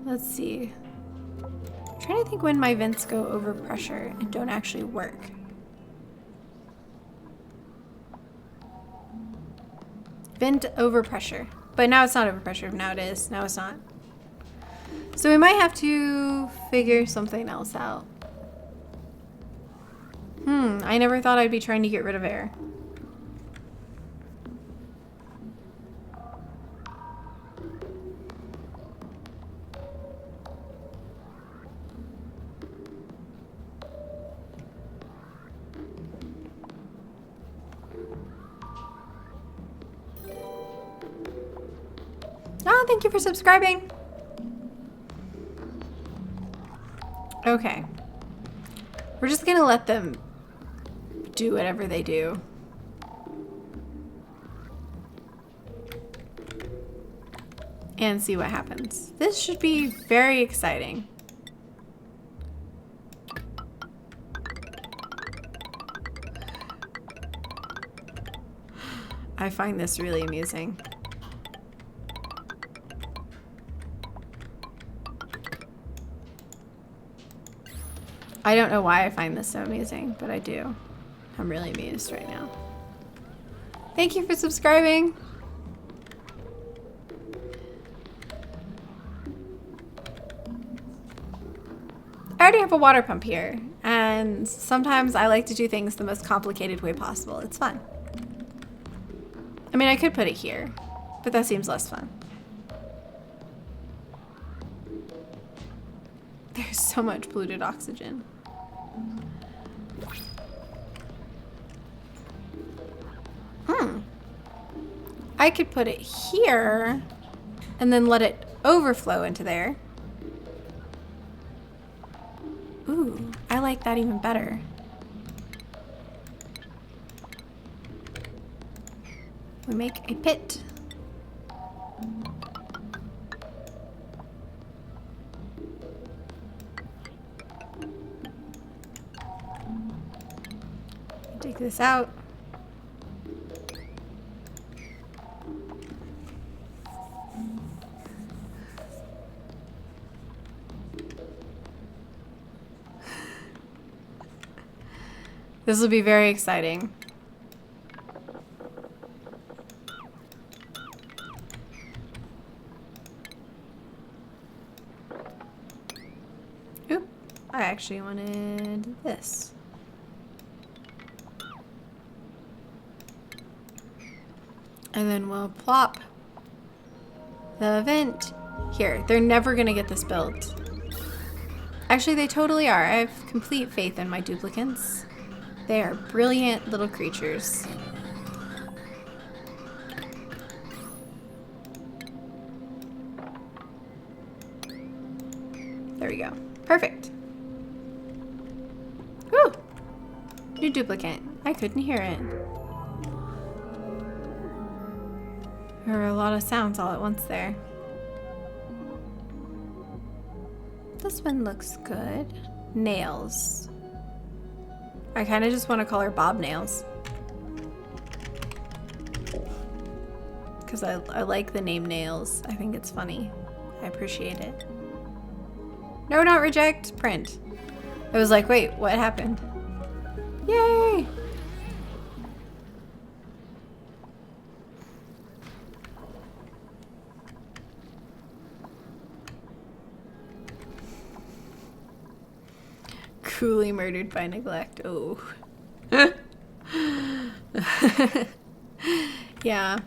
Let's see. I'm trying to think when my vents go over pressure and don't actually work. Vent over pressure. But now it's not over pressure. Now it is. Now it's not. So we might have to figure something else out. I never thought I'd be trying to get rid of air. Oh, thank you for subscribing. Okay. We're just gonna let them do whatever they do. And see what happens. This should be very exciting. I find this really amusing. I don't know why I find this so amusing, but I do. I'm really amused right now. Thank you for subscribing. I already have a water pump here, and sometimes I like to do things the most complicated way possible. It's fun. I mean, I could put it here, but that seems less fun. There's so much polluted oxygen. I could put it here and then let it overflow into there. Ooh, I like that even better. We make a pit. Take this out. This will be very exciting. Oop, I actually wanted this. And then we'll plop the vent here. They're never gonna get this built. Actually, they totally are. I have complete faith in my duplicants. They are brilliant little creatures. There we go. Perfect. Whew! New duplicate. I couldn't hear it. There were a lot of sounds all at once there. This one looks good. Nails. I kind of just want to call her Bob Nails. Because I like the name Nails. I think it's funny. I appreciate it. No, not reject. Print. I was like, wait, what happened? Yay! Cruelly murdered by neglect. Oh. Yeah.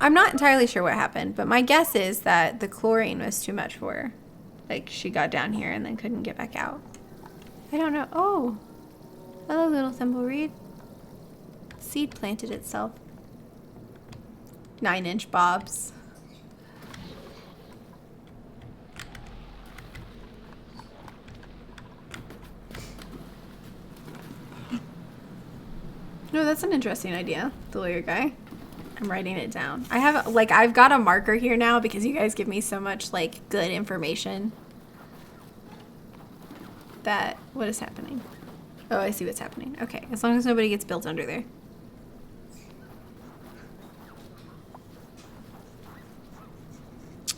I'm not entirely sure what happened, but my guess is that the chlorine was too much for her. Like, she got down here and then couldn't get back out. I don't know. Oh. Hello, little thimbleweed. Seed planted itself. 9-inch bobs. No, that's an interesting idea, the lawyer guy. I'm writing it down. I've got a marker here now because you guys give me so much, like, good information. What is happening? Oh, I see what's happening. Okay, as long as nobody gets built under there.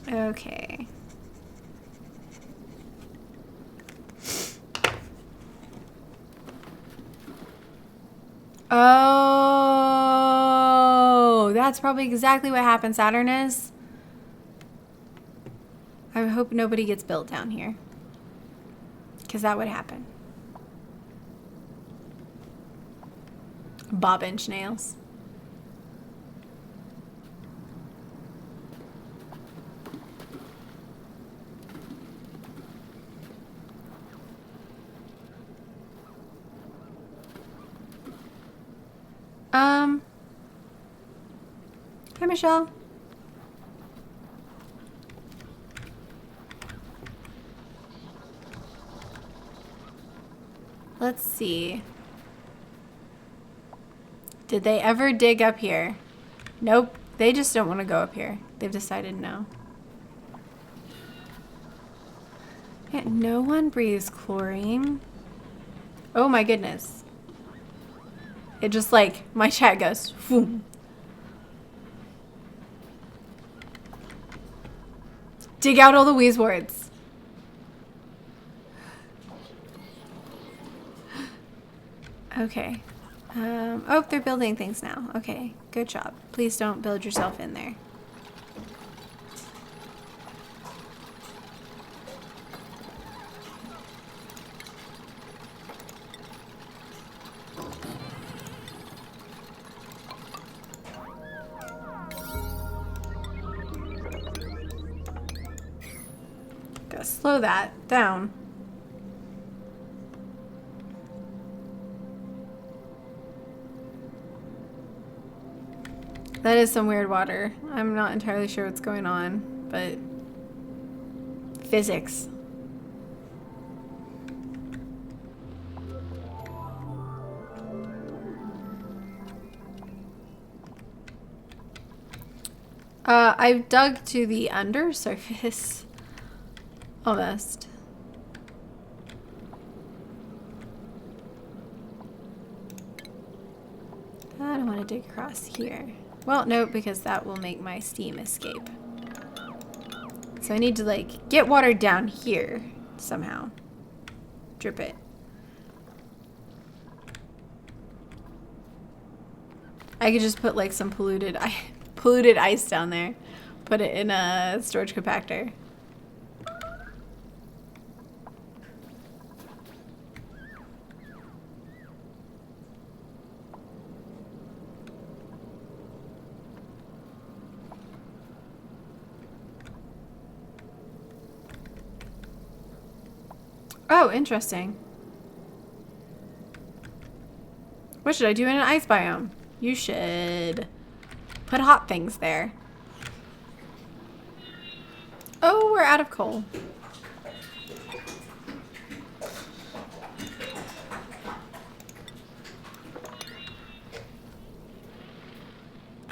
Okay. Oh, that's probably exactly what happened, Saturnus. I hope nobody gets built down here. Because that would happen. Bob-inch nails. Hi, Michelle. Let's see. Did they ever dig up here? Nope. They just don't want to go up here. They've decided no. Yeah, no one breathes chlorine. Oh my goodness. It just like, my chat goes, boom. Dig out all the wheeze words. Okay. Oh, they're building things now. Okay, good job. Please don't build yourself in there. Gotta slow that down. That is some weird water. I'm not entirely sure what's going on, but physics. I've dug to the undersurface. Almost. I don't want to dig across here. Well, no, because that will make my steam escape. So I need to, like, get water down here somehow. Drip it. I could just put, like, some polluted ice down there. Put it in a storage compactor. Oh, interesting. What should I do in an ice biome? You should put hot things there. Oh, we're out of coal.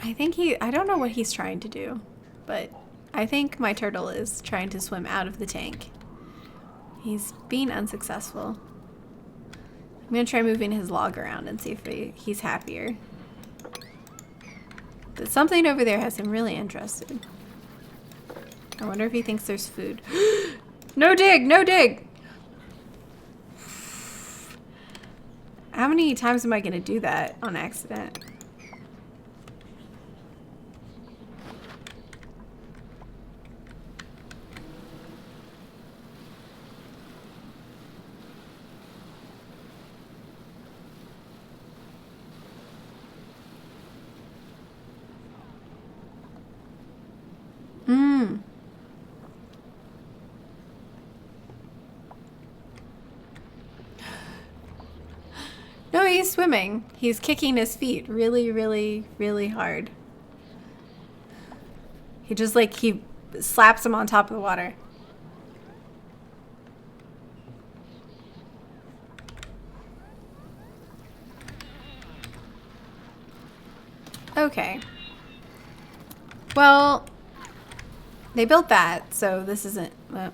I don't know what he's trying to do, but I think my turtle is trying to swim out of the tank. He's being unsuccessful. I'm gonna try moving his log around and see if he's happier. But something over there has him really interested. I wonder if he thinks there's food. No dig! No dig! How many times am I gonna do that on accident? No, he's swimming. He's kicking his feet really, really, really hard. He just he slaps him on top of the water. Okay. Well, they built that, so this isn't, well,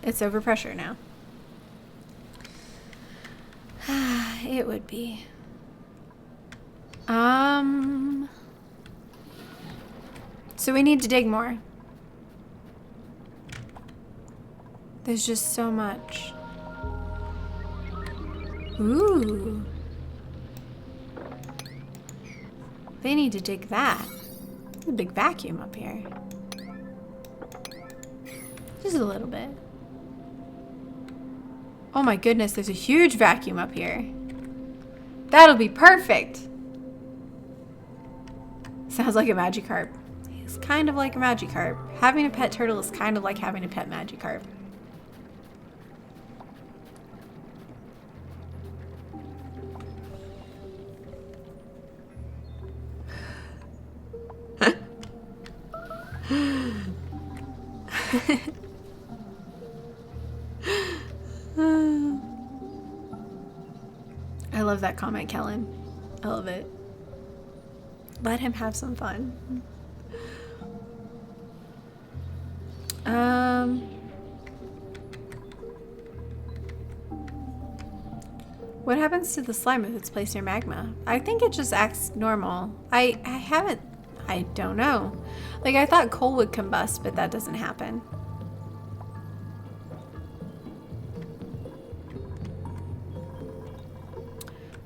it's overpressure now. It would be. So we need to dig more. There's just so much. Ooh. They need to dig that. There's a big vacuum up here. Just a little bit. Oh my goodness, there's a huge vacuum up here. That'll be perfect. Sounds like a Magikarp. He's kind of like a Magikarp. Having a pet turtle is kind of like having a pet Magikarp. I love that comment, Kellen. I love it. Let him have some fun. What happens to the slime if it's placed near magma? I think it just acts normal. I don't know. I thought coal would combust, but that doesn't happen.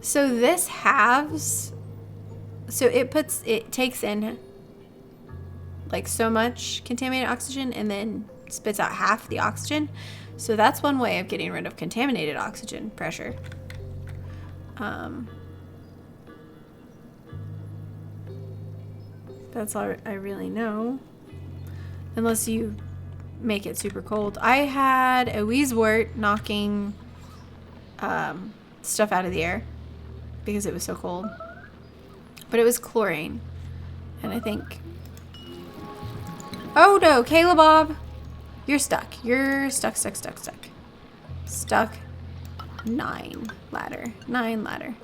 So this halves, so it takes in so much contaminated oxygen and then spits out half the oxygen. So that's one way of getting rid of contaminated oxygen pressure. That's all I really know. Unless you make it super cold. I had a Wheezewort knocking stuff out of the air because it was so cold. But it was chlorine. And I think... Oh no, Kayla Bob! You're stuck. You're stuck. Stuck. 9 ladder. 9 ladder.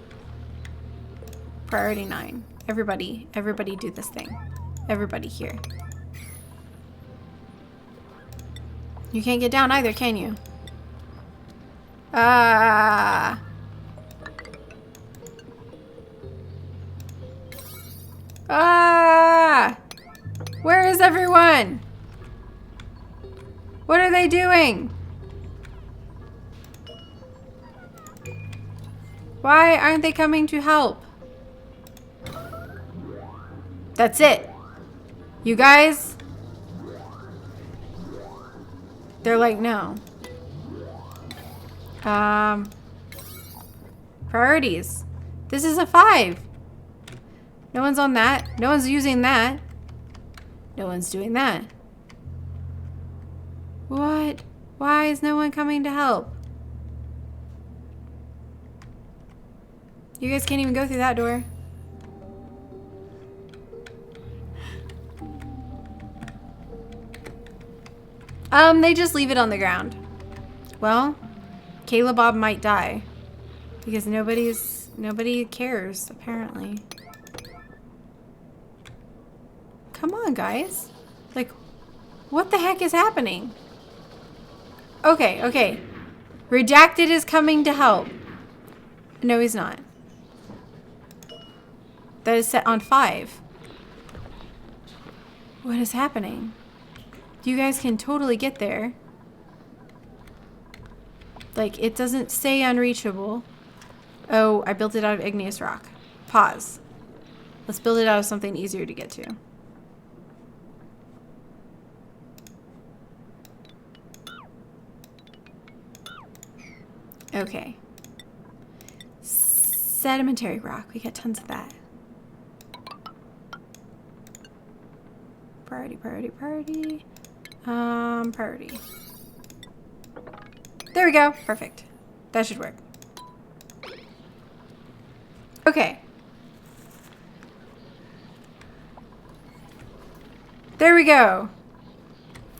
Priority 9. Everybody do this thing. Everybody here. You can't get down either, can you? Ah. Ah! Where is everyone? What are they doing? Why aren't they coming to help? That's it. You guys? They're like, no. Priorities. This is a 5. No one's on that. No one's using that. No one's doing that. What? Why is no one coming to help? You guys can't even go through that door. They just leave it on the ground. Well, Kayla Bob might die. Because nobody cares, apparently. Come on, guys. Like, what the heck is happening? Okay, okay. Redacted is coming to help. No, he's not. That is set on 5. What is happening? You guys can totally get there. Like, it doesn't say unreachable. Oh, I built it out of igneous rock. Pause. Let's build it out of something easier to get to. Okay. Sedimentary rock. We got tons of that. Priority, priority, priority. Priority. There we go. Perfect. That should work. Okay. There we go.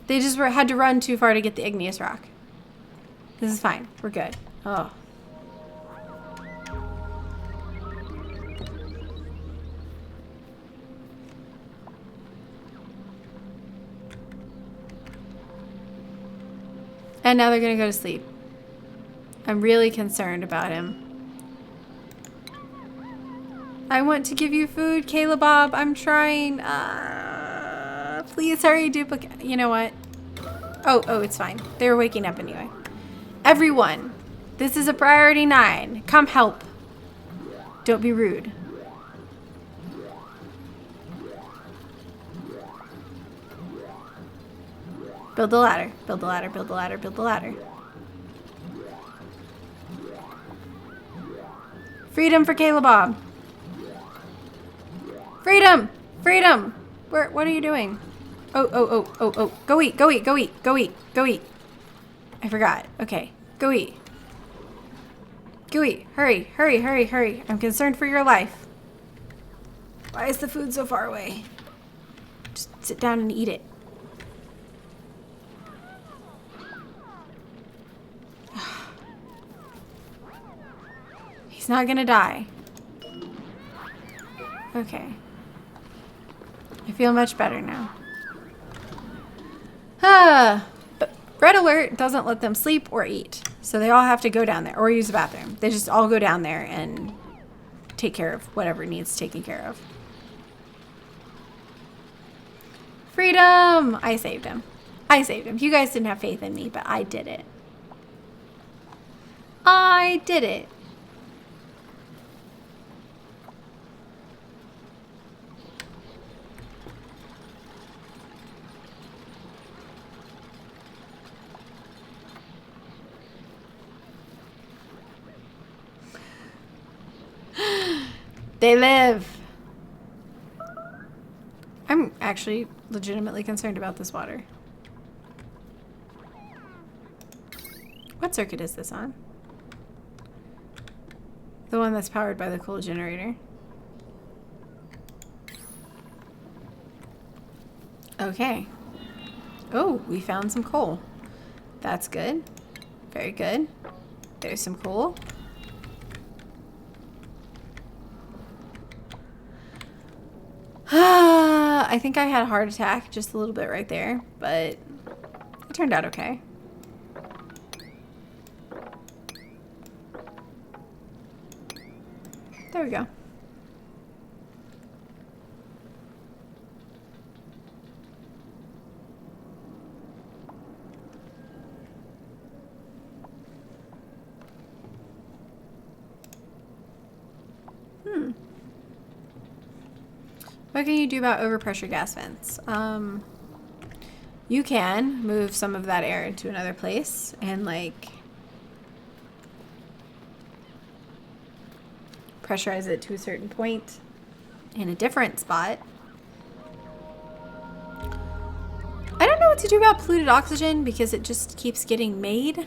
They just had to run too far to get the igneous rock. This is fine. We're good. Oh. And now they're gonna go to sleep. I'm really concerned about him. I want to give you food, Kayla Bob. I'm trying. Please hurry, duplicate. You know what? Oh, it's fine. They were waking up anyway. Everyone, this is a priority 9. Come help. Don't be rude. Build the ladder. Build the ladder. Build the ladder. Build the ladder. Freedom for Kayla Bob. Freedom! Freedom! What are you doing? Oh. Go eat, go eat, go eat, go eat, go eat. I forgot. Okay. Go eat. Go eat. Hurry, hurry, hurry, hurry. I'm concerned for your life. Why is the food so far away? Just sit down and eat it. He's not gonna die. Okay. I feel much better now. But red alert doesn't let them sleep or eat. So they all have to go down there or use the bathroom. They just all go down there and take care of whatever needs taken care of. Freedom! I saved him. I saved him. You guys didn't have faith in me, but I did it. I did it. They live. I'm actually legitimately concerned about this water. What circuit is this on? The one that's powered by the coal generator. Okay. Oh, we found some coal. That's good. Very good. There's some coal. I think I had a heart attack just a little bit right there, but it turned out okay. There we go. What can you do about overpressure gas vents? You can move some of that air into another place and like pressurize it to a certain point in a different spot. I don't know what to do about polluted oxygen because it just keeps getting made.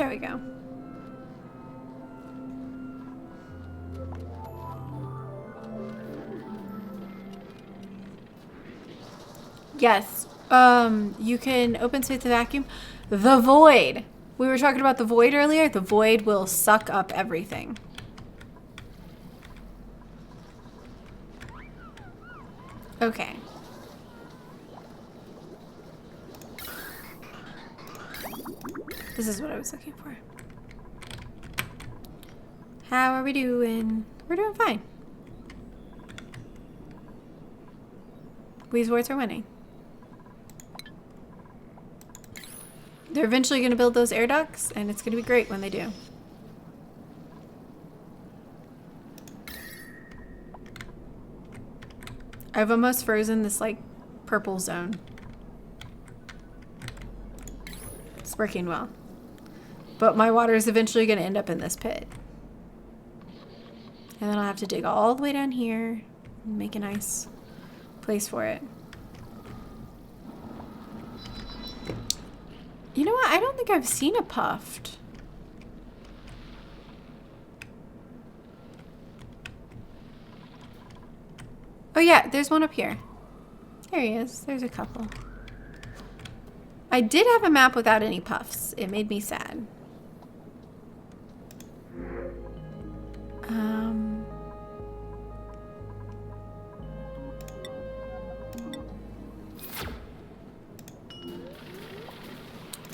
There we go. Yes. You can open space the vacuum. The void. We were talking about the void earlier. The void will suck up everything. Okay. This is what I was looking for. How are we doing? We're doing fine. Weezeworts are winning. They're eventually going to build those air ducts, and it's going to be great when they do. I've almost frozen this, like, purple zone. It's working well. But my water is eventually going to end up in this pit. And then I'll have to dig all the way down here and make a nice place for it. You know what? I don't think I've seen a puffed. Oh yeah, there's one up here. There he is. There's a couple. I did have a map without any puffs. It made me sad.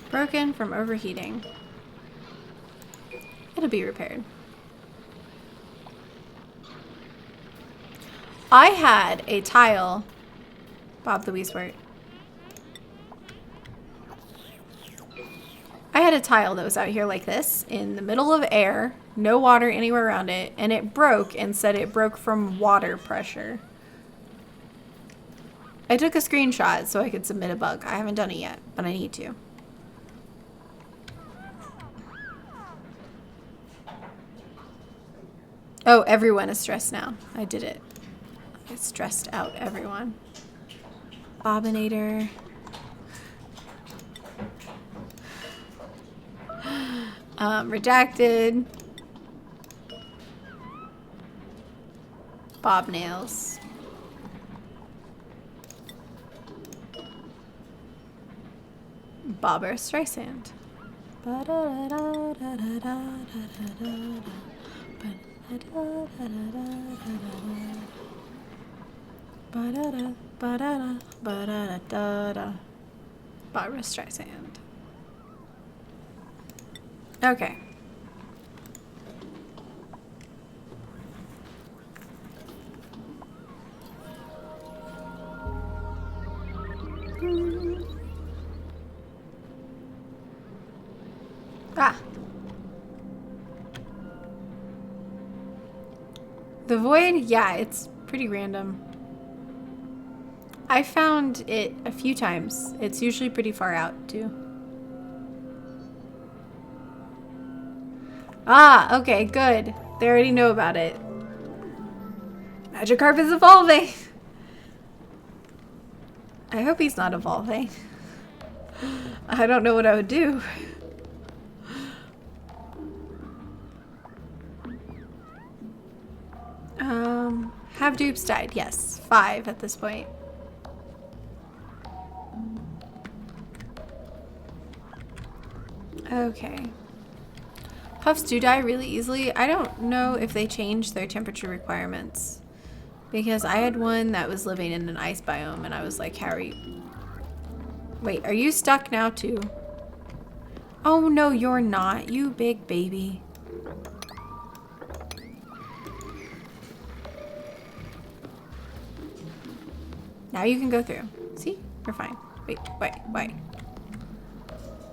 Broken from overheating. It'll be repaired. I had a tile, Bob the Weeswort. I had a tile that was out here like this in the middle of air, no water anywhere around it, and it broke and said it broke from water pressure. I took a screenshot so I could submit a bug. I haven't done it yet, but I need to. Oh, everyone is stressed now. I did it. I stressed out everyone. Bobinator. Redacted. Bob nails. Barbara Streisand. Barbara Streisand. Okay. Ah. The void, yeah, it's pretty random. I found it a few times. It's usually pretty far out, too. Ah, okay, good. They already know about it. Magikarp is evolving! I hope he's not evolving. I don't know what I would do. Have dupes died? Yes. 5 at this point. Okay. Puffs do die really easily. I don't know if they changed their temperature requirements. Because I had one that was living in an ice biome and I was like, Harry. Wait, are you stuck now too? Oh no, you're not. You big baby. Now you can go through. See? You're fine. Wait.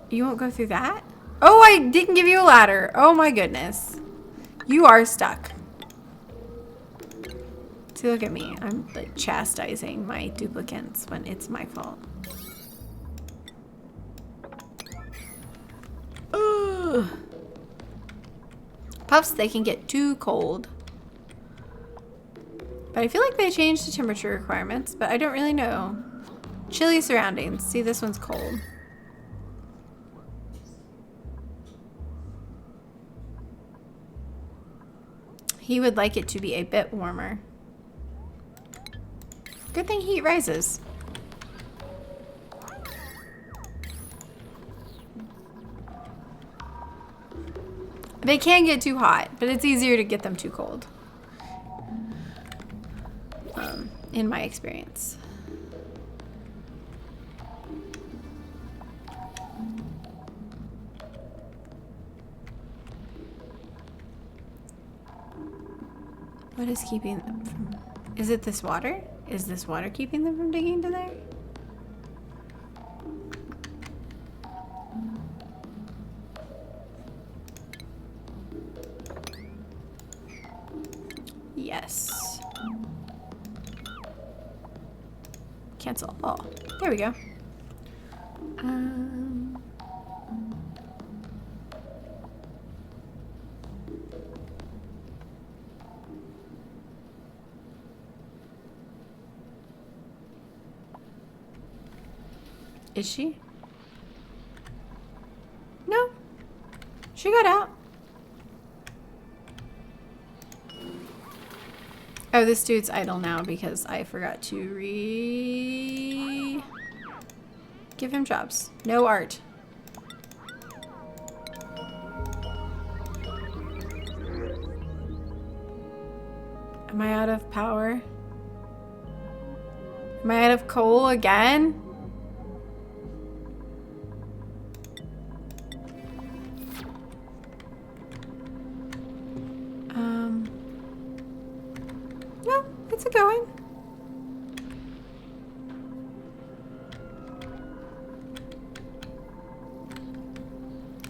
You won't go through that? Oh, I didn't give you a ladder. Oh my goodness. You are stuck. See, look at me. I'm like chastising my duplicants when it's my fault. Ugh. Puffs, they can get too cold. But I feel like they changed the temperature requirements, but I don't really know. Chilly surroundings. See, this one's cold. He would like it to be a bit warmer. Good thing heat rises. They can get too hot, but it's easier to get them too cold. In my experience. What is keeping them from... Is it this water? Is this water keeping them from digging to there? Yes. Cancel. Oh, there we go. Is she? No. She got out. Oh, this dude's idle now because I forgot to give him jobs. No art. Am I out of power? Am I out of coal again? No, it's a going.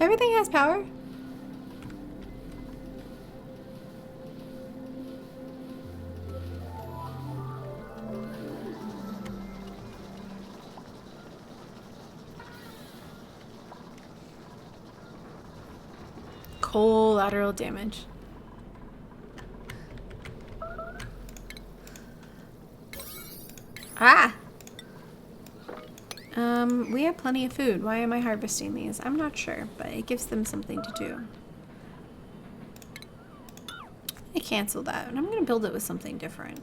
Everything has power. Collateral damage. Ah! We have plenty of food. Why am I harvesting these? I'm not sure, but it gives them something to do. I cancel that, and I'm gonna build it with something different.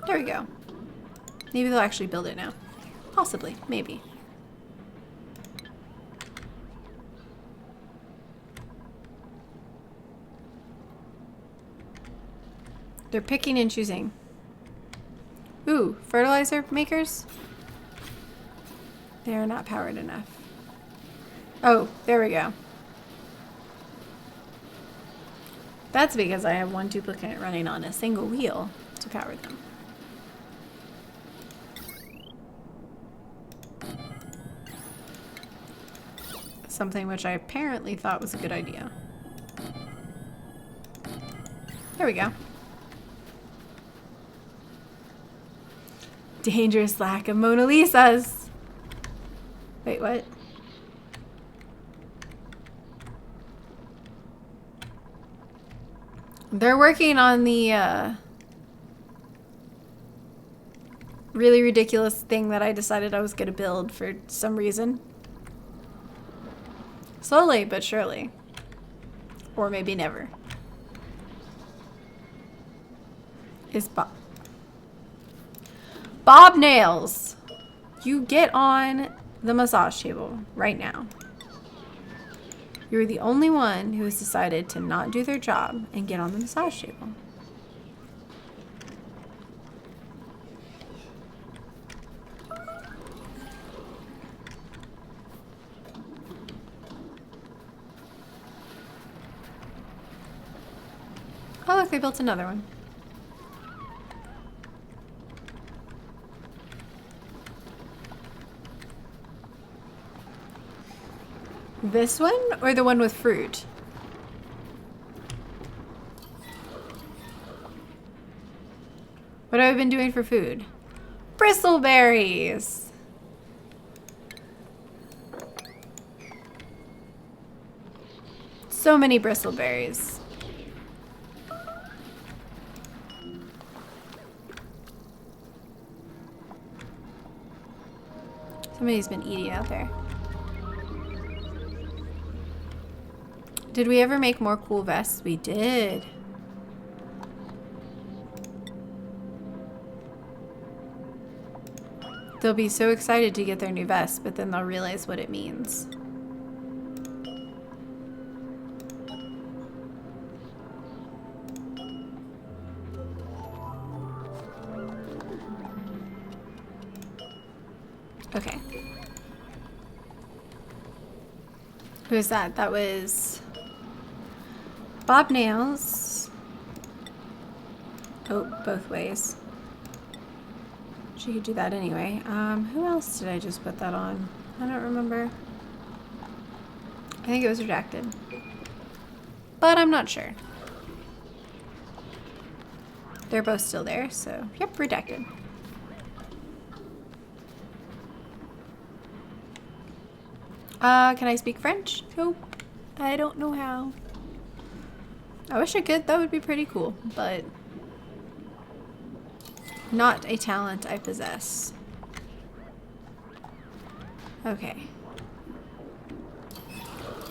There we go. Maybe they'll actually build it now. Possibly. Maybe. They're picking and choosing. Ooh, fertilizer makers? They are not powered enough. Oh, there we go. That's because I have one duplicate running on a single wheel to power them. Something which I apparently thought was a good idea. There we go. Dangerous lack of Mona Lisas. Wait, what? They're working on the really ridiculous thing that I decided I was going to build for some reason. Slowly but surely. Or maybe never. Is Bob Nails, you get on the massage table right now. You're the only one who has decided to not do their job and get on the massage table. Oh, look, they built another one. This one or the one with fruit? What have I been doing for food? Bristleberries! So many bristleberries. Somebody's been eating out there. Did we ever make more cool vests? We did. They'll be so excited to get their new vest, but then they'll realize what it means. Okay. Who's that? That was Bob Nails. Oh, both ways. She could do that anyway. Who else did I just put that on? I don't remember. I think it was redacted. But I'm not sure. They're both still there, so yep, redacted. Can I speak French? Nope. I don't know how. I wish I could. That would be pretty cool, but not a talent I possess. Okay.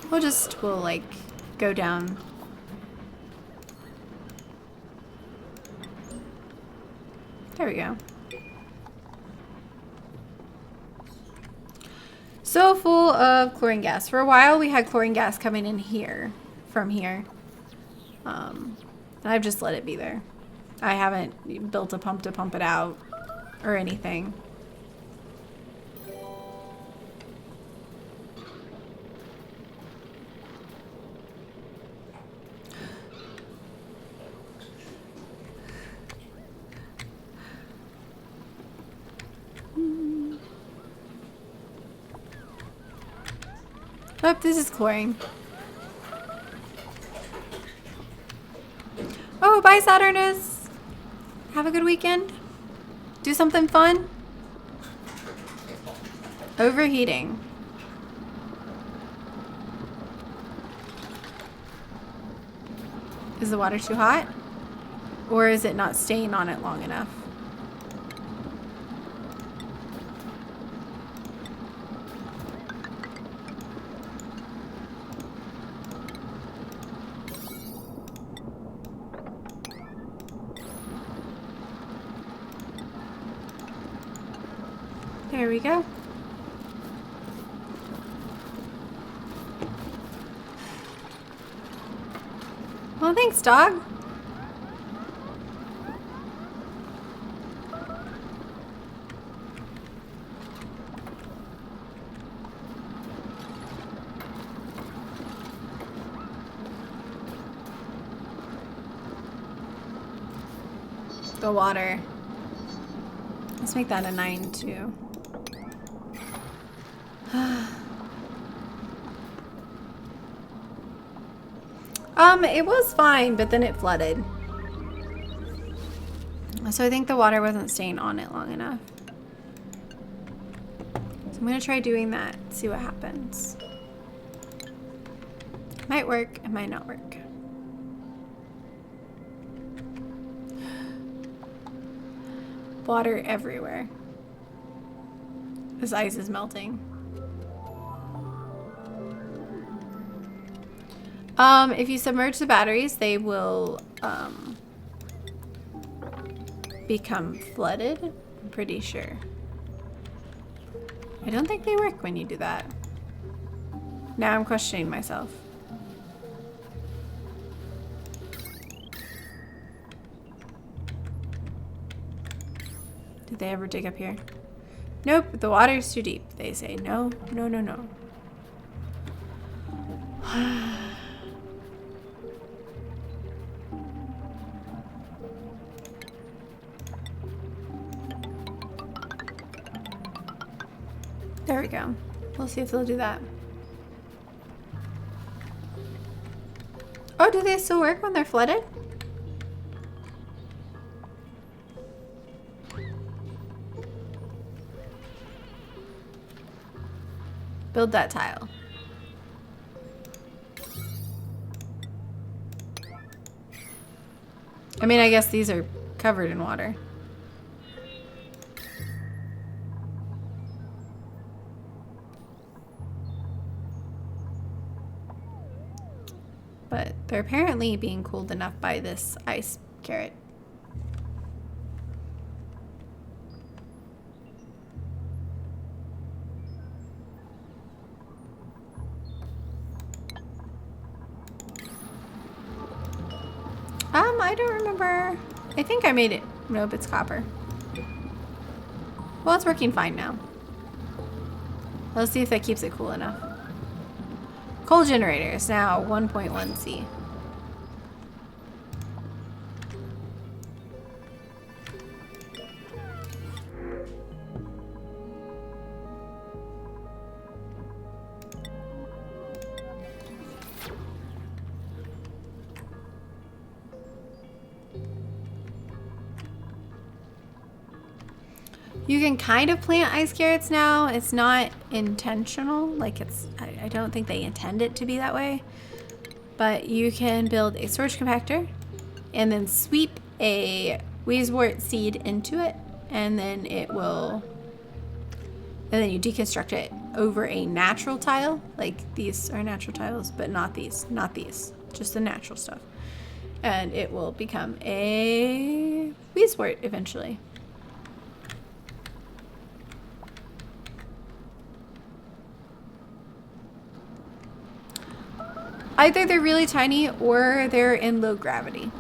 We'll like go down. There we go. So full of chlorine gas. For a while we had chlorine gas coming in here, from here. And I've just let it be there. I haven't built a pump to pump it out or anything. Oh, this is chlorine. Oh, bye, Saturnus. Have a good weekend. Do something fun. Overheating. Is the water too hot? Or is it not staying on it long enough? There we go. Well, thanks, dog. The water. Let's make that a 9 too. It was fine, but then it flooded. So I think the water wasn't staying on it long enough. So I'm gonna try doing that, see what happens. Might work, it might not work. Water everywhere. This ice is melting. If you submerge the batteries, they will become flooded. I'm pretty sure. I don't think they work when you do that. Now I'm questioning myself. Did they ever dig up here? Nope, the water's too deep. They say no, no, no, no. There we go. We'll see if they'll do that. Oh, do they still work when they're flooded? Build that tile. I mean, I guess these are covered in water. but they're apparently being cooled enough by this ice carrot. I don't remember. I think I made it. Nope, it's copper. Well, it's working fine now. Let's see if that keeps it cool enough. Coal generator is now 1.1C. You can kind of plant ice carrots now. It's not intentional. Like I don't think they intend it to be that way. But you can build a storage compactor and then sweep a wheezewort seed into it. And then it will, and then you deconstruct it over a natural tile. Like these are natural tiles, but not these, just the natural stuff. And it will become a wheezewort eventually. Either they're really tiny or they're in low gravity.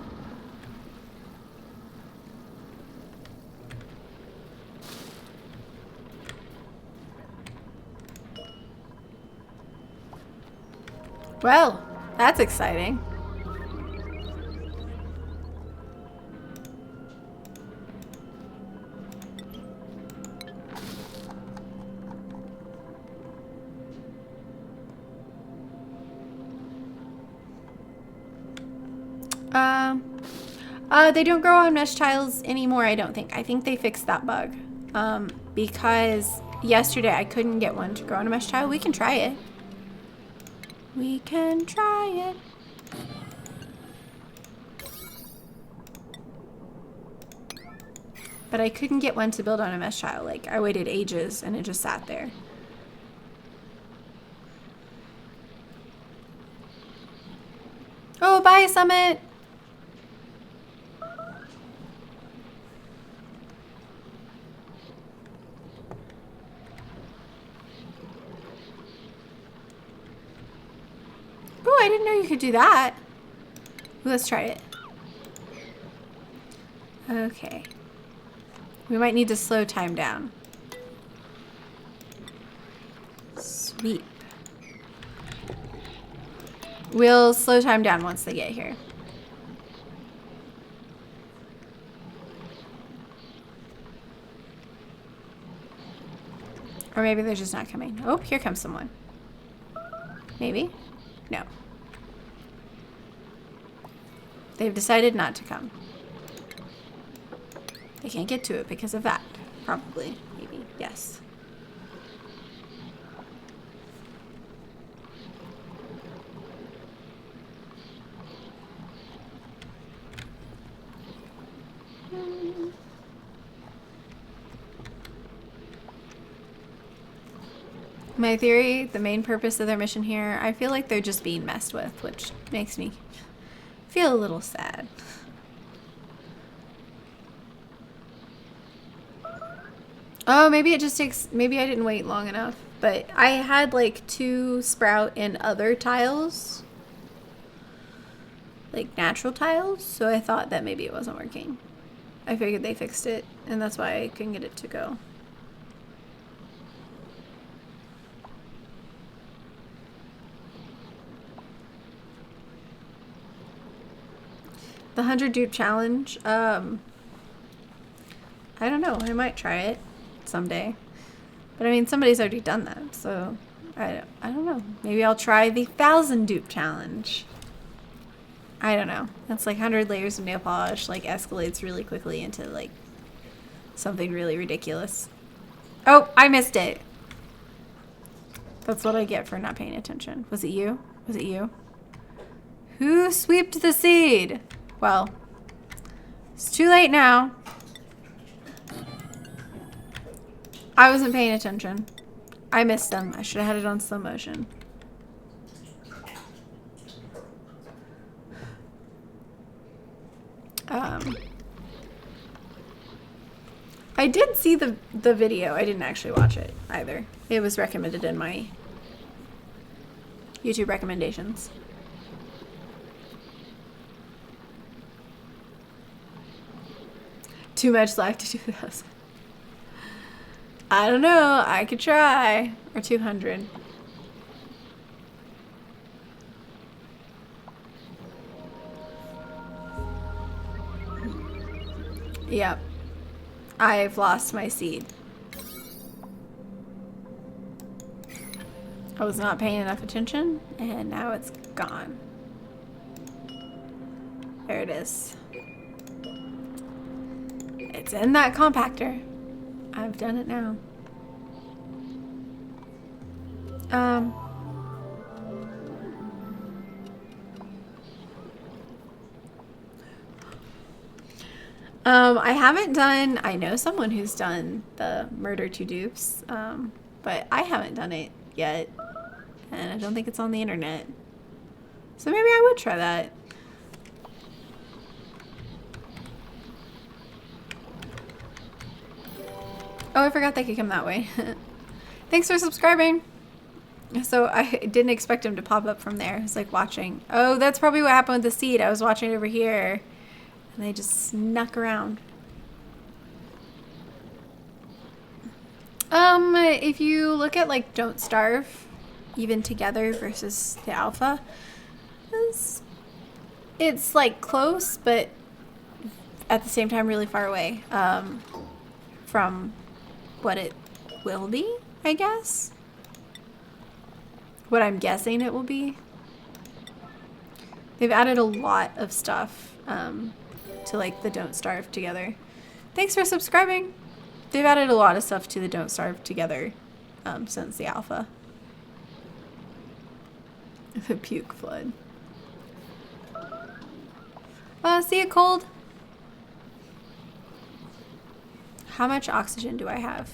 Well, that's exciting. They don't grow on mesh tiles anymore, I don't think. I think they fixed that bug. Because yesterday I couldn't get one to grow on a mesh tile. We can try it. We can try it. But I couldn't get one to build on a mesh tile. Like, I waited ages and it just sat there. Oh, bye, Summit! Oh, I didn't know you could do that. Let's try it. Okay. We might need to slow time down. Sweep. We'll slow time down once they get here. Or maybe they're just not coming. Oh, here comes someone. Maybe? No. They've decided not to come. They can't get to it because of that. Probably. Maybe. Yes. My theory, the main purpose of their mission here, I feel like they're just being messed with, which makes me feel a little sad. Oh, maybe it just takes, maybe I didn't wait long enough, but I had like 2 sprout in other tiles, like natural tiles, so I thought that maybe it wasn't working. I figured they fixed it, and that's why I couldn't get it to go. The 100 dupe challenge, I don't know, I might try it someday. But I mean, somebody's already done that, so I don't know. Maybe I'll try the 1,000 dupe challenge. I don't know. That's like 100 layers of nail polish, like escalates really quickly into like something really ridiculous. Oh, I missed it. That's what I get for not paying attention. Was it you? Was it you? Who sweeped the seed? Well, it's too late now. I wasn't paying attention. I missed them. I should have had it on slow motion. I did see the video. I didn't actually watch it either. It was recommended in my YouTube recommendations. Too much life to do this. I don't know. I could try. Or 200. Yep. I've lost my seed. I was not paying enough attention, and now it's gone. There it is. It's in that compactor. I've done it now. I haven't done, I know someone who's done the murder to dupes, but I haven't done it yet, and I don't think it's on the internet. So maybe I would try that. Oh, I forgot they could come that way. Thanks for subscribing. So I didn't expect him to pop up from there. I was like watching. Oh, that's probably what happened with the seed. I was watching it over here, and they just snuck around. If you look at like Don't Starve, even together versus the alpha, it's like close, but at the same time really far away from what it will be, I guess. What I'm guessing it will be. They've added a lot of stuff to like the Don't Starve together. Thanks for subscribing. They've added a lot of stuff to the Don't Starve together since the alpha. The puke flood. See it cold? How much oxygen do I have?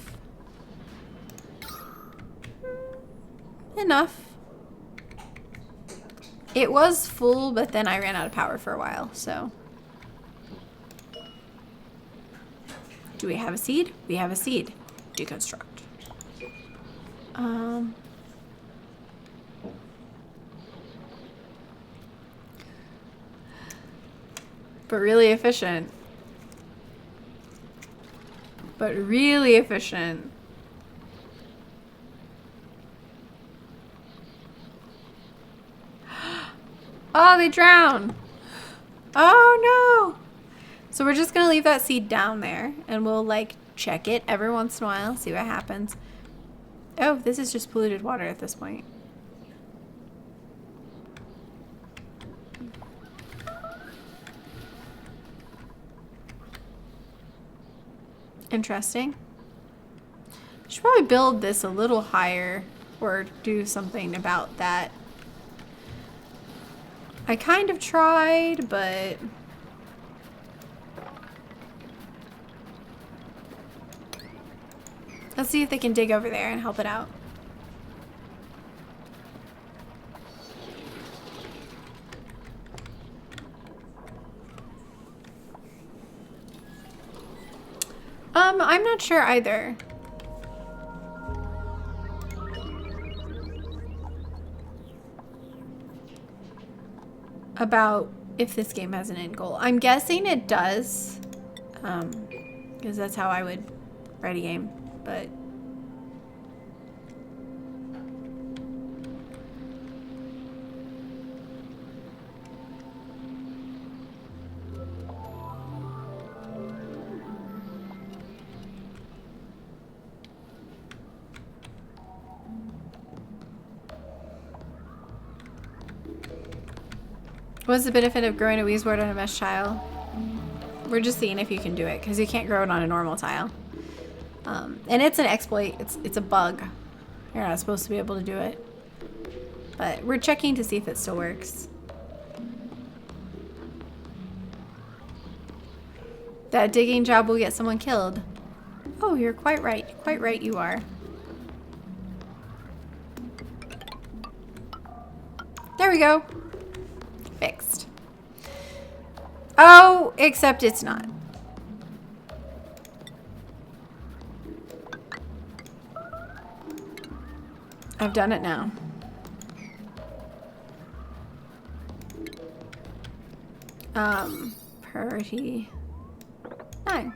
Enough. It was full, but then I ran out of power for a while, so. Do we have a seed? We have a seed. Deconstruct. But really efficient. But really efficient. Oh, they drown. Oh, no. So we're just going to leave that seed down there, and we'll, like, check it every once in a while, see what happens. Oh, this is just polluted water at this point. Interesting. Should probably build this a little higher or do something about that. I kind of tried, but let's see if they can dig over there and help it out. I'm not sure either. About if this game has an end goal. I'm guessing it does, because that's how I would write a game, but what's the benefit of growing a wheezewort on a mesh tile? We're just seeing if you can do it, because you can't grow it on a normal tile. And it's an exploit. It's a bug. You're not supposed to be able to do it. But we're checking to see if it still works. That digging job will get someone killed. Oh, you're quite right. Quite right you are. There we go. Fixed. Oh, except it's not. I've done it now. Priority 9.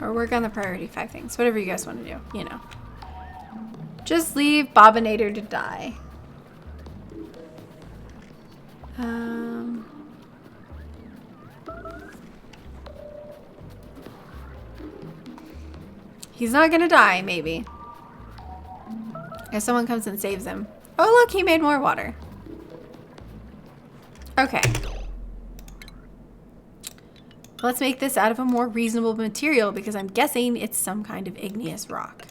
Or work on the priority 5 things. Whatever you guys want to do, you know. Just leave Bobinator to die. He's not gonna die, maybe. If someone comes and saves him. Oh, look, he made more water. Okay. Let's make this out of a more reasonable material because I'm guessing it's some kind of igneous rock.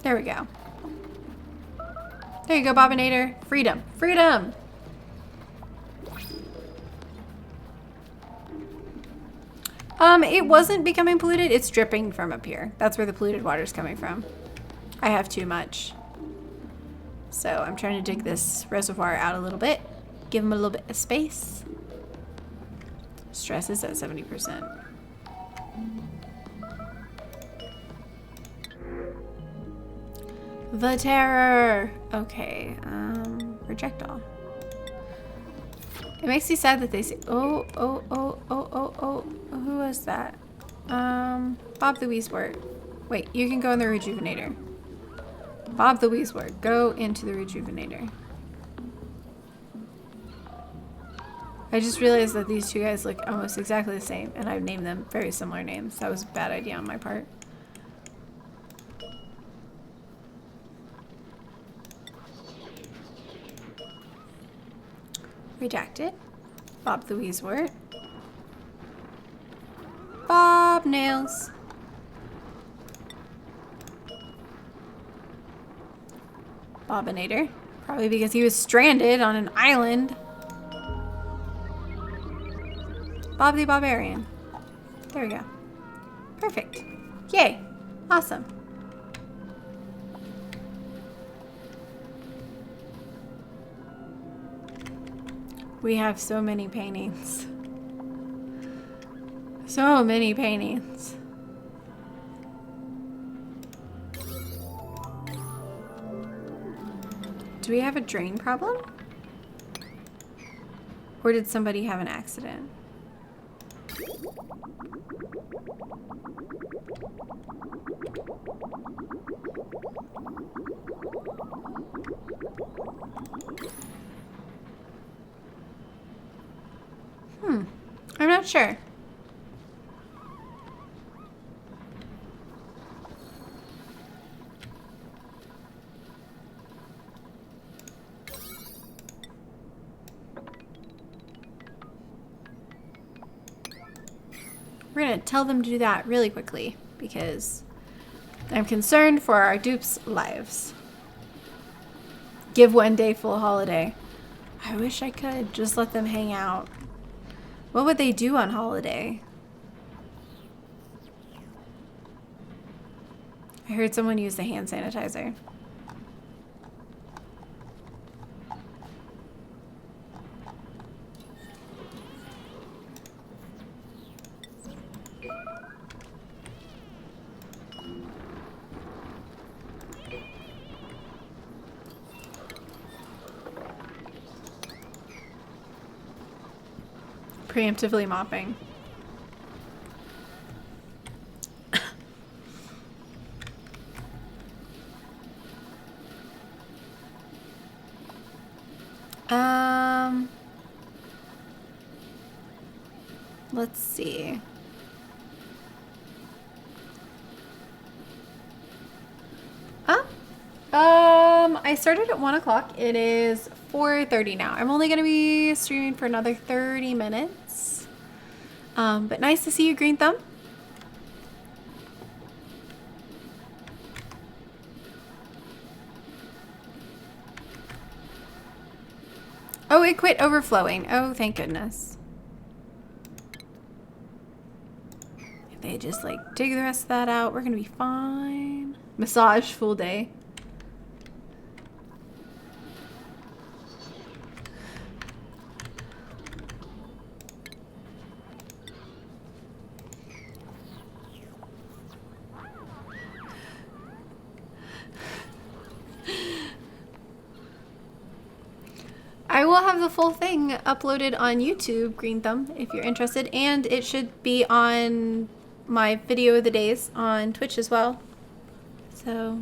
There we go. There you go, Bobinator. Freedom. Freedom! It wasn't becoming polluted. It's dripping from up here. That's where the polluted water's coming from. I have too much. So I'm trying to dig this reservoir out a little bit. Give him a little bit of space. Stress is at 70%. The terror. Okay. Reject all. It makes me sad that they say, oh. Who was that? Bob the Weaswort. Wait, you can go in the Rejuvenator. Bob the Weaswort, go into the Rejuvenator. I just realized that these two guys look almost exactly the same, and I've named them very similar names. That was a bad idea on my part. Redacted. Bob the Weaswort. Bob Nails. Bobinator. Probably because he was stranded on an island. Bob the Barbarian. There we go. Perfect. Yay. Awesome. We have so many paintings. So many paintings. Do we have a drain problem? Or did somebody have an accident? I'm not sure. We're gonna tell them to do that really quickly because I'm concerned for our dupes' lives. Give one day full holiday. I wish I could just let them hang out. What would they do on holiday? I heard someone use the hand sanitizer. Preemptively mopping. Let's see. I started at 1 o'clock. It is 4:30 now. I'm only going to be streaming for another 30 minutes. But nice to see you, Green Thumb. Oh, it quit overflowing. Oh, thank goodness. If they just like dig the rest of that out, we're going to be fine. Massage full day. have the full thing uploaded on YouTube, Green Thumb, if you're interested. And it should be on my video of the days on Twitch as well. So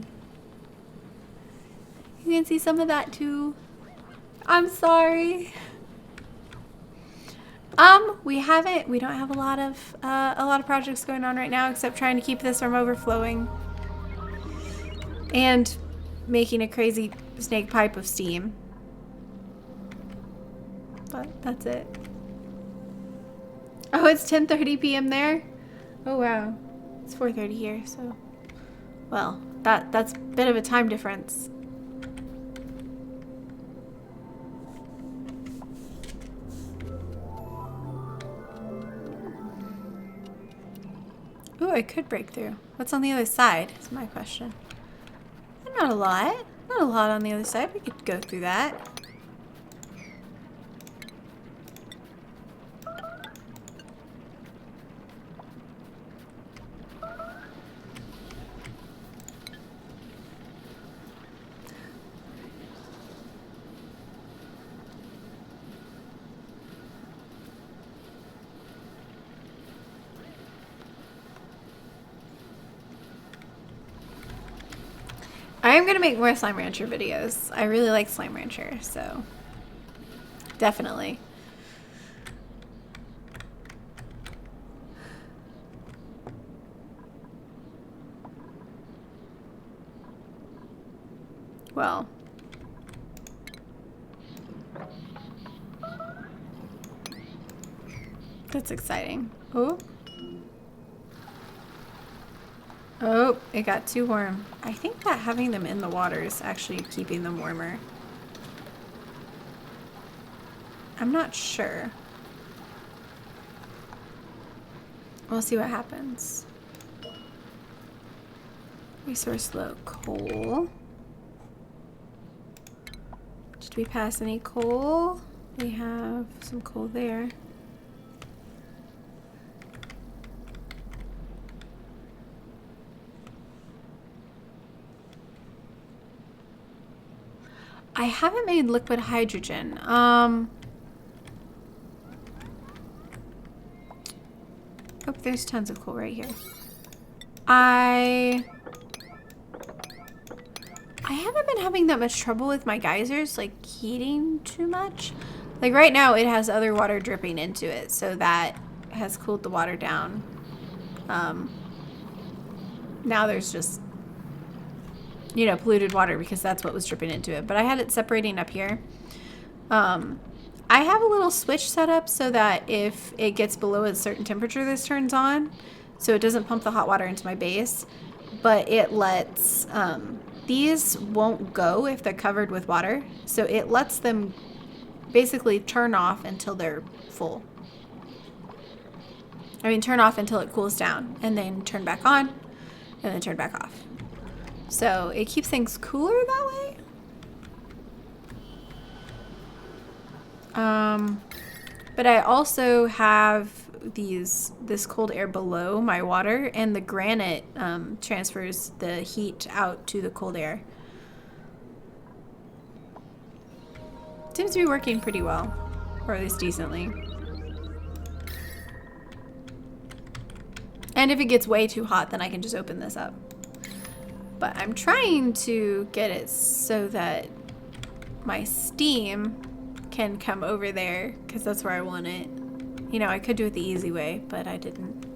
you can see some of that too. I'm sorry. We don't have a lot of projects going on right now except trying to keep this from overflowing. And making a crazy snake pipe of steam. But that's it. Oh, it's 10:30 p.m. there? Oh wow. It's 4:30 here, so well, that's a bit of a time difference. Ooh, I could break through. What's on the other side is my question. Not a lot. Not a lot on the other side. We could go through that. I am going to make more Slime Rancher videos. I really like Slime Rancher, so definitely. Well. That's exciting. Oh. Oh, it got too warm. I think that having them in the water is actually keeping them warmer. I'm not sure. We'll see what happens. Resource low. Coal. Did we pass any coal? We have some coal there. I haven't made liquid hydrogen. Oh, there's tons of coal right here. I haven't been having that much trouble with my geysers, like heating too much. Like right now it has other water dripping into it, so that has cooled the water down. Now there's just, you know, polluted water because that's what was dripping into it. But I had it separating up here. I have a little switch set up so that if it gets below a certain temperature, this turns on. So it doesn't pump the hot water into my base. But it lets, these won't go if they're covered with water. So it lets them basically turn off until they're full. I mean, turn off until it cools down. And then turn back on. And then turn back off. So it keeps things cooler that way. But I also have this cold air below my water, and the granite transfers the heat out to the cold air. Seems to be working pretty well, or at least decently. And if it gets way too hot, then I can just open this up. But I'm trying to get it so that my steam can come over there, because that's where I want it. You know, I could do it the easy way, but I didn't.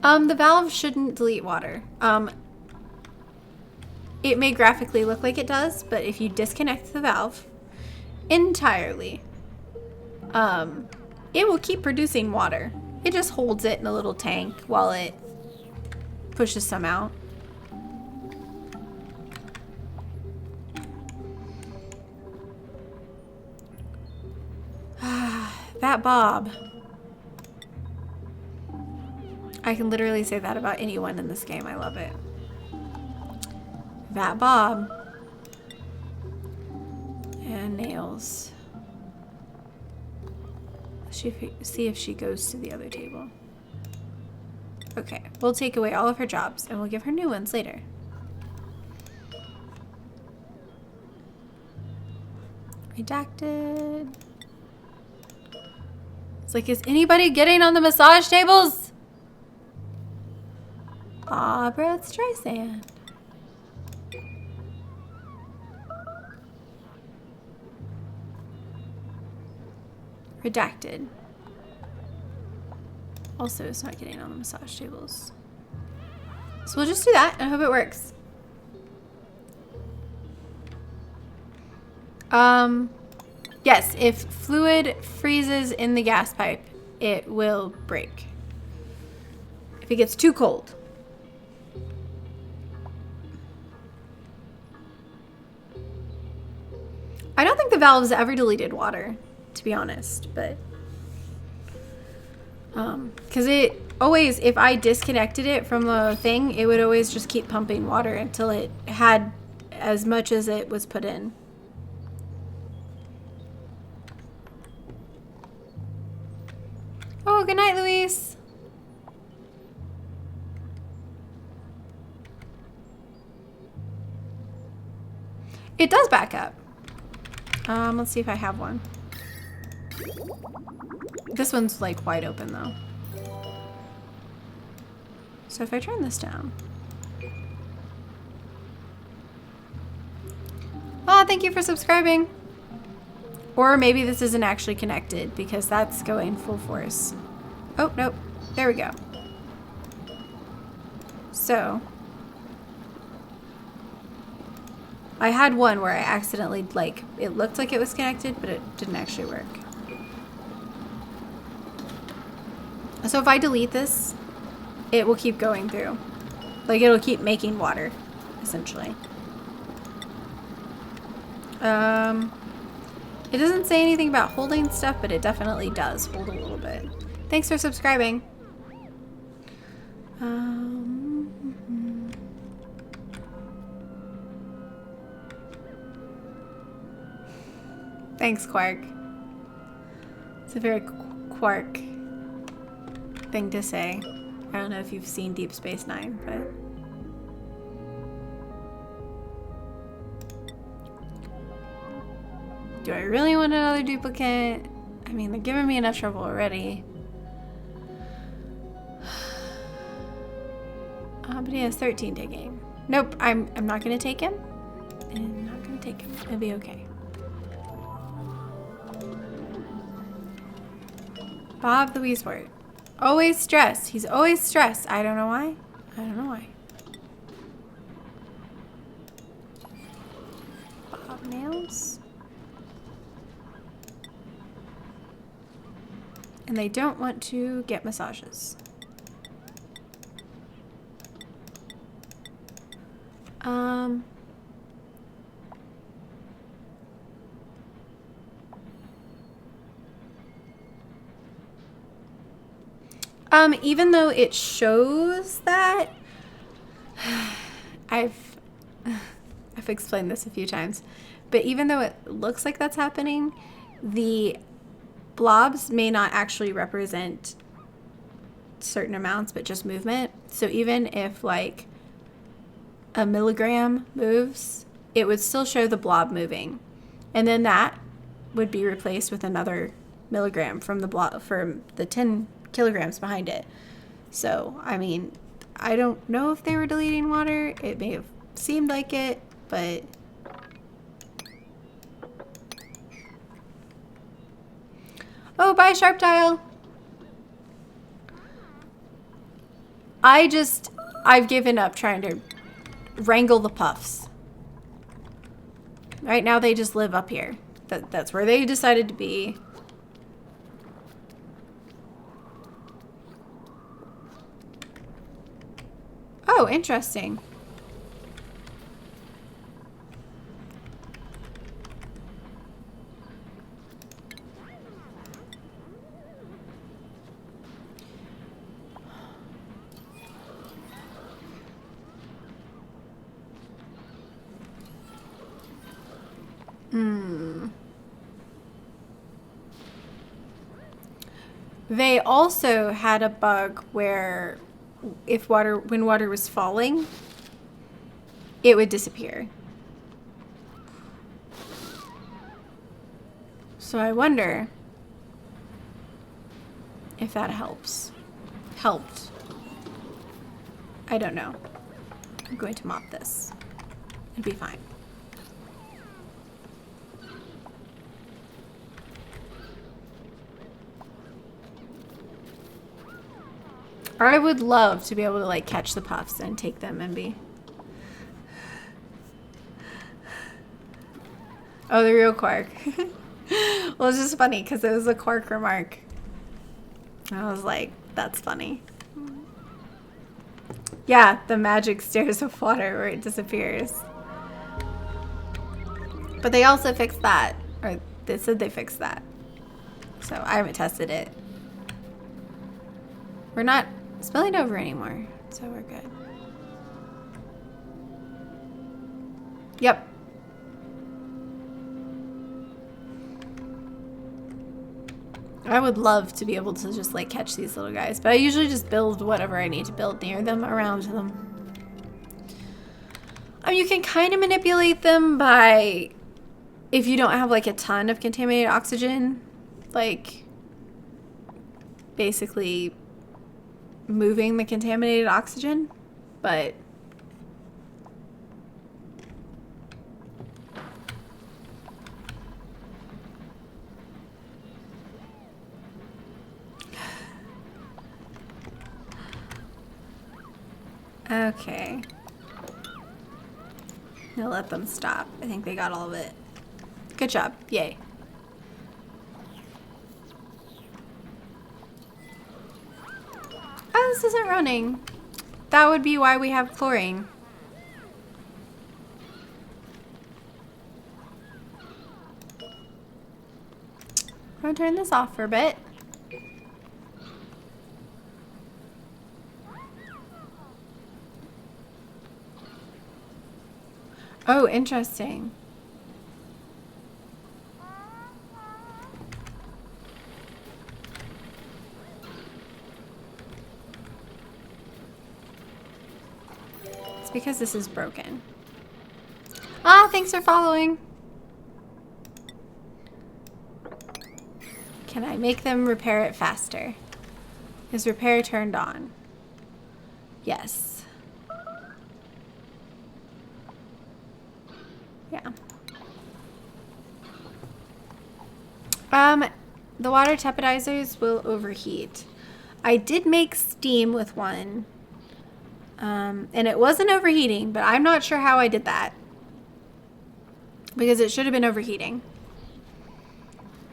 The valve shouldn't delete water. It may graphically look like it does, but if you disconnect the valve entirely, it will keep producing water. It just holds it in a little tank while it pushes some out. That Bob. I can literally say that about anyone in this game. I love it. That Bob. And nails. See if she goes to the other table. Okay, we'll take away all of her jobs and we'll give her new ones later. Redacted. It's like, is anybody getting on the massage tables? Aw, bro, it's Streisand. Redacted. Also, it's not getting on the massage tables. So we'll just do that and hope it works. Yes, if fluid freezes in the gas pipe, it will break. If it gets too cold. I don't think the valves ever deleted water, to be honest, but because it always, if I disconnected it from the thing, it would always just keep pumping water until it had as much as it was put in. Oh, good night, Luis. It does back up. Let's see if I have one. This one's like wide open though. So if I turn this down. Oh, thank you for subscribing. Or maybe this isn't actually connected because that's going full force. Oh, nope. There we go. So I had one where I accidentally, like, it looked like it was connected, but it didn't actually work. So if I delete this, it will keep going through. Like, it'll keep making water, essentially. It doesn't say anything about holding stuff, but it definitely does hold a little bit. Thanks for subscribing. Thanks, Quark. It's a very Quark thing to say. I don't know if you've seen Deep Space Nine, but... Do I really want another duplicate? I mean, they're giving me enough trouble already. But he has 13 digging. Nope, I'm not gonna take him. I'm not gonna take him. It'll be okay. Bob the Weesport. Always stressed. He's always stressed. I don't know why. I don't know why. Bob nails. And they don't want to get massages. Even though it shows that, I've explained this a few times, but even though it looks like that's happening, the blobs may not actually represent certain amounts, but just movement. So even if like a milligram moves, it would still show the blob moving. And then that would be replaced with another milligram from the blob, from the 10 kilograms behind it. So, I mean, I don't know if they were deleting water. It may have seemed like it, but... Oh, bye, Sharp Dial. I've given up trying to wrangle the puffs. Right now they just live up here. That's where they decided to be. Oh, interesting. They also had a bug where when water was falling, it would disappear. So I wonder if that helped. I don't know. I'm going to mop this. It'll be fine. I would love to be able to like catch the puffs and take them and be... Oh, the real quark. Well, it's just funny because it was a quark remark. I was like, that's funny. Yeah, the magic stairs of water where it disappears. But they also fixed that. Or they said they fixed that. So I haven't tested it. We're not spilling over anymore, so we're good. Yep. I would love to be able to just like catch these little guys, but I usually just build whatever I need to build near them, around them. You can kind of manipulate them by, if you don't have like a ton of contaminated oxygen, like basically moving the contaminated oxygen, but okay. I'll let them stop. I think they got all of it. Good job. Yay. Oh, this isn't running. That would be why we have chlorine. I'm gonna turn this off for a bit. Oh, interesting. It's because this is broken. Ah, thanks for following. Can I make them repair it faster? Is repair turned on? Yes. Yeah. The water tepidizers will overheat. I did make steam with one. And it wasn't overheating, but I'm not sure how I did that. Because it should have been overheating.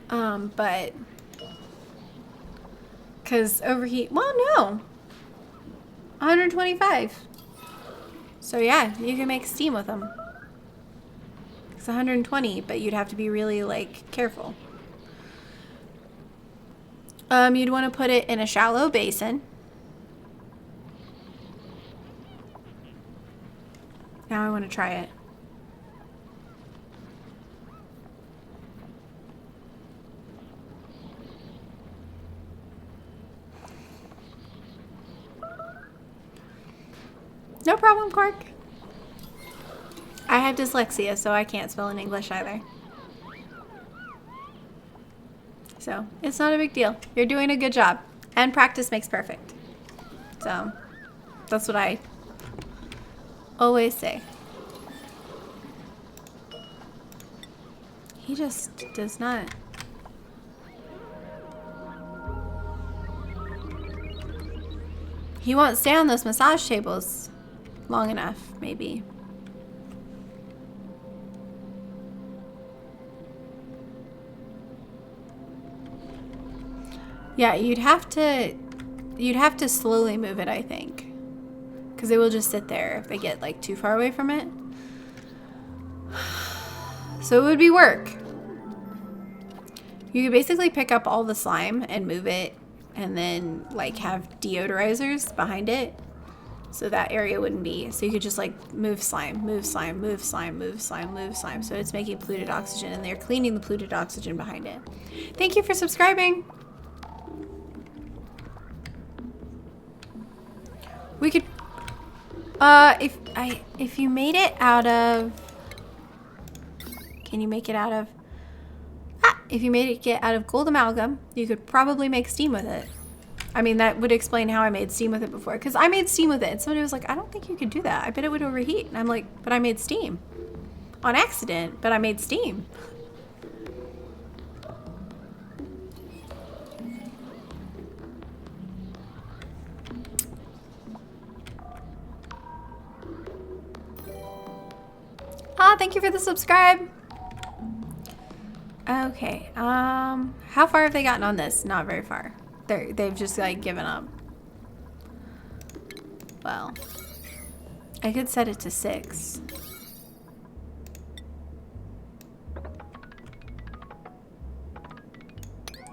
But... Because overheat... Well, no. 125. So yeah, you can make steam with them. It's 120, but you'd have to be really, like, careful. You'd want to put it in a shallow basin. Now I want to try it. No problem, Quark. I have dyslexia, so I can't spell in English either. So, it's not a big deal. You're doing a good job. And practice makes perfect. So, that's what I always say. He just does not. He won't stay on those massage tables long enough, maybe. Yeah, you'd have to slowly move it, I think. Because it will just sit there if they get like too far away from it. So it would be work. You could basically pick up all the slime and move it and then like have deodorizers behind it. So that area wouldn't be. So you could just like move slime, move slime, move slime, move slime, move slime. So it's making polluted oxygen and they're cleaning the polluted oxygen behind it. Thank you for subscribing. We could, if you made it out of, can you make it out of, if you made it get out of gold amalgam, you could probably make steam with it. I mean, that would explain how I made steam with it before, because I made steam with it, and somebody was like, I don't think you could do that. I bet it would overheat. And I'm like, but I made steam. On accident, but I made steam. Thank you for the subscribe. Okay, how far have they gotten on this? Not very far. They've just like given up. Well, I could set it to 6.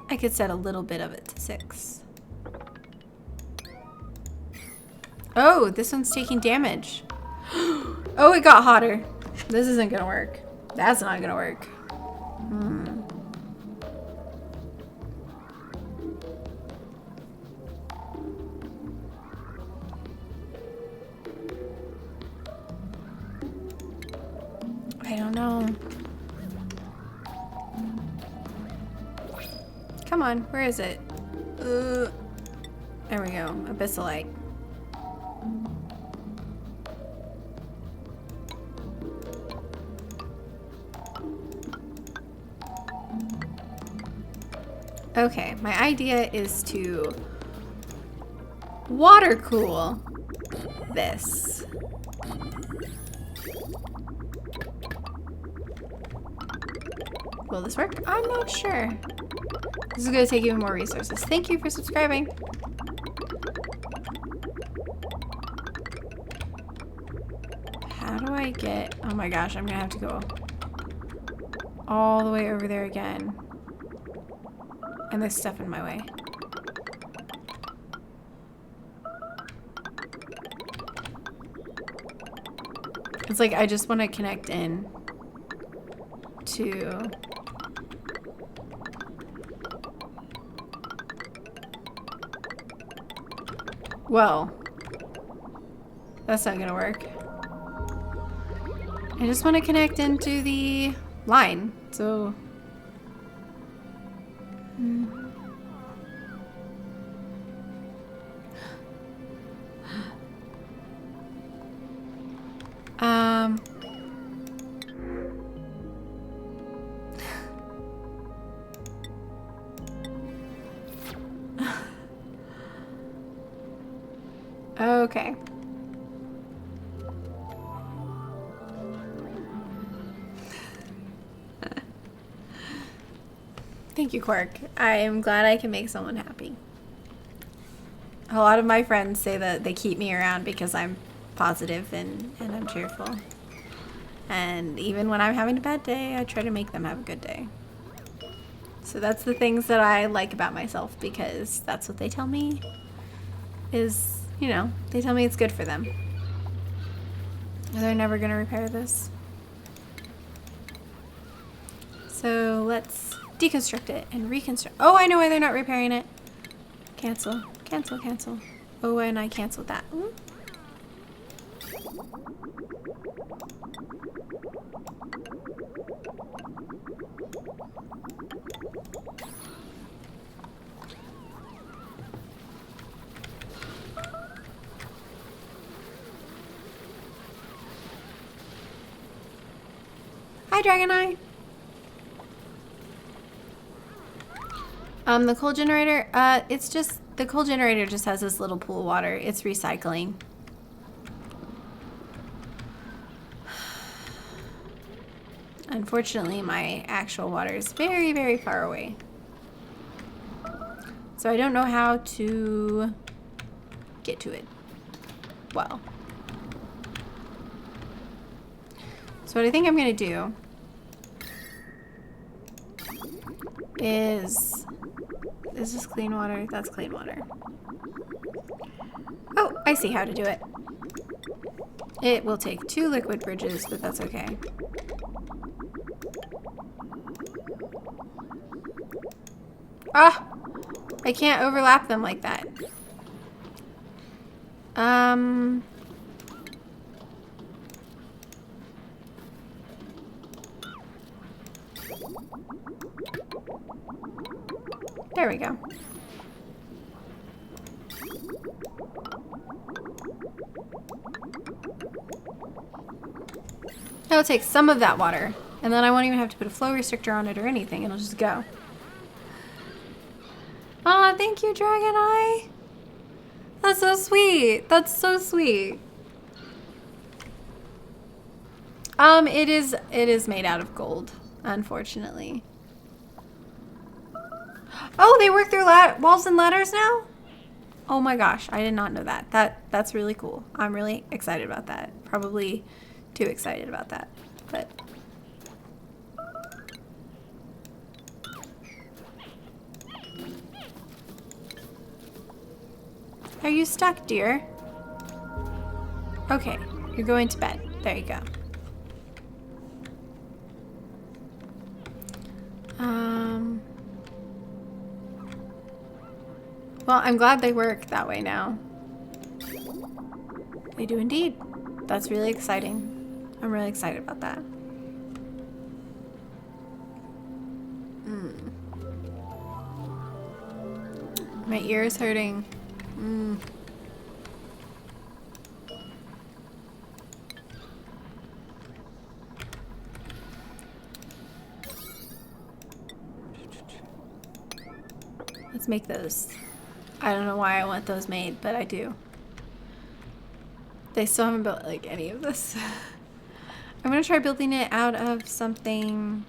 I could set a little bit of it to 6. Oh, this one's taking damage. Oh, it got hotter. This isn't gonna work. That's not gonna work. I don't know. Come on, where is it? There we go, abyssalite. Okay, my idea is to water cool this. Will this work? I'm not sure. This is going to take even more resources. Thank you for subscribing. How do I get... Oh my gosh, I'm going to have to go all the way over there again. And there's stuff in my way. It's like I just want to connect in to... Well, that's not gonna work. I just want to connect into the line, so... Okay. Thank you, Quark. I am glad I can make someone happy. A lot of my friends say that they keep me around because I'm positive and I'm cheerful. And even when I'm having a bad day, I try to make them have a good day. So that's the things that I like about myself, because that's what they tell me is, you know, they tell me it's good for them. They're never gonna repair this. So let's deconstruct it and reconstruct. Oh, I know why they're not repairing it. Cancel, cancel, cancel. Oh, and I canceled that. Ooh. Hi, Dragon Eye. The coal generator, it's just, the coal generator just has this little pool of water. It's recycling. Unfortunately, my actual water is very, very far away. So I don't know how to get to it well. So what I think I'm gonna do is this clean water? That's clean water. Oh, I see how to do it. It will take 2 liquid bridges, but that's okay. Ah! I can't overlap them like that. Um... There we go. It'll take some of that water, and then I won't even have to put a flow restrictor on it or anything. It'll just go. Oh, thank you, Dragon Eye. That's so sweet. That's so sweet. It is made out of gold, unfortunately. Oh, they work through walls and ladders now? Oh my gosh, I did not know that. That's really cool. I'm really excited about that. Probably too excited about that, but are you stuck, dear? Okay, you're going to bed. There you go. Well, I'm glad they work that way now. They do indeed. That's really exciting. I'm really excited about that. My ear is hurting. Let's make those. I don't know why I want those made, but I do. They still haven't built like any of this. I'm gonna try building it out of something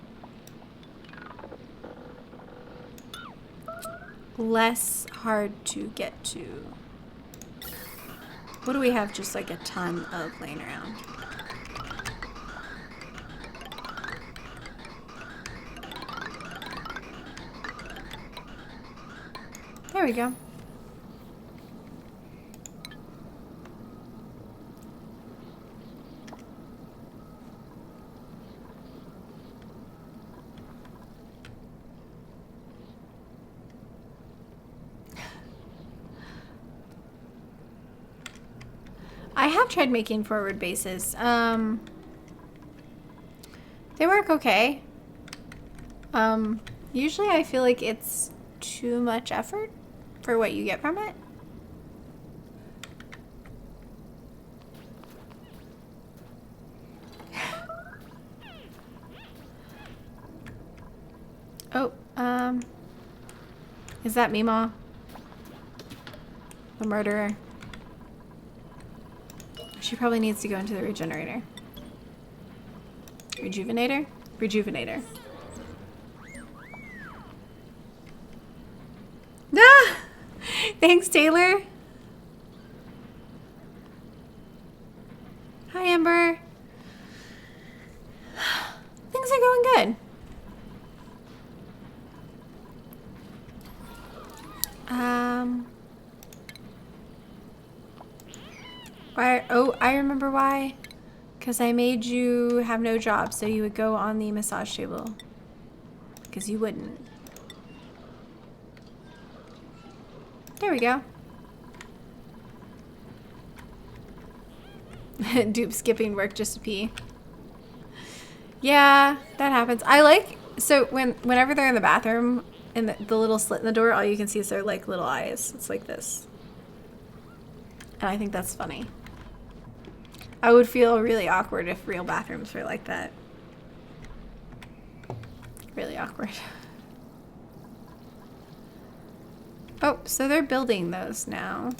less hard to get to. What do we have just like a ton of laying around? There we go. I have tried making forward bases. They work okay. Usually I feel like it's too much effort for what you get from it. Oh, is that Meemaw? The murderer? She probably needs to go into the regenerator. Rejuvenator? Rejuvenator. Ah! Thanks, Taylor. Hi, Amber. Things are going good. Why? Oh, I remember why. Because I made you have no job, so you would go on the massage table. Because you wouldn't. There we go. Dupe skipping work just to pee. Yeah, that happens. I like, so whenever they're in the bathroom, in the little slit in the door, all you can see is their like little eyes. It's like this. And I think that's funny. I would feel really awkward if real bathrooms were like that. Really awkward. Oh, so they're building those now.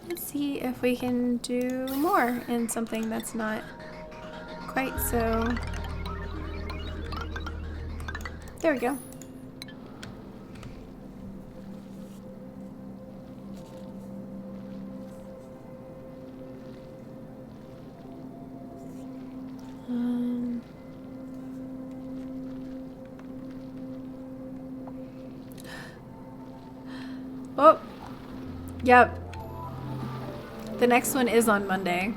Let's see if we can do more in something that's not quite so... There we go. Oh, yep. The next one is on Monday.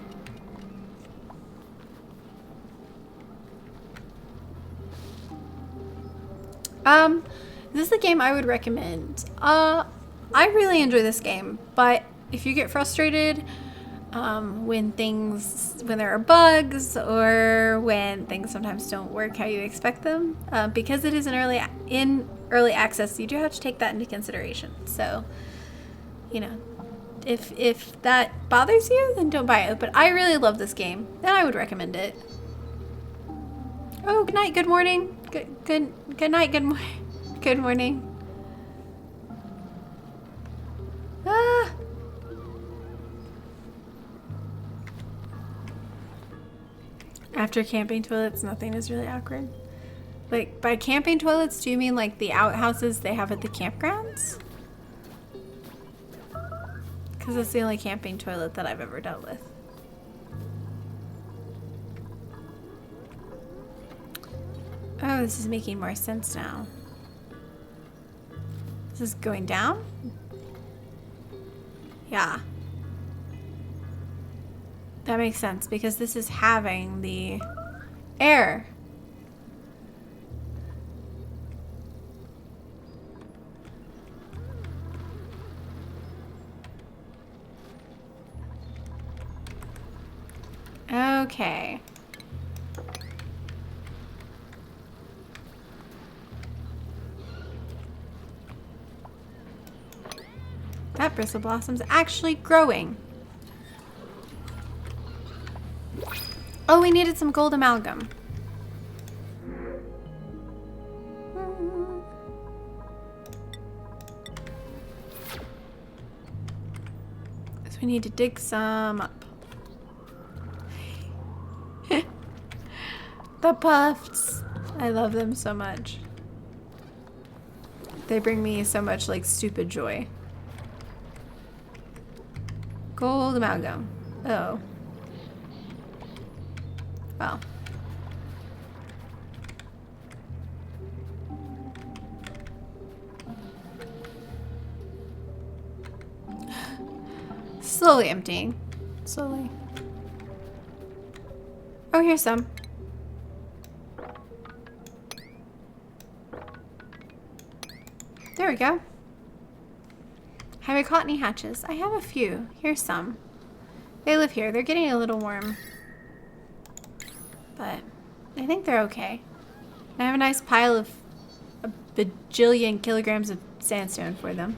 This is a game I would recommend. I really enjoy this game, but if you get frustrated when there are bugs or when things sometimes don't work how you expect them, because it is in early access, you do have to take that into consideration. So, you know, if that bothers you, then don't buy it. But I really love this game, and I would recommend it. Oh, good night, good morning, good night, good morning. Ah. After camping toilets, nothing is really awkward. Like, by camping toilets, do you mean like the outhouses they have at the campgrounds? Because that's the only camping toilet that I've ever dealt with. Oh, this is making more sense now. This is going down? Yeah. That makes sense because this is having the air. Okay. That bristle blossom's actually growing. Oh, we needed some gold amalgam. So we need to dig some up. The puffs. I love them so much. They bring me so much like stupid joy. Gold amalgam. Oh. Well. Slowly emptying. Slowly. Oh, here's some. There we go. Have I caught any hatches? I have a few. Here's some. They live here. They're getting a little warm. But I think they're okay. I have a nice pile of a bajillion kilograms of sandstone for them.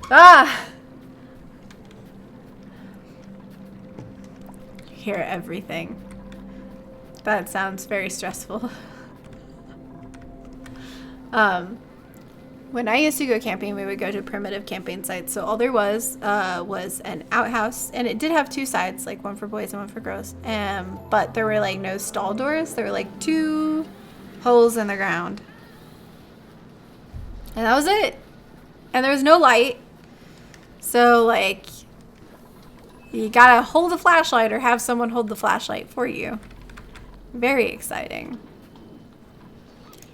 Ah! Hear everything. That sounds very stressful. When I used to go camping, we would go to primitive camping sites. So all there was an outhouse, and it did have two sides, like one for boys and one for girls. But there were like no stall doors. There were like two holes in the ground, and that was it. And there was no light. So like, you gotta hold the flashlight or have someone hold the flashlight for you. Very exciting.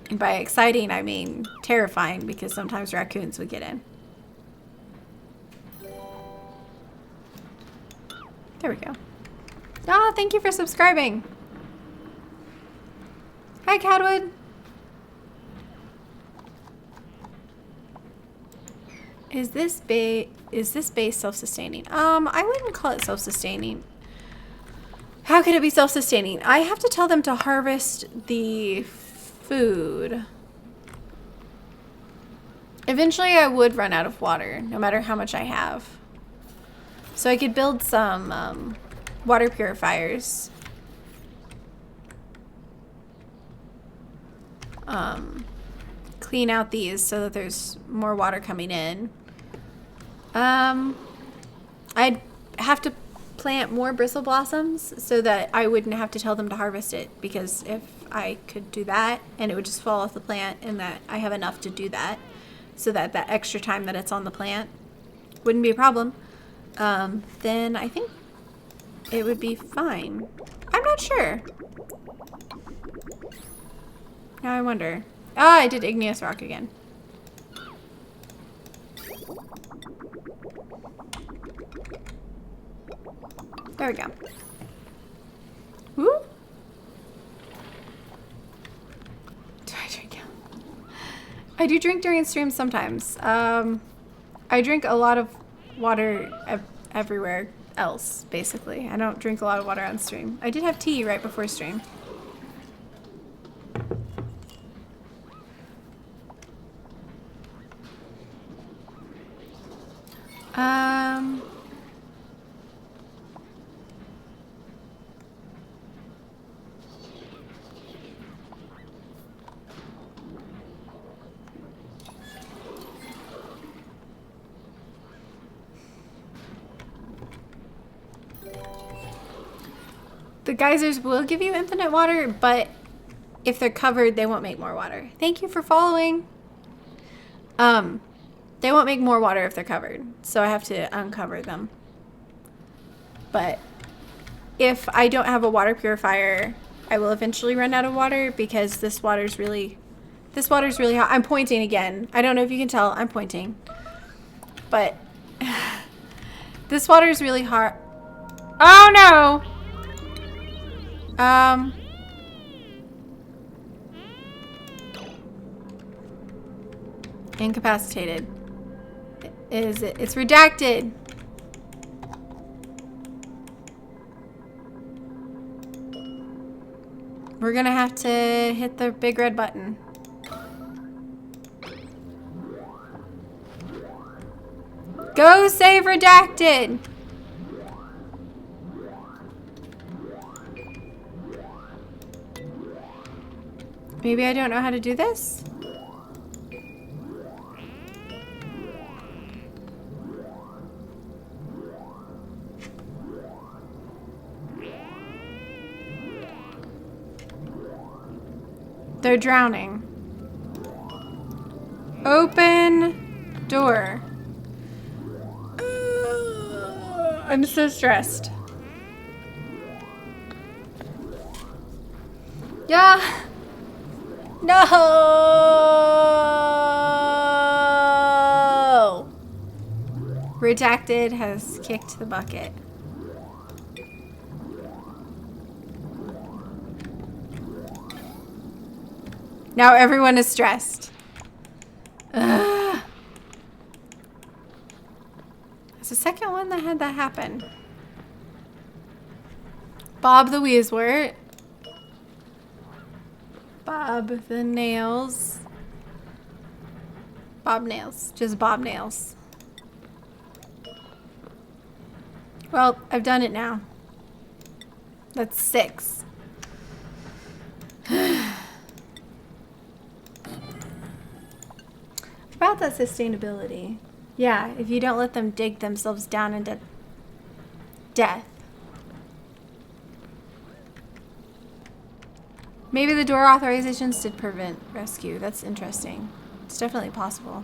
And by exciting, I mean terrifying, because sometimes raccoons would get in. There we go. Ah, thank you for subscribing. Hi, Cadwood. Is this base self-sustaining? I wouldn't call it self-sustaining. How could it be self-sustaining? I have to tell them to harvest the food. Eventually I would run out of water, no matter how much I have. So I could build some water purifiers. Clean out these so that there's more water coming in. I'd have to plant more bristle blossoms so that I wouldn't have to tell them to harvest it, because if I could do that and it would just fall off the plant, and that I have enough to do that, so that that extra time that it's on the plant wouldn't be a problem, then I think it would be fine. I'm not sure. Now I wonder. Ah, I did igneous rock again. There we go. Woo! I do drink during streams sometimes. I drink a lot of water everywhere else, basically. I don't drink a lot of water on stream. I did have tea right before stream. The geysers will give you infinite water, but if they're covered, they won't make more water. Thank you for following. They won't make more water if they're covered, so I have to uncover them. But if I don't have a water purifier, I will eventually run out of water because this water's really hot. I'm pointing again. I don't know if you can tell, I'm pointing. But this water is really hot. Oh no! Incapacitated. Is it? It's redacted. We're gonna have to hit the big red button. Go save redacted. Maybe I don't know how to do this? They're drowning. Open door. I'm so stressed. Yeah. No! Redacted has kicked the bucket. Now everyone is stressed. Ugh. It's the second one that had that happen. Bob the Weaswort. Bob the Nails. Bob Nails. Just Bob Nails. Well, I've done it now. That's 6. About that sustainability. Yeah, if you don't let them dig themselves down into death. Maybe the door authorizations did prevent rescue. That's interesting. It's definitely possible.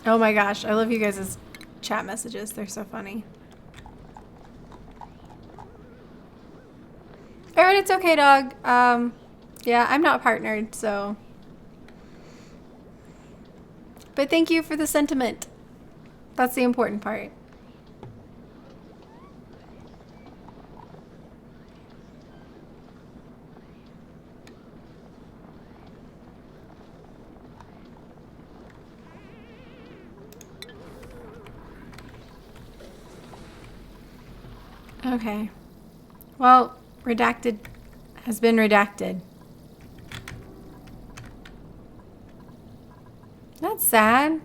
Oh my gosh, I love you guys' chat messages. They're so funny. Aaron, it's okay, dog. Yeah, I'm not partnered, so. But thank you for the sentiment. That's the important part. Okay. Well, redacted has been redacted. That's sad.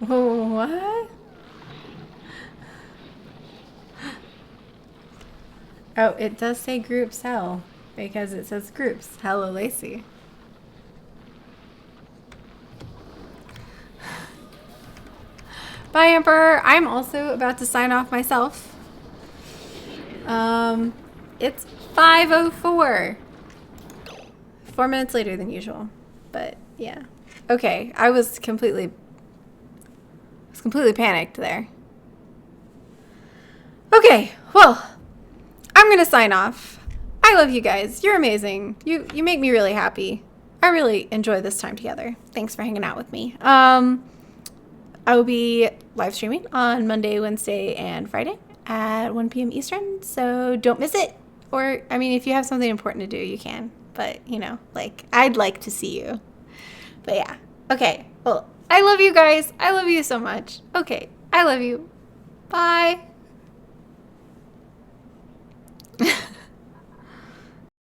What? Oh, it does say groups hell because it says groups. Hello, Lacy. Bye, Emperor. I'm also about to sign off myself. It's 5:04. 4 minutes later than usual, but yeah. Okay, I was completely was completely panicked there. Okay, well, I'm going to sign off. I love you guys. You're amazing. You make me really happy. I really enjoy this time together. Thanks for hanging out with me. I will be live streaming on Monday, Wednesday, and Friday at 1 p.m. Eastern, so don't miss it. Or, I mean, if you have something important to do, you can. But, you know, like, I'd like to see you. But yeah. Okay. Well, I love you guys. I love you so much. Okay. I love you. Bye.